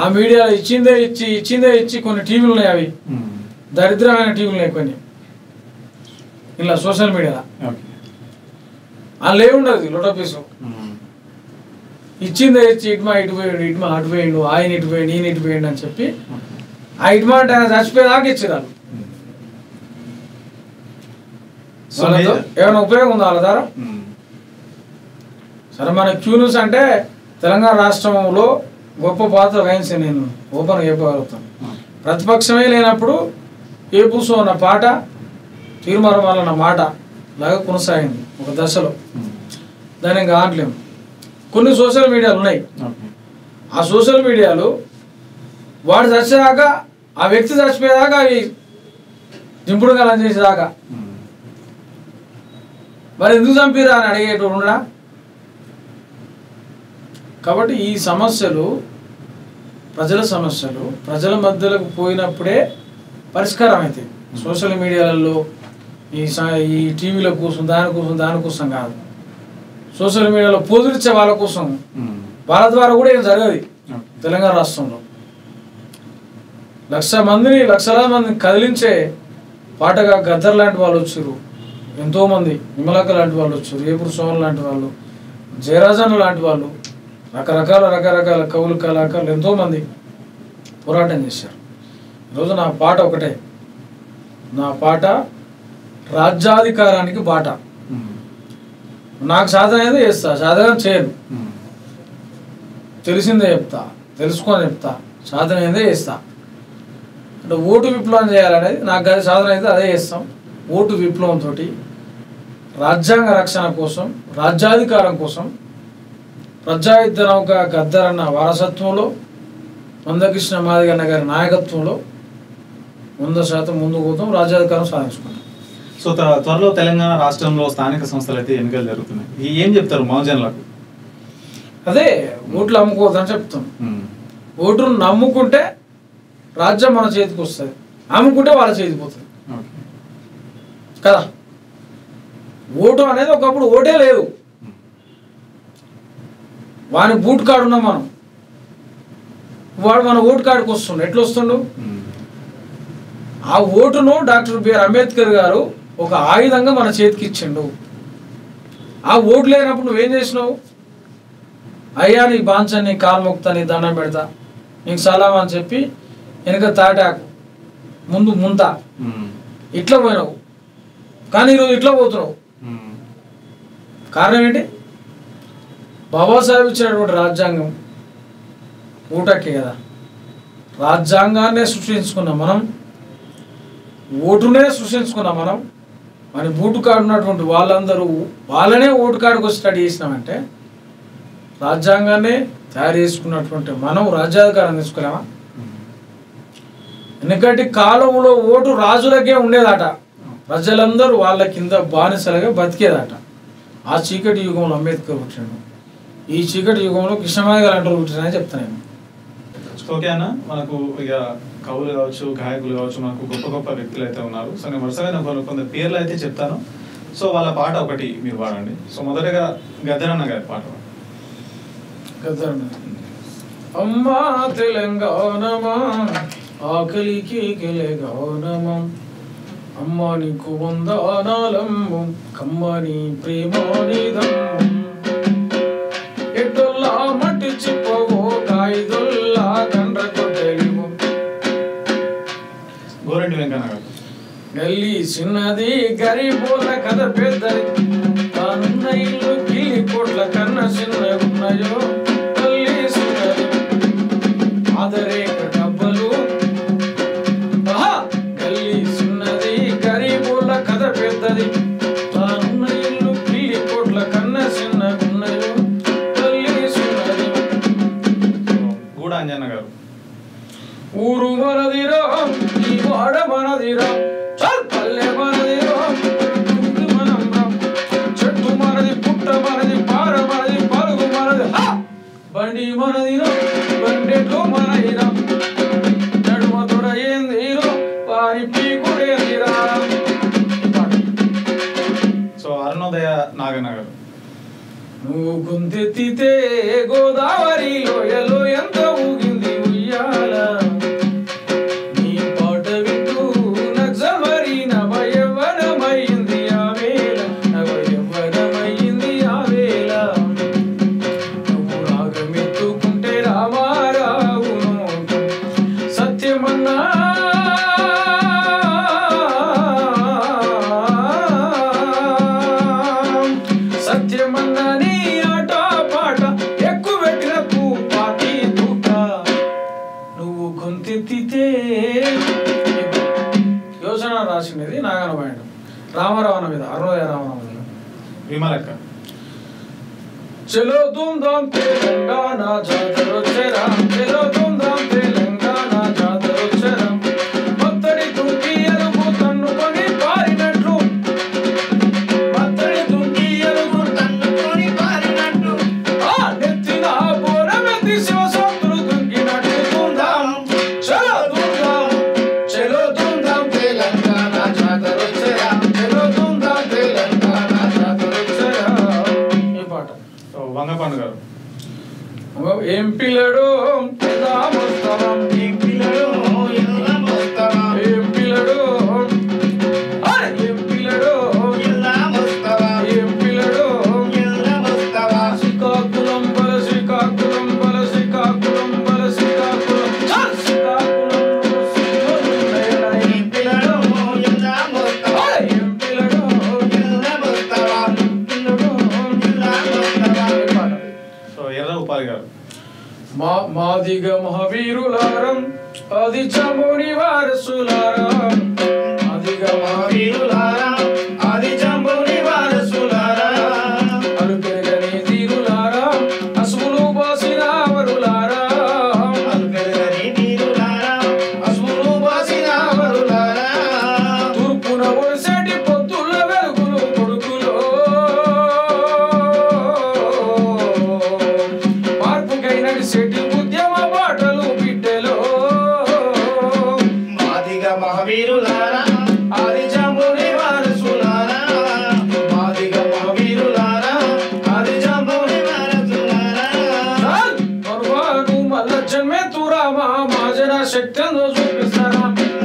ఆ మీడియాలో ఇచ్చిందే ఇచ్చి కొన్ని టీవీలు ఉన్నాయి. అవి దరిద్రమైన టీవీలు ఉన్నాయి కొన్ని ఇలా సోషల్ మీడియాలో. అందులో ఏముండదు లోటోపీసు. ఇచ్చిందే ఇచ్చి ఇటుమా ఇటు అటు పోయిండు, ఆయన ఇటు పోయిండు, ఈయన ఇటు పోయిండు అని చెప్పి ఆ ఇటుమా అంటే ఆయన చచ్చిపోయేదాకా ఇచ్చిరారు. ఏమైనా ఉపయోగం ఉందా వాళ్ళ ద్వారా? సరే, మన క్యూ న్యూస్ అంటే తెలంగాణ రాష్ట్రంలో గొప్ప పాత్ర వహించి నేను ఓపెన్ చెప్పగలుగుతాను. ప్రతిపక్షమే లేనప్పుడు ఏ పూసో అన్న పాట తీర్మానమాలన్న మాట లాగా కొనసాగింది ఒక దశలో. దాన్ని ఇంకా ఆడలేము. కొన్ని సోషల్ మీడియాలు ఉన్నాయి. ఆ సోషల్ మీడియాలు వాడు చచ్చేదాకా, ఆ వ్యక్తి చచ్చిపోయేదాకా అవి దింపుడు గలం చేసేదాకా మరి ఎందుకు చంపిరా అని అడిగేటోడు ఉండడా? కాబట్టి ఈ సమస్యలు ప్రజల సమస్యలు ప్రజల మధ్యలోకి పోయినప్పుడే పరిష్కారం అవుతాయి. సోషల్ మీడియాలలో ఈ టీవీల కోసం దానికోసం కాదు. సోషల్ మీడియాలో పోజులిచ్చే వాళ్ళ కోసం, వాళ్ళ ద్వారా కూడా ఏం జరగదు. తెలంగాణ రాష్ట్రంలో లక్షలాది మందిని కదిలించే పాటగా గద్దర్ లాంటి వాళ్ళు వచ్చారు, ఎంతోమంది నిమ్మలక్క లాంటి వాళ్ళు వచ్చారు, ఏపూరు సోమన్ లాంటి వాళ్ళు, జయరాజన్ లాంటి వాళ్ళు, రకరకాల కవులు కళాకారులు ఎంతోమంది పోరాటం చేశారు. ఈరోజు నా పాట ఒకటే, నా పాట రాజ్యాధికారానికి బాట. నాకు సాధన అయితే చేస్తా, సాధన చేయను, తెలిసిందే చెప్తా, తెలుసుకొని చెప్తా, సాధన అయితే చేస్తా. అంటే ఓటు విప్లవం చేయాలనేది నాకు అది సాధన అయితే అదే చేస్తాం. ఓటు విప్లవంతో రాజ్యాంగ రక్షణ కోసం, రాజ్యాధికారం కోసం ప్రజాయుద్ధ నౌక గద్దర్ అన్న వారసత్వంలో, మందకృష్ణ మాదిగన్న గారి నాయకత్వంలో 100% ముందుకు పోతాం, రాజ్యాధికారం సాధించుకుంటాం. సో త్వరలో తెలంగాణ రాష్ట్రంలో స్థానిక సంస్థలు అయితే ఎన్నికలు జరుగుతున్నాయి. ఏం చెప్తారు మహాజనులకు? అదే ఓట్లు అమ్ముకోవద్దని చెప్తాం. ఓటును నమ్ముకుంటే రాజ్యం మన చేతికి వస్తుంది, అమ్ముకుంటే వాళ్ళ చేతికి పోతుంది కదా. ఓటు అనేది ఒకప్పుడు ఓటే లేదు. వాని బూట్ కార్డు ఉన్నాం మనం, వాడు మన ఓటు కార్డుకి వస్తుండు. ఎట్లా వస్తుండు? ఆ ఓటును డాక్టర్ బిఆర్ అంబేద్కర్ గారు ఒక ఆయుధంగా మన చేతికి ఇచ్చిండు. ఆ ఓటు లేనప్పుడు నువ్వేం చేసినావు? అయ్యా నీ బాంచని కాలు మొక్తా, నీ దండం పెడతా, నీకు సలాం అని చెప్పి వెనక తాటాకు ముందు ముంత ఇట్లా పోయినావు. కానీ ఈరోజు ఇట్లా పోతున్నావు. కారణం ఏంటి? బాబాసాహెబ్ ఇచ్చినటువంటి రాజ్యాంగం ఓటకే కదా. రాజ్యాంగాన్నే సృష్టించుకున్నాం మనం, ఓటునే సృష్టించుకున్నాం మనం. మరి బూటు కార్డు ఉన్నటువంటి వాళ్ళందరూ వాళ్ళనే ఓటు కార్డుకు వచ్చి స్టడీ చేసినామంటే రాజ్యాంగాన్ని తయారు చేసుకున్నటువంటి మనం రాజ్యాధికారం తీసుకోలేమా? ఎందుకంటే కాలంలో ఓటు రాజులకే ఉండేదట, ప్రజలందరూ వాళ్ళ కింద బానిసలుగా బతికేదట. ఆ చీకటి యుగంలో అంబేద్కర్ పుట్టాడు, ఈ చీకటి యుగంలో కృష్ణమాదిగ లాంటి వాళ్ళు పుట్టినాయని చెప్తాను. ఓకే అన్న, మనకు ఇక కవులు కావచ్చు, గాయకులు కావచ్చు, మనకు గొప్ప గొప్ప వ్యక్తులు అయితే ఉన్నారు. సో నేను వరుసగా కొంత పేర్లు అయితే చెప్తాను. సో వాళ్ళ పాట ఒకటి మీరు పాడండి. సో మొదటగా గద్దరన్న గారి పాట. అమ్మా తెలంగాణమా ఆకలికి గెలగానమా, అమ్మ నీకు వందనాలమ్ము కమ్మని ప్రేమానిదమ్ము, ఎడ్డొల్లా మట్టి చిప్పవో కాయిదొల్లా కండ్ర కొట్టలివు. గోరెంటి వెంకన్న గారు. గల్లీ చిన్నది గరీబోల కథ పెద్దది, తానున్న ఇల్లు గిల్లి కోట్ల కన్నా చిన్నగున్నాయో. గల్లీ చిన్నది ఆదరేక డబ్బలు, గల్లీ చిన్నది గరీబోల కథ పెద్దది, తానున్న ఇల్లు గిల్లి కోట్ల కన్నా చిన్నగున్నాయో. గల్లీ చిన్నది. గూడ అంజన్న గారు. ఊరు మనదిరా, ఈ వాడ మనదిరా, పల్లె మనదిరా, మనం బండి మనదిరో బండెట్లో మనదిరా నడుమ తొడ ఏందిరో వారి పీకుడేందిరా. సో అరుణోదయ నాగనగర్. నువ్వు గుంతెత్తితే గోదావరి లోయలో ఎంత ఊగింది ఉయ్యాల. నీ పాట వింటూ నక్సమరి నవయవ్వనమైంది ఆ వేళ, నవయవ్వనమైంది ఆ వేళ. నువ్వు రాగమెత్తుకుంటే రామారావును సత్యమన్నా సత్యమన్నా నీ ఆట పాట ఎక్కువ పెట్టిన పాటి తూట. నువ్వు గొంతెత్తితే యోచన రాసినది నాగనబాయడం రామారావణ మీద అరుణోదయ రామారావు మీద. విమలక్క. చలో ధూమ్ధాం తెలంగాణ జాతరొచ్చెరా, చలో ధూమ్ధాం తెలంగాణ జాతరొచ్చెరా. మత్తడి తుంకి ఎలుగు తన్నుకొని పారినట్లు, మత్తడి తుంకి ఎలుగు తన్నుకొని పారినట్టు ఆ నెత్తిన బోరమెత్తి శివసత్తులు తుంకినట్టు. ధూమ్ధాం చలో ధూమ్ధాం, చలో ధూమ్ధాం తెలంగాణ జాతరొచ్చెరా, చలో ధూమ్ధాం తెలంగాణ జాతరొచ్చెరా. ఈ పాట. సో వంగపండు గారు. ఏం పిల్లడు రామోత్సవం, ఈ పిల్లడు ఇలా మోస్తావా, ఏం పిల్లడు ఏం పిల్లడు ఇలా మోస్తావా, ఏం పిల్లడు. ఇలా మోస్తావా, శ్రీకాకుళం బల శ్రీకాకుళం బల శ్రీకాకుళం బల శ్రీకాకుళం చల్ శ్రీకాకుళం ఈ పిల్లడు ఇలా మోస్తావా, ఏం పిల్లడు ఇలా మోస్తావా, పిల్లడు. ఇలా మోస్తావా. సో ఎర్ర ఉపాధి గారు. మాదిగ మహావీరులారం అది చముని వారసులారం, మాదిగ వీరులారా ఆది జంబుని వారసులారా, అలు పెరగని తీరులారా అసుములు బాసిన వరులారా. అల్పెరగని వీరులారా అసుములు బాసిన వరులారా, తూర్పున ఒడిసెటి పొత్తుల వెలుగులు కొడుకులో, మార్పుకై నడిసెటి ఉద్యమ బాటలు బిడ్డలో. మాదిగ మహావీరులారా ఆది జంబుని వారసులారా, మాదిగ మహావీరులారా ఆది జంబుని వారసులారా. చాల్ మరువాను మల్ల జన్మెత్తురామా మాజన శక్తిని చూపిస్తారా,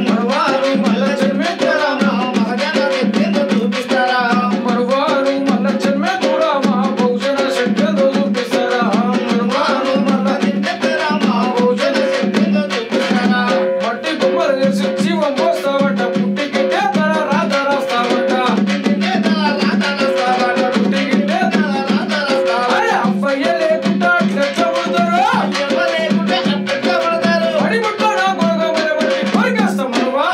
మరువారు మల్ల జన్మెత్తరామా మహాజన శక్తిని చూపిస్తారా, మరువాను మల్ల జన్మెత్తురామా బహుజన శక్తిని చూపిస్తారా. మరువారు మల్ల జన్మెత్తరామా భోజన శక్తిని చూపిస్తారా. మట్టి బొమ్మలు చేసి జీవం పోస్తావట, పుట్టికిట్టే తన రాత రాస్తావట, పుట్టికిట్టే అరే అవ్వయ్య లేకుండా అట్లా చెబుతారు. పడి ముట్టడా గొడవ బలబడి పరిగెస్తాం మరువా.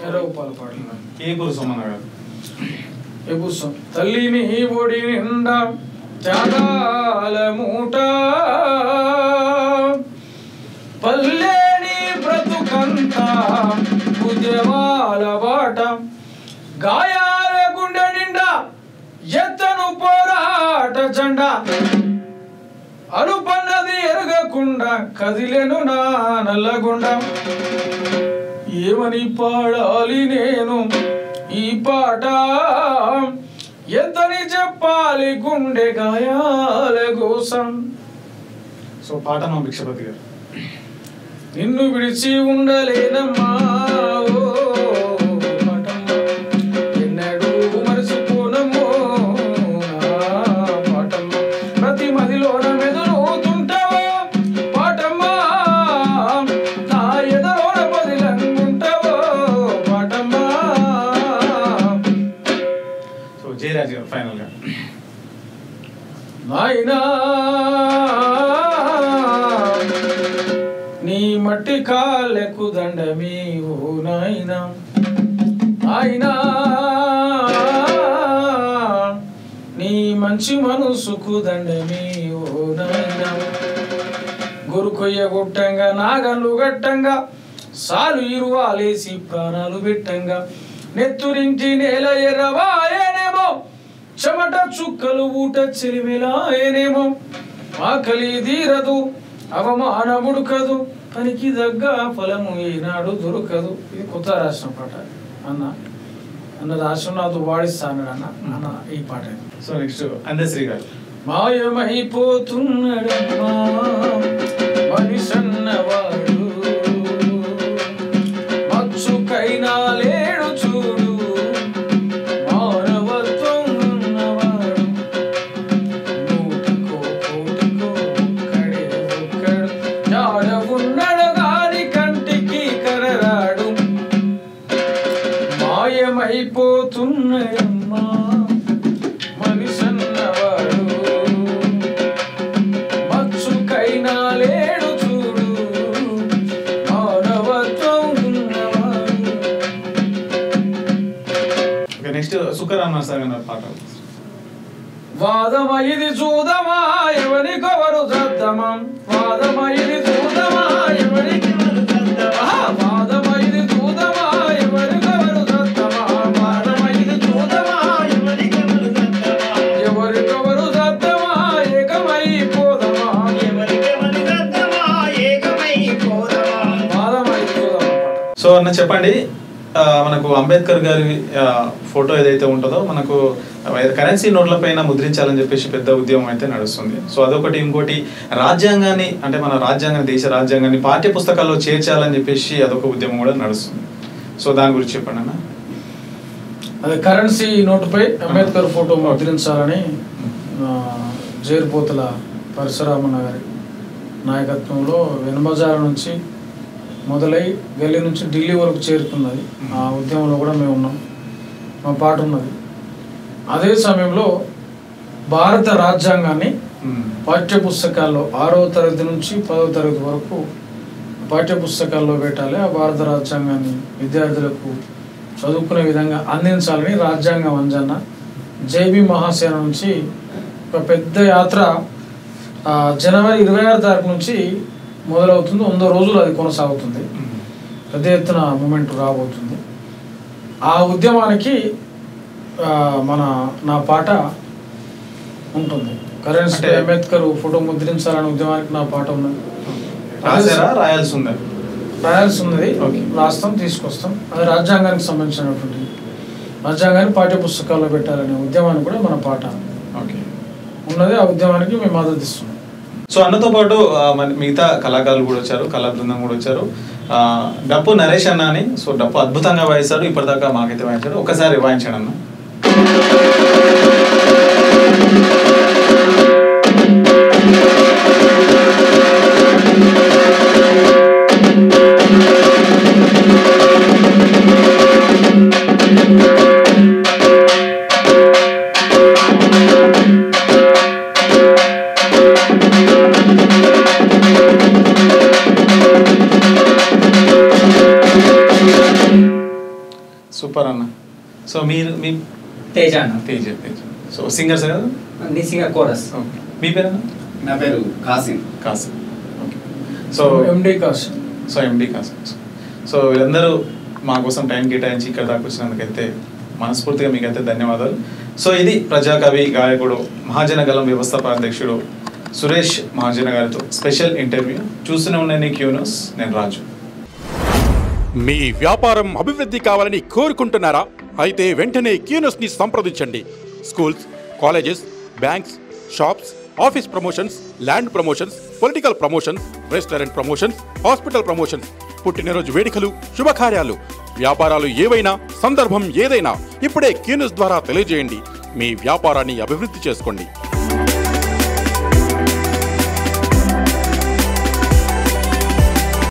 ఎర్రగోపాల పాటలు. ఏ కురుసమ్మన్న గారు. ఎబుసం తల్లిని ఒడి నిండా త్యాగాల మూట, పల్లెని బ్రతుకంతా ఉద్యమాల బాట. గాయాల గుండె నిండా ఎత్తను పోరాట జెండా, అనుపన్నది ఎరగకుండా కదిలెను నా నల్లగొండ. ఏమని పాడాలి నేను ఈ పాట, ఎంతని చెప్పాలి గుండె గాయాల కోసం. సో పాటమ్మ భిక్షపతి గారు. నిన్ను విడిచి ఉండలేనమ్మా ఓ పాటమ్మ, ఎన్నడూ మరచిపోనమ్మో నా పాటమ్మ. ప్రతి మదిలోన మెదులుతుంటావో పాటమ్మ, నా ఎదలోన పదిలంగుంటావో పాటమ్మ. సో జయరాజ్ గారు ఫైనల్ గా. నాయనా నీ మట్టి కాళ్ళకు దండమీ ఓ నాయనా, నాయనా నీ మంచి మనసుకు దండమీ ఓ నాయనా. గొరుకొయ్య గుట్టంగా నాగన్లు గట్టంగా సాలు ఇరువాలేసి ప్రాణాలు పెట్టంగా నెత్తురించి నేల ఎర్రవాయనేమో చెమట చుక్కలు ఊట చెలిమిలాయనేమో ఆకలి తీరదు అవమానముడుకదు పనికి దగ్గ ఫలము ఈనాడు దొరకదు. ఇది కొత్త రాసిన పాట అన్న రాష్ట్రం నాతో వాడిస్తాను అన్న ఈ పాట. సో నెక్స్ట్ అందశ్రీ గారు. మాయమైపోతున్నాడమ్మా మనిషన్నవాడు మచ్చుకైనా లేడు చూడు మానవత్వం ఉన్నవాడు నూటికో కోటికో ఒక్కడే ఒక్కడు జాడ ఉన్నాడు గాని కంటికి కనరాడు. మాయమైపోతున్నాడమ్మా మనిషన్నవాడు మచ్చుకైనా లేడు చూడు మానవత్వం ఉన్నవాడు. నెక్స్ట్ సుఖరామ సాగర్ పాట. వాదమైది చూదమా ఎవరికొవరు సద్దమా వాదమైది చూదమా ఎవరికొవరు సద్దమా వాదమైది చూదమా ఎవరికొవరు సద్దమా వాదమైది చూదమా ఎవరికొవరు సద్దమా ఎవరికొవరు సద్దమా ఏకమైపోదమా ఎవరికొవరు సద్దమా ఏకమైపోదమా వాదమైది చూదమా. సో అన్న చెప్పండి, మనకు అంబేద్కర్ గారి ఫోటో ఏదైతే ఉంటుందో మనకు కరెన్సీ నోట్ల పైన ముద్రించాలని చెప్పేసి పెద్ద ఉద్యమం అయితే నడుస్తుంది. సో అదొకటి. ఇంకోటి రాజ్యాంగాన్ని అంటే మన రాజ్యాంగాన్ని దేశ రాజ్యాంగాన్ని పాఠ్య పుస్తకాల్లో చేర్చాలని చెప్పేసి అదొక ఉద్యమం కూడా నడుస్తుంది. సో దాని గురించి చెప్పండి అన్న. అది కరెన్సీ నోటుపై అంబేద్కర్ ఫోటో ముద్రించాలని జేరుపోతుల పరశురామన్న గారి నాయకత్వంలో వెనుమజాల నుంచి మొదలై గల్లీ నుంచి ఢిల్లీ వరకు చేరుకున్నది. ఆ ఉద్యమంలో కూడా మేము ఉన్నాం, మా పాట ఉన్నది. అదే సమయంలో భారత రాజ్యాంగాన్ని పాఠ్య పుస్తకాల్లో 6వ తరగతి నుంచి 10వ తరగతి వరకు పాఠ్య పుస్తకాల్లో పెట్టాలి. ఆ భారత రాజ్యాంగాన్ని విద్యార్థులకు చదువుకునే విధంగా అందించాలని రాజ్యాంగ వంజన జేబీ మహాసేన నుంచి ఒక పెద్ద యాత్ర జనవరి 26 తారీఖు నుంచి మొదలవుతుంది. 100 రోజులు అది కొనసాగుతుంది. పెద్ద ఎత్తున మూమెంట్ రాబోతుంది. ఆ ఉద్యమానికి నా పాట ఉంటుంది. కరెన్సీ అంబేద్కర్ ఫోటో ముద్రించాలనే ఉద్యమానికి నా పాట ఉన్నది. రాయాల్సి ఉన్నది, రాస్తాం, తీసుకొస్తాం. అది రాజ్యాంగానికి సంబంధించినటువంటి రాజ్యాంగాన్ని పాఠ్య పుస్తకాల్లో పెట్టాలనే ఉద్యమానికి కూడా మన పాట ఉన్నది. ఆ ఉద్యమానికి మేము మద్దతు ఇస్తున్నాం. సో అన్నతో పాటు మిగతా కళాకారులు కూడా వచ్చారు, కళా బృందం కూడా వచ్చారు. డప్పు నరేష్ అన్న అని. సో డప్పు అద్భుతంగా వాయిస్తాడు, ఇప్పటిదాకా మాకైతే వాయించాడు. ఒకసారి వాయించాడు అన్న. సూపర్ అన్న. సో మీరు మీ తేజ అన్న. తేజ. సో సింగర్స్ కదా? Singer chorus. ఓకే. మీ పేరు అన్న? నా పేరు కాసిం. ఓకే. సో ఎండి కాసిం. సో వీళ్ళందరూ మా కోసం టైం కేటాయించి ఇక్కడ దాకా వచ్చినందుకైతే మనస్ఫూర్తిగా మీకైతే ధన్యవాదాలు. సో ఇది ప్రజాకవి, గాయకుడు, మహాజన గలం వ్యవస్థాపక అధ్యక్షుడు సురేష్ మహాజన గారితో స్పెషల్ ఇంటర్వ్యూ. చూస్తూనే ఉండండి క్యూ న్యూస్. నేను రాజు. మీ వ్యాపారం అభివృద్ధి కావాలని కోరుకుంటున్నారా? అయితే వెంటనే క్యూ న్యూస్ని సంప్రదించండి. Schools, colleges, banks, shops, office promotions, land promotions, political promotions, restaurant promotions, hospital promotions, పుట్టినరోజు వేడుకలు, శుభకార్యాలు, వ్యాపారాలు ఏవైనా, సందర్భం ఏదైనా ఇప్పుడే క్యూ న్యూస్ ద్వారా తెలియజేయండి. మీ వ్యాపారాన్ని అభివృద్ధి చేసుకోండి.